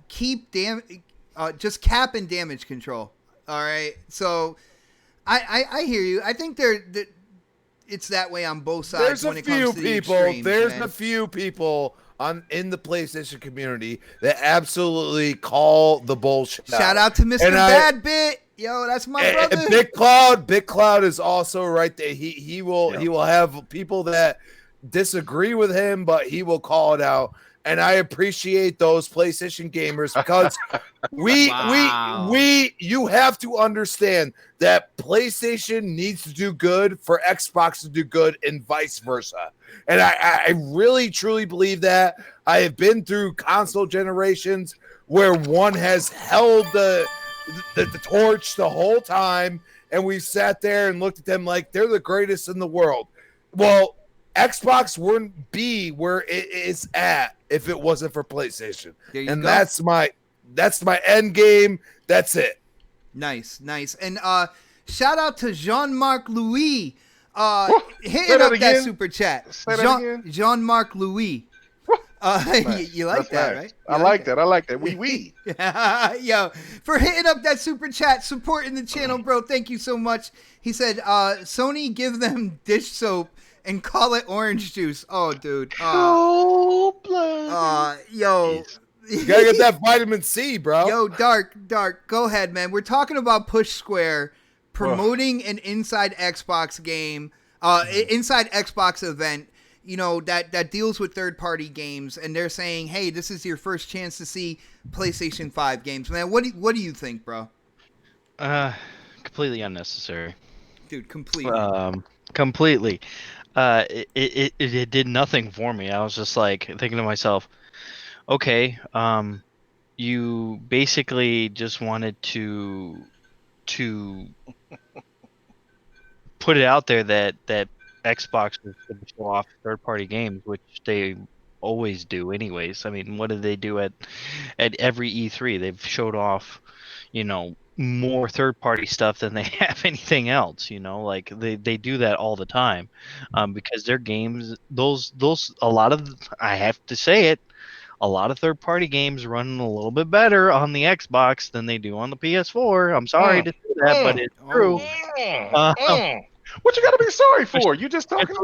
and damage control. All right. So I hear you. I think it's that way on both sides There's when a it comes few to the people. extremes, There's man. a few people in the PlayStation community that absolutely call the bullshit. Shout out to Mr. And Bad Bit. Yo, that's my brother. Big Cloud is also right there. He will have people that disagree with him, but he will call it out. And I appreciate those PlayStation gamers because you have to understand that PlayStation needs to do good for Xbox to do good and vice versa. And I really truly believe that. I have been through console generations where one has held the torch the whole time, and we sat there and looked at them like they're the greatest in the world. Well, Xbox wouldn't be where it is at if it wasn't for PlayStation. And that's my end game. That's it. Nice. And shout out to Jean-Marc Louis hitting up that super chat. Jean-Marc Louis. Nice. You like that, right? I like that. I like that. We. Yo, for hitting up that super chat, supporting the channel, bro. Thank you so much. He said, Sony give them dish soap and call it orange juice. Oh, dude. Yo. You gotta get that vitamin C, bro. Yo, Dark. Go ahead, man. We're talking about Push Square promoting an Inside Xbox game, Inside Xbox event. You know, that deals with third-party games, and they're saying, hey, this is your first chance to see PlayStation 5 games. Man, what do you think, bro? Completely unnecessary. Dude, completely. Completely. It did nothing for me. I was just like thinking to myself, okay, you basically just wanted to put it out there that Xbox was going to show off third-party games, which they always do anyways. I mean, what did they do at every E3? They've showed off, more third-party stuff than they have anything else, like they do that all the time, because their games, those a lot of, I have to say it, a lot of third-party games run a little bit better on the Xbox than they do on the PS4. I'm sorry to say that, but it's true. What you got to be sorry for? You just talking.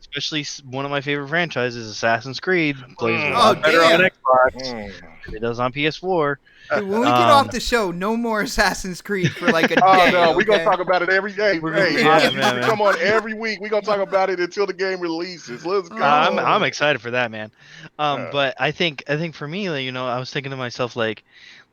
Especially one of my favorite franchises, Assassin's Creed, plays a lot better on Xbox than it does on PS4. Dude, when we get off the show, no more Assassin's Creed for like a day. Oh no, okay? we're gonna talk about it every day. Come on every week. We're gonna talk about it until the game releases. Let's go. I'm excited for that, man. But I think for me, I was thinking to myself like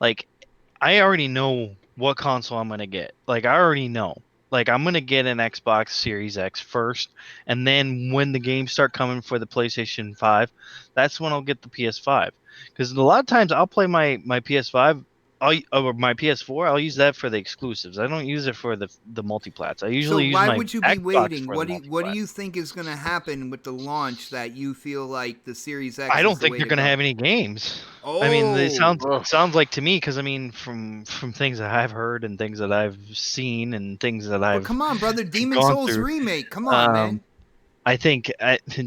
I already know what console I'm gonna get. Like I already know. Like I'm gonna get an Xbox Series X first, and then when the games start coming for the PlayStation 5, that's when I'll get the PS5. Because a lot of times I'll play my PS5, or my PS4. I'll use that for the exclusives. I don't use it for the multiplats. I usually use my Xbox. So why would you be waiting? For what do you think is gonna happen with the launch that you feel like the Series X? I don't think they're gonna have any games. Oh. I mean, it sounds like to me, because I mean, from things that I've heard and things that I've seen and things that I've come on, brother, Demon Souls remake. Come on, man. I think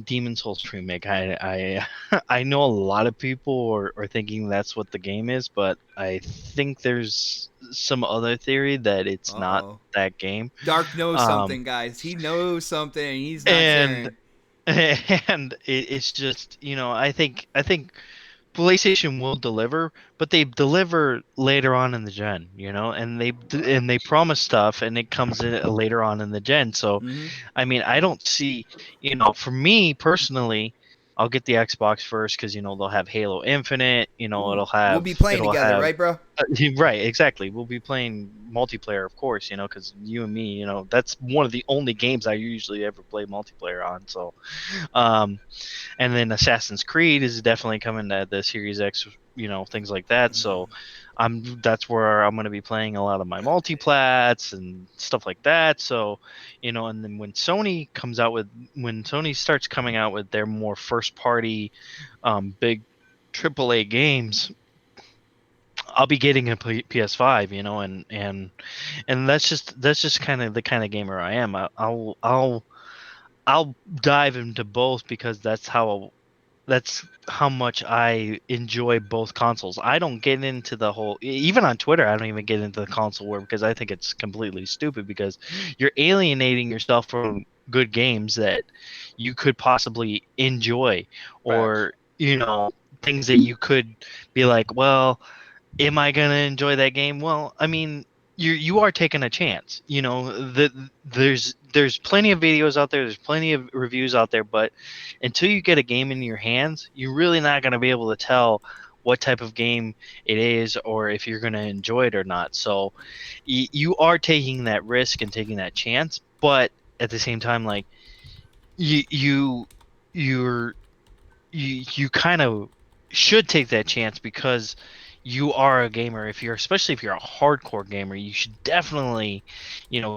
Demon Souls remake. I know a lot of people are thinking that's what the game is, but I think there's some other theory that it's not that game. Dark knows something, guys. He knows something. He's not sharing. And it's just, I think PlayStation will deliver, but they deliver later on in the gen, and they promise stuff, and it comes in later on in the gen. So, I mean, I don't see, for me personally, I'll get the Xbox first because they'll have Halo Infinite. It'll have. We'll be playing together, right, bro? Right, exactly. We'll be playing multiplayer, of course. Because you and me, that's one of the only games I usually ever play multiplayer on. So, and then Assassin's Creed is definitely coming to the Series X. Things like that. So, that's where I'm going to be playing a lot of my multiplats and stuff like that. So, and then when Sony starts coming out with their more first party, big AAA games, I'll be getting a PS5, and that's just kind of the kind of gamer I am. I'll dive into both because that's how that's how much I enjoy both consoles. I don't get into the whole, even on Twitter, I don't even get into the console war because I think it's completely stupid because you're alienating yourself from good games that you could possibly enjoy, Facts. or things that you could be like, well, am I gonna enjoy that game? Well, I mean, you are taking a chance. There's plenty of videos out there. There's plenty of reviews out there, but until you get a game in your hands, you're really not gonna be able to tell what type of game it is or if you're gonna enjoy it or not. So you are taking that risk and taking that chance, but at the same time, like you you you're you kind of should take that chance because you are a gamer. Especially if you're a hardcore gamer, you should definitely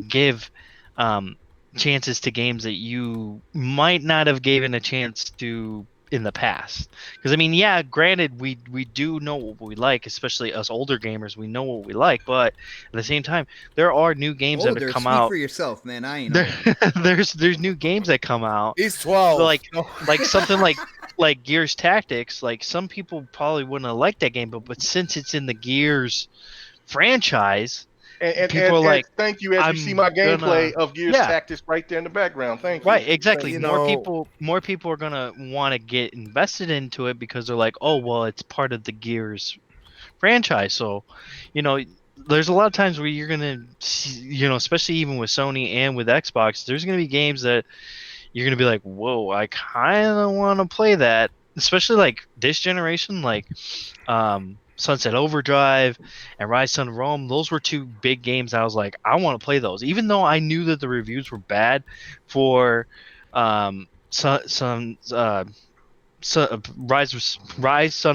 give um chances to games that you might not have given a chance to in the past. Because I mean, yeah, granted, we do know what we like, especially us older gamers. We know what we like, but at the same time, there are new games that have Older, come speak out. for yourself, man. I ain't There, old. there's new games that come out, He's 12. like something like Gears Tactics. Like, some people probably wouldn't have liked that game, but since it's in the Gears franchise, people are And like, thank you. As you see I'm my gonna gameplay of Gears yeah, Tactics right there in the background. Thank you. right, exactly. You More people are gonna want to get invested into it because they're like, oh well, it's part of the Gears franchise. So, you know, there's a lot of times where you're gonna see, especially even with Sony and with Xbox, there's gonna be games that you're gonna be like, whoa, I kind of want to play that. Especially like this generation, like Sunset Overdrive and Rise Son of Rome. Those were two big games. I was like, I want to play those, even though I knew that the reviews were bad for Rise Son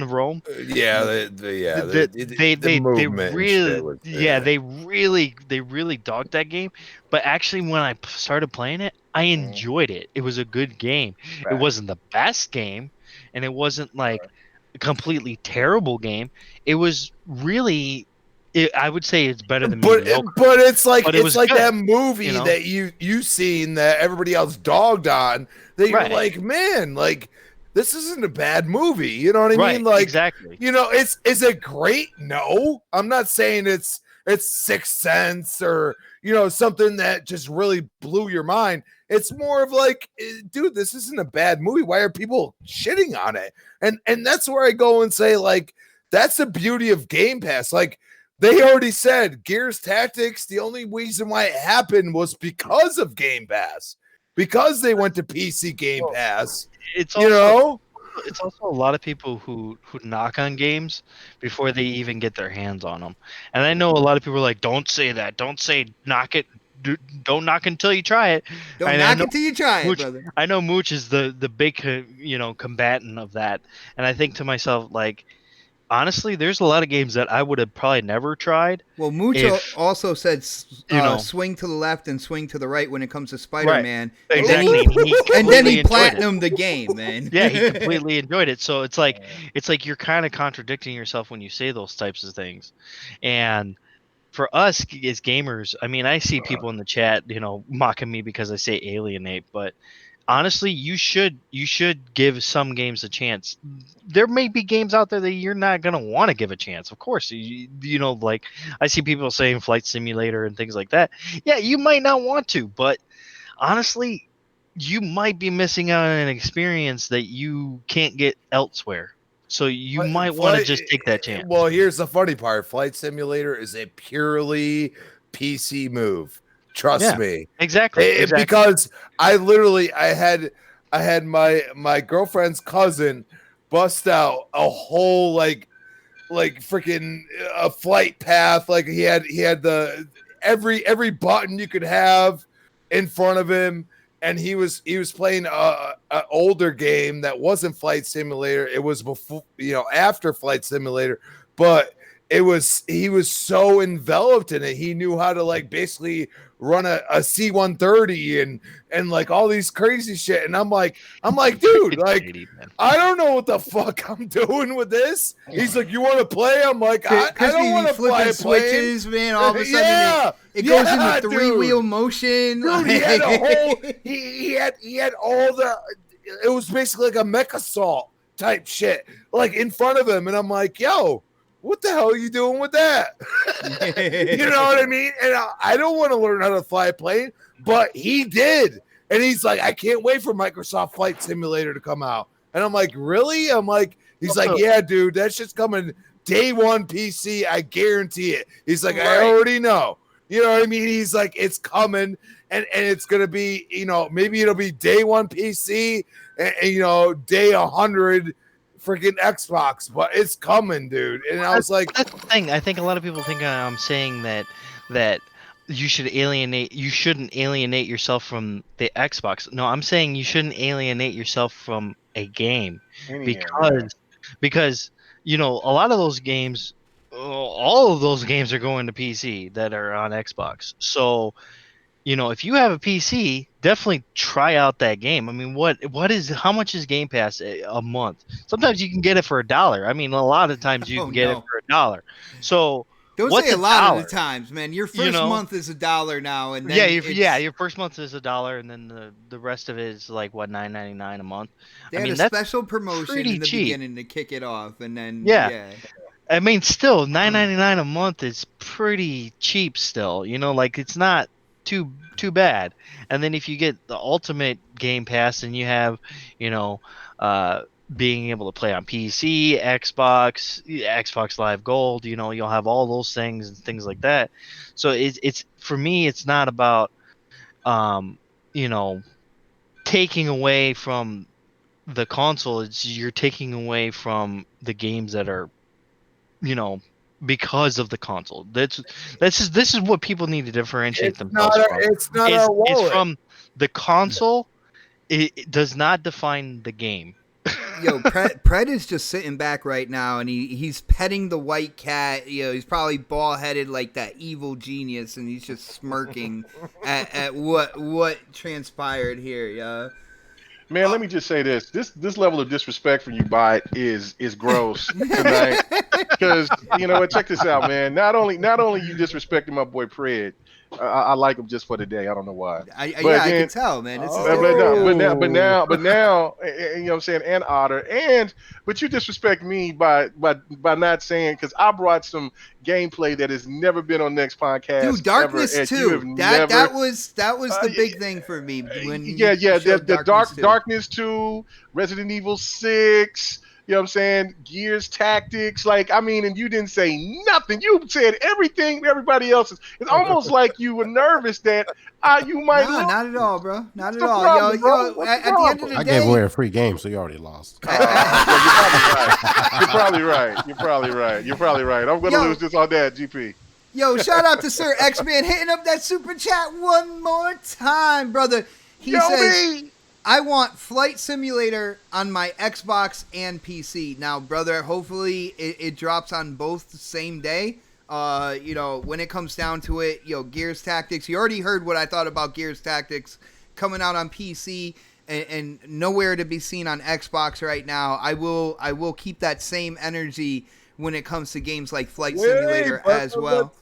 of Rome. Yeah, the They movement and shit really, was yeah, they really dogged that game. But actually, when I started playing it, I enjoyed it. It was a good game. It Facts. wasn't the best game, and it wasn't like a completely terrible game. It was really, I would say it's better than but mediocre. but it's like But it was good, that movie you know? that you seen that everybody else dogged on that you're Right. like, man, like this isn't a bad movie. You know what I Right, mean? Like, exactly. is it great? No, I'm not saying it's Sixth Sense or something that just really blew your mind. It's more of like, dude, this isn't a bad movie. Why are people shitting on it? And that's where I go and say, like, that's the beauty of Game Pass. Like, they already said Gears Tactics, the only reason why it happened was because of Game Pass. Because they went to PC Game Pass. It's You also know? it's also a lot of people who knock on games before they even get their hands on them. And I know a lot of people are like, don't say that. Don't say knock it. Don't knock until you try it. Don't And I knock know it till you try it, Mooch, brother. I know Mooch is the big combatant of that. And I think to myself, like, honestly, there's a lot of games that I would have probably never tried. Well, Mucho If also said swing to the left and swing to the right when it comes to Spider-Man. Right. And then Exactly. and then he completely enjoyed it. platinumed the game, man. Yeah, he completely enjoyed it. So it's like you're kind of contradicting yourself when you say those types of things. And for us as gamers, I mean, I see people in the chat, mocking me because I say alienate, but honestly, you should give some games a chance. There may be games out there that you're not gonna want to give a chance. Of course, like I see people saying Flight Simulator and things like that. Yeah, you might not want to, but honestly, you might be missing out on an experience that you can't get elsewhere. So you might want to just take that chance. Well, here's the funny part. Flight Simulator is a purely PC move. Trust me. Exactly. Because I had my girlfriend's cousin bust out a whole like freaking a flight path. Like he had the every button you could have in front of him, and he was playing a older game that wasn't Flight Simulator. It was before, after Flight Simulator, but he was so enveloped in it. He knew how to like basically run a C-130 and like all these crazy shit. And I'm like, dude, like, I don't know what the fuck I'm doing with this. He's like, you want to play? I'm like, I don't want to fly switches, man. All of a sudden, it goes into three-wheel motion. Dude, he had a whole, he had all the. It was basically like a mech assault. type shit, like in front of him. And I'm like, yo, what the hell are you doing with that? You know what I mean? And I don't want to learn how to fly a plane, but he did. And he's like, I can't wait for Microsoft Flight Simulator to come out. And I'm like, really? I'm like, he's like, yeah, dude, that shit's coming day one PC. I guarantee it. He's like, I already know. You know what I mean? He's like, it's coming, and it's going to be, you know, maybe it'll be day one PC and you know, day 100 freaking Xbox, but it's coming, dude. And I was like, that's the thing. I think a lot of people think I'm saying that you shouldn't alienate yourself from the Xbox. No, I'm saying you shouldn't alienate yourself from a game because you know, a lot of those games, all of those games are going to PC that are on Xbox. So, you know, if you have a PC, definitely try out that game. I mean, how much is Game Pass a month? Sometimes you can get it for $1. I mean, a lot of times you can get it for $1. So don't what's say a lot dollar? of the times, man. Your first month is $1 now, and then your first month is $1, and then the rest of it is like what, $9.99 a month. They had a special promotion in the beginning to kick it off, and then I mean, still $9.99 a month is pretty cheap. Still, you know, like it's not too bad. And then if you get the ultimate Game Pass, and you have, you know, being able to play on PC, Xbox Live Gold, you know, you'll have all those things and things like that. So it's for me, it's not about you know, taking away from the console. It's you're taking away from the games that are, you know, because of the console. This is what people need to differentiate themselves from. It's not our wallet. It's from the console. It does not define the game. Yo, Pred is just sitting back right now, and he's petting the white cat. You know, he's probably bald-headed like that evil genius, and he's just smirking at what transpired here, yeah. Man, let me just say this. This level of disrespect from you, Bot, is gross tonight. Because, you know what, check this out, man. Not only you disrespecting my boy Pred, I like him just for the day. I don't know why. I can tell, man. This is but now, you know what I'm saying, and Otter, but you disrespect me by not saying, because I brought some gameplay that has never been on Next Podcast. Dude, Darkness ever, 2. That was the big thing for me when Darkness 2, Resident Evil 6. You know what I'm saying? Gears Tactics. Like, I mean, and you didn't say nothing. You said everything everybody else is. It's almost like you were nervous that you might lose. Not at all, bro. Not at all. Yo, at the end of the day, I gave away a free game, so you already lost. You're probably right. I'm going to lose this on that, GP. Yo, shout out to Sir X-Man hitting up that super chat one more time, brother. He says, I want Flight Simulator on my Xbox and PC. Now, brother, hopefully it drops on both the same day. You know, when it comes down to it, Gears Tactics. You already heard what I thought about Gears Tactics coming out on PC and nowhere to be seen on Xbox right now. I will keep that same energy when it comes to games like Flight Simulator as well.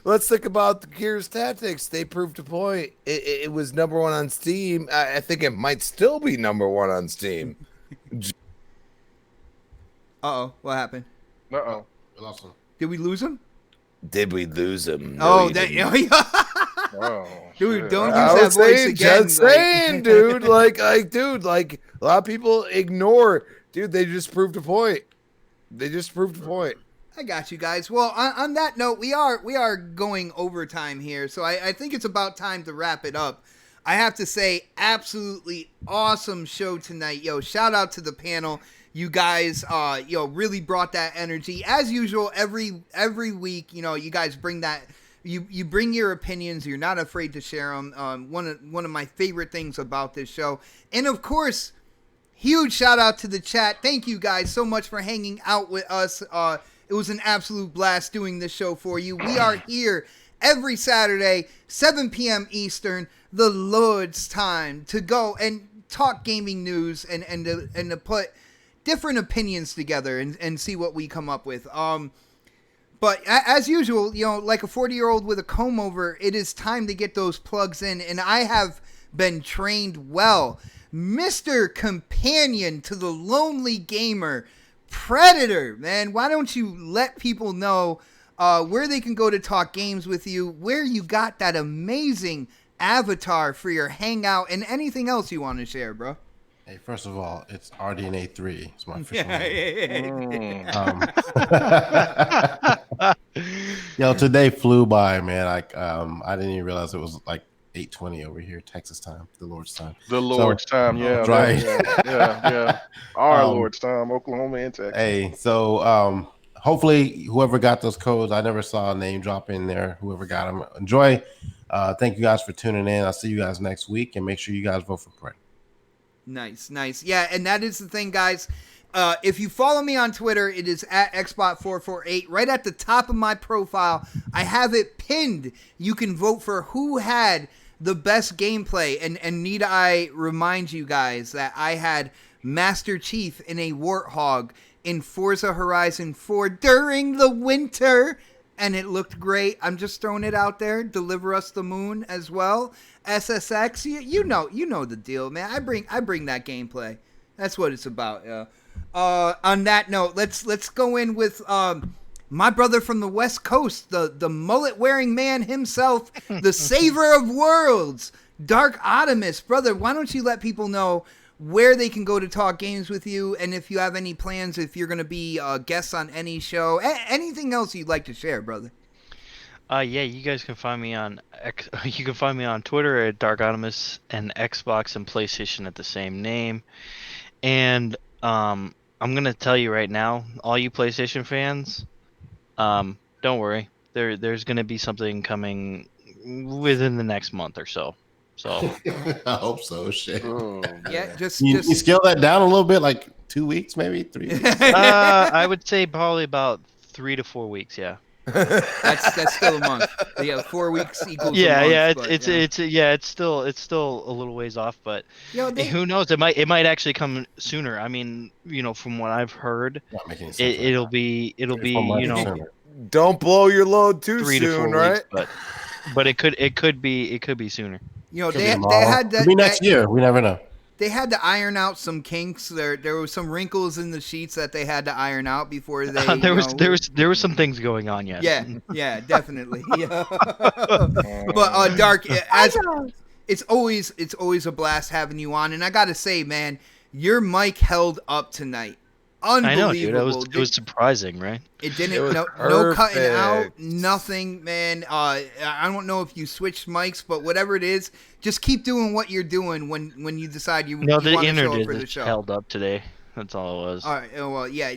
Let's think about the Gears Tactics. They proved a point. It was number one on Steam. I think it might still be number one on Steam. Uh-oh. What happened? Uh-oh. We lost him. Did we lose him? Did we lose him? No, that. Dude, don't use that voice again. Just saying, dude. Like, a lot of people ignore. Dude, they just proved a point. I got you guys. Well, on that note, we are going overtime here, so I think it's about time to wrap it up. I have to say, absolutely awesome show tonight. Yo, shout out to the panel. You guys, really brought that energy. As usual, every week, you guys bring that. You bring your opinions. You're not afraid to share them. One of my favorite things about this show. And, of course, huge shout out to the chat. Thank you guys so much for hanging out with us. It was an absolute blast doing this show for you. We are here every Saturday, 7 p.m. Eastern, the Lord's time, to go and talk gaming news and to put different opinions together and see what we come up with. But as usual, like a 40-year-old with a comb over, it is time to get those plugs in. And I have been trained well Mr. Companion to the Lonely Gamer, Predator. Man, why don't you let people know where they can go to talk games with you, where you got that amazing avatar for your hangout, and anything else you want to share, bro? Hey, first of all, it's RDNA3. It's my official name. Today flew by, man. I didn't even realize it was like 8:20 over here, Texas time, the Lord's time. The Lord's time, yeah, right. yeah. Our Lord's time, Oklahoma and Texas. Hey, so hopefully whoever got those codes, I never saw a name drop in there. Whoever got them, enjoy. Thank you guys for tuning in. I'll see you guys next week, and make sure you guys vote for Prey. Nice. Yeah, and that is the thing, guys. If you follow me on Twitter, it is at xbot448. Right at the top of my profile, I have it pinned. You can vote for who had the best gameplay. And need I remind you guys that I had Master Chief in a Warthog in Forza Horizon 4 during the winter, and it looked great. I'm just throwing it out there. Deliver Us the Moon as well. SSX, you know the deal, man. I bring that gameplay. That's what it's about. Yeah. On that note, let's go in with my brother from the West Coast, the mullet wearing man himself, the saver of worlds, Knoxximus. Brother, why don't you let people know where they can go to talk games with you, and if you have any plans, if you're going to be guests on any show, anything else you'd like to share, brother. Yeah, you guys can find me on you can find me on Twitter at Knoxximus, and Xbox and PlayStation at the same name. And I'm gonna tell you right now, all you PlayStation fans, don't worry. There's gonna be something coming within the next month or so. So I hope so. Shit. Oh, Yeah, just You scale that down a little bit, like 2 weeks, maybe 3 weeks. I would say probably about 3 to 4 weeks. Yeah. that's still a month. Yeah, 4 weeks equals Yeah, a month. it's still a little ways off, but who knows? It might actually come sooner. I mean, from what I've heard, Not making sense. it'll be Sooner. Don't blow your load too 3 to 4 soon, right? weeks, but it could be sooner. Could they be had Could be next year. We never know. They had to iron out some kinks. There were some wrinkles in the sheets that they had to iron out before they. There was some things going on. Yes. Yeah, definitely. Yeah. But Dark, it's always a blast having you on, and I gotta say, man, your mic held up tonight. Unbelievable. I know, dude. It was surprising, right? It didn't. It was no cutting out. perfect. Nothing, man. I don't know if you switched mics, but whatever it is, just keep doing what you're doing when you decide you No, want the to show up internet for the just show. held up today. That's all it was. All right. Well, yeah.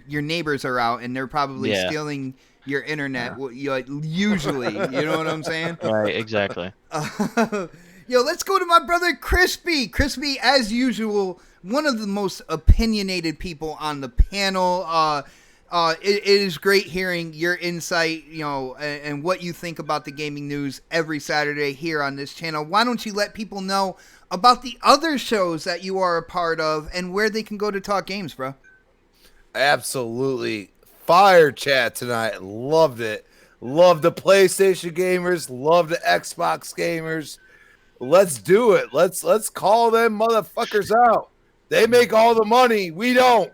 Your neighbors are out, and they're probably stealing your internet. Usually, you know what I'm saying? Right. Exactly. Yo, let's go to my brother Crispy. Crispy, as usual, one of the most opinionated people on the panel. It is great hearing your insight, and what you think about the gaming news every Saturday here on this channel. Why don't you let people know about the other shows that you are a part of and where they can go to talk games, bro? Absolutely. Fire chat tonight. Loved it. Love the PlayStation gamers. Love the Xbox gamers. Let's do it. Let's call them motherfuckers out. They make all the money. We don't.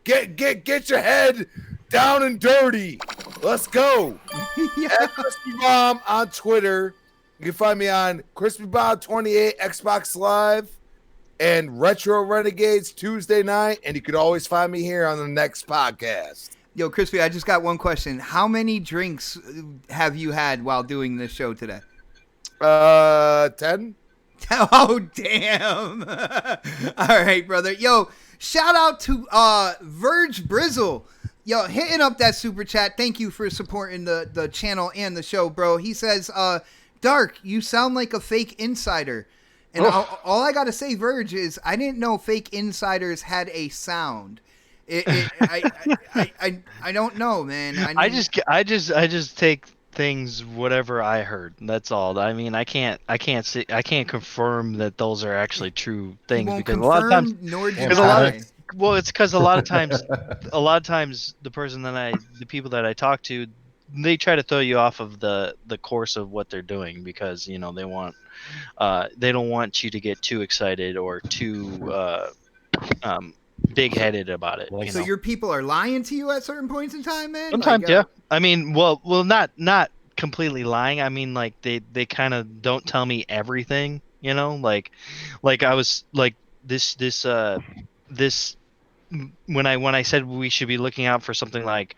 Get your head down and dirty. Let's go. At Crispy Bomb on Twitter. You can find me on Crispy Bomb 28 Xbox Live and Retro Renegades Tuesday night. And you can always find me here on the next podcast. Yo, Crispy, I just got one question. How many drinks have you had while doing this show today? 10. Oh, damn. All right, brother. Yo, shout out to Verge Brizzle. Yo, hitting up that super chat. Thank you for supporting the channel and the show, bro. He says, Dark, you sound like a fake insider. And all I got to say, Verge, is I didn't know fake insiders had a sound. I don't know, man. I just take things whatever I heard. That's all. I mean, I can't confirm that those are actually true things, because a lot of times it's because a lot of times the people that I talk to, they try to throw you off of the course of what they're doing because they want they don't want you to get too excited or too um, big-headed about it. Like, So your people are lying to you at certain points in time, man. Sometimes, Like, yeah. I mean, well, not completely lying. I mean, like they kind of don't tell me everything. Like I was like this when I said we should be looking out for something like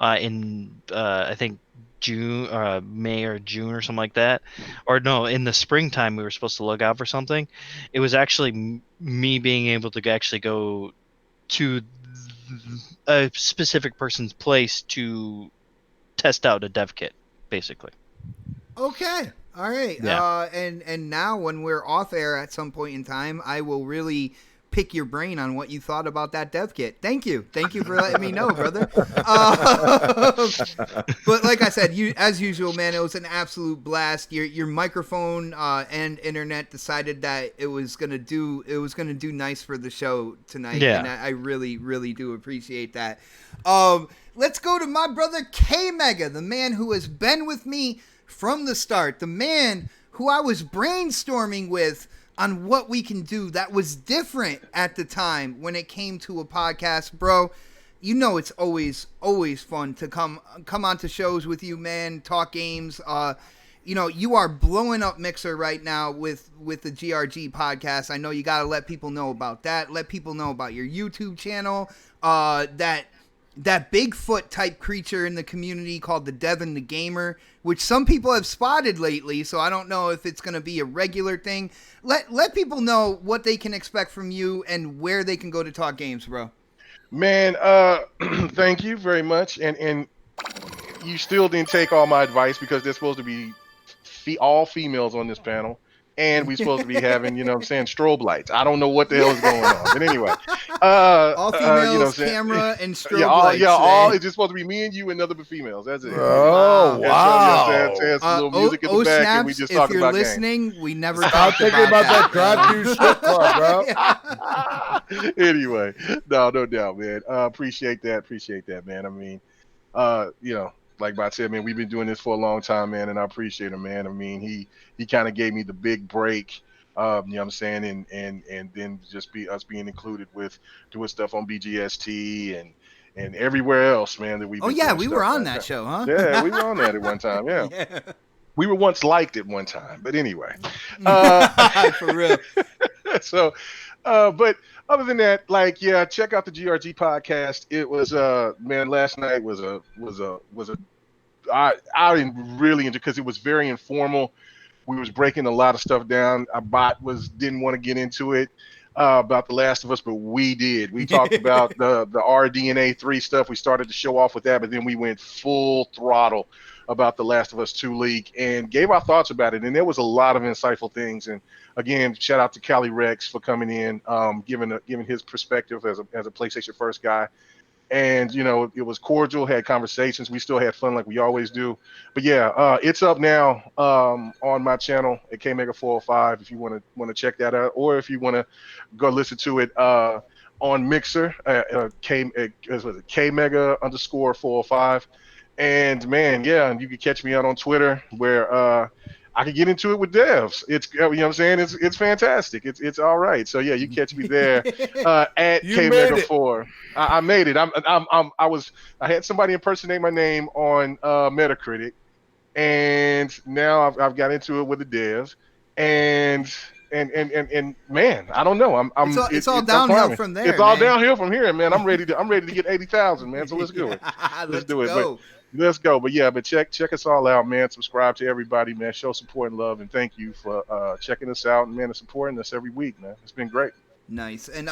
in I think June, May or June or something like that, or no, in the springtime we were supposed to look out for something. It was actually me being able to actually go to a specific person's place to test out a dev kit, basically. okay, all right. Yeah. And now when we're off air at some point in time, I will really pick your brain on what you thought about that dev kit. Thank you for letting me know, brother. But like I said, you as usual, man, it was an absolute blast. Your microphone and internet decided that it was gonna do nice for the show tonight, Yeah. and I really do appreciate that. Let's go to my brother K Mega, the man who has been with me from the start, the man who I was brainstorming with on what we can do that was different at the time when it came to a podcast, bro. It's always fun to come onto shows with you, man. Talk games. You are blowing up Mixer right now with the GRG podcast. I know you got to let people know about that. Let people know about your YouTube channel. That Bigfoot type creature in the community called the Devin the Gamer, which some people have spotted lately, so I don't know if it's going to be a regular thing. Let people know what they can expect from you and where they can go to talk games, bro. Man, thank you very much. And you still didn't take all my advice because there's supposed to be all females on this panel. And we're supposed to be having, strobe lights. I don't know what the hell is going on. But anyway. All females, camera, and strobe lights. It's just supposed to be me and you and other females. That's it. Oh, wow. It's a little music in the back, and we just talk about games. If you're listening, we never I'm talked thinking about that drive-through strip club, bro. Anyway, no doubt, man. Appreciate that, man. I mean, like Bot said, man, we've been doing this for a long time, man, and I appreciate him, man. I mean, he kind of gave me the big break, you know what I'm saying, and then just being included with doing stuff on BGST and everywhere else, man, that we. Oh yeah, we were on that show, huh? Yeah, we were on that at one time. Yeah. Yeah. We were once liked at one time, but anyway. For real. So, but other than that, check out the GRG podcast. It was man, last night I didn't really enjoy because it was very informal. We was breaking a lot of stuff down. Our bot didn't want to get into it about The Last of Us, but we did. We talked about the RDNA 3 stuff. We started to show off with that, but then we went full throttle about The Last of Us 2 leak and gave our thoughts about it. And there was a lot of insightful things. And again, shout out to Cali Rex for coming in, giving his perspective as a PlayStation First guy. And it was cordial, had conversations. We still had fun like we always do. But yeah, it's up now on my channel at KMega405 if you want to check that out, or if you want to go listen to it on Mixer, KMega_405. And man, yeah, and you can catch me out on Twitter where I can get into it with devs. It's, you know what I'm saying? It's fantastic. It's all right. So yeah, you catch me there at KMega4. I made it. I had somebody impersonate my name on Metacritic, and now I've got into it with the devs, and man, I don't know. It's all downhill from there. It's all downhill from here, man. I'm ready to get 80,000, man. So let's do it. Let's do it. Go. Let's go. But yeah, check us all out, man. Subscribe to everybody, man. Show support and love, and thank you for checking us out and, man, and supporting us every week, man. It's been great. Nice. And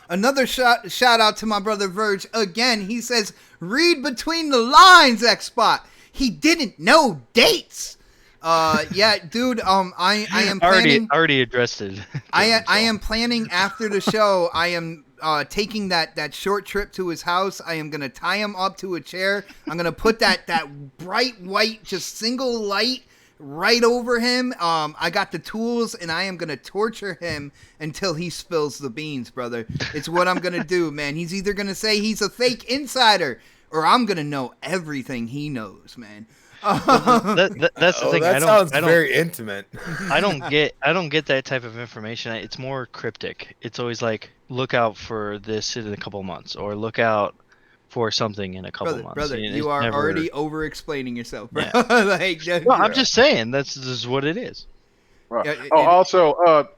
another shout out to my brother Verge. Again, he says, read between the lines, Xbot. He didn't know dates. Yeah, dude, I am planning. Already addressed it. I am planning after the show. I am taking that short trip to his house. I am gonna tie him up to a chair. I'm gonna put that bright white, just single light right over him. I got the tools, and I am gonna torture him until he spills the beans, brother. It's what I'm gonna do, man. He's either gonna say he's a fake insider, or I'm gonna know everything he knows, man. That's the thing. That sounds very intimate. I don't get that type of information. It's more cryptic. It's always like, look out for this in a couple months, or look out for something in a couple months. Brother, It's you are never- already over-explaining yourself, bro. Yeah. Like, Well, I'm just saying this is what it is. Right. Yeah, Also,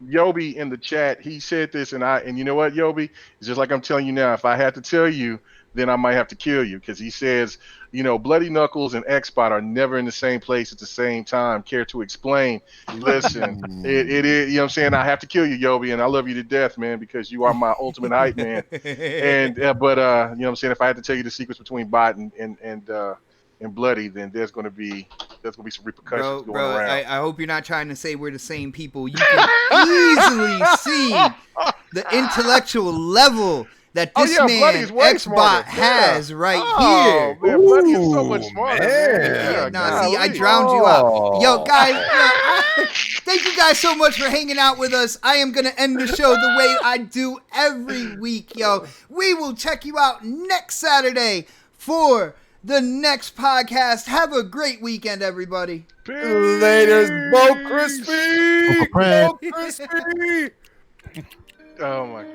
Yobi in the chat, he said this, and you know what, Yobi? It's just like I'm telling you now. If I had to tell you, then I might have to kill you, because he says, Bloody Knuckles and X-Bot are never in the same place at the same time. Care to explain? Listen, it is, you know what I'm saying? I have to kill you, Yobi, and I love you to death, man, because you are my ultimate hype man. And but you know what I'm saying? If I had to tell you the secrets between Bot and Bloody, then there's gonna be some repercussions going bro, around. I hope you're not trying to say we're the same people. You can easily see the intellectual level that this Bloody's man way X-Bot smarter. has right Oh, here. man, Bloody is so much Ooh, smarter, man. man. Yeah, nah, see, I golly. drowned you out. Oh. Yo, guys, thank you guys so much for hanging out with us. I am going to end the show the way I do every week, yo. We will check you out next Saturday for the next podcast. Have a great weekend, everybody. Later, Bo Crispy. Bo Crispy. Oh my God.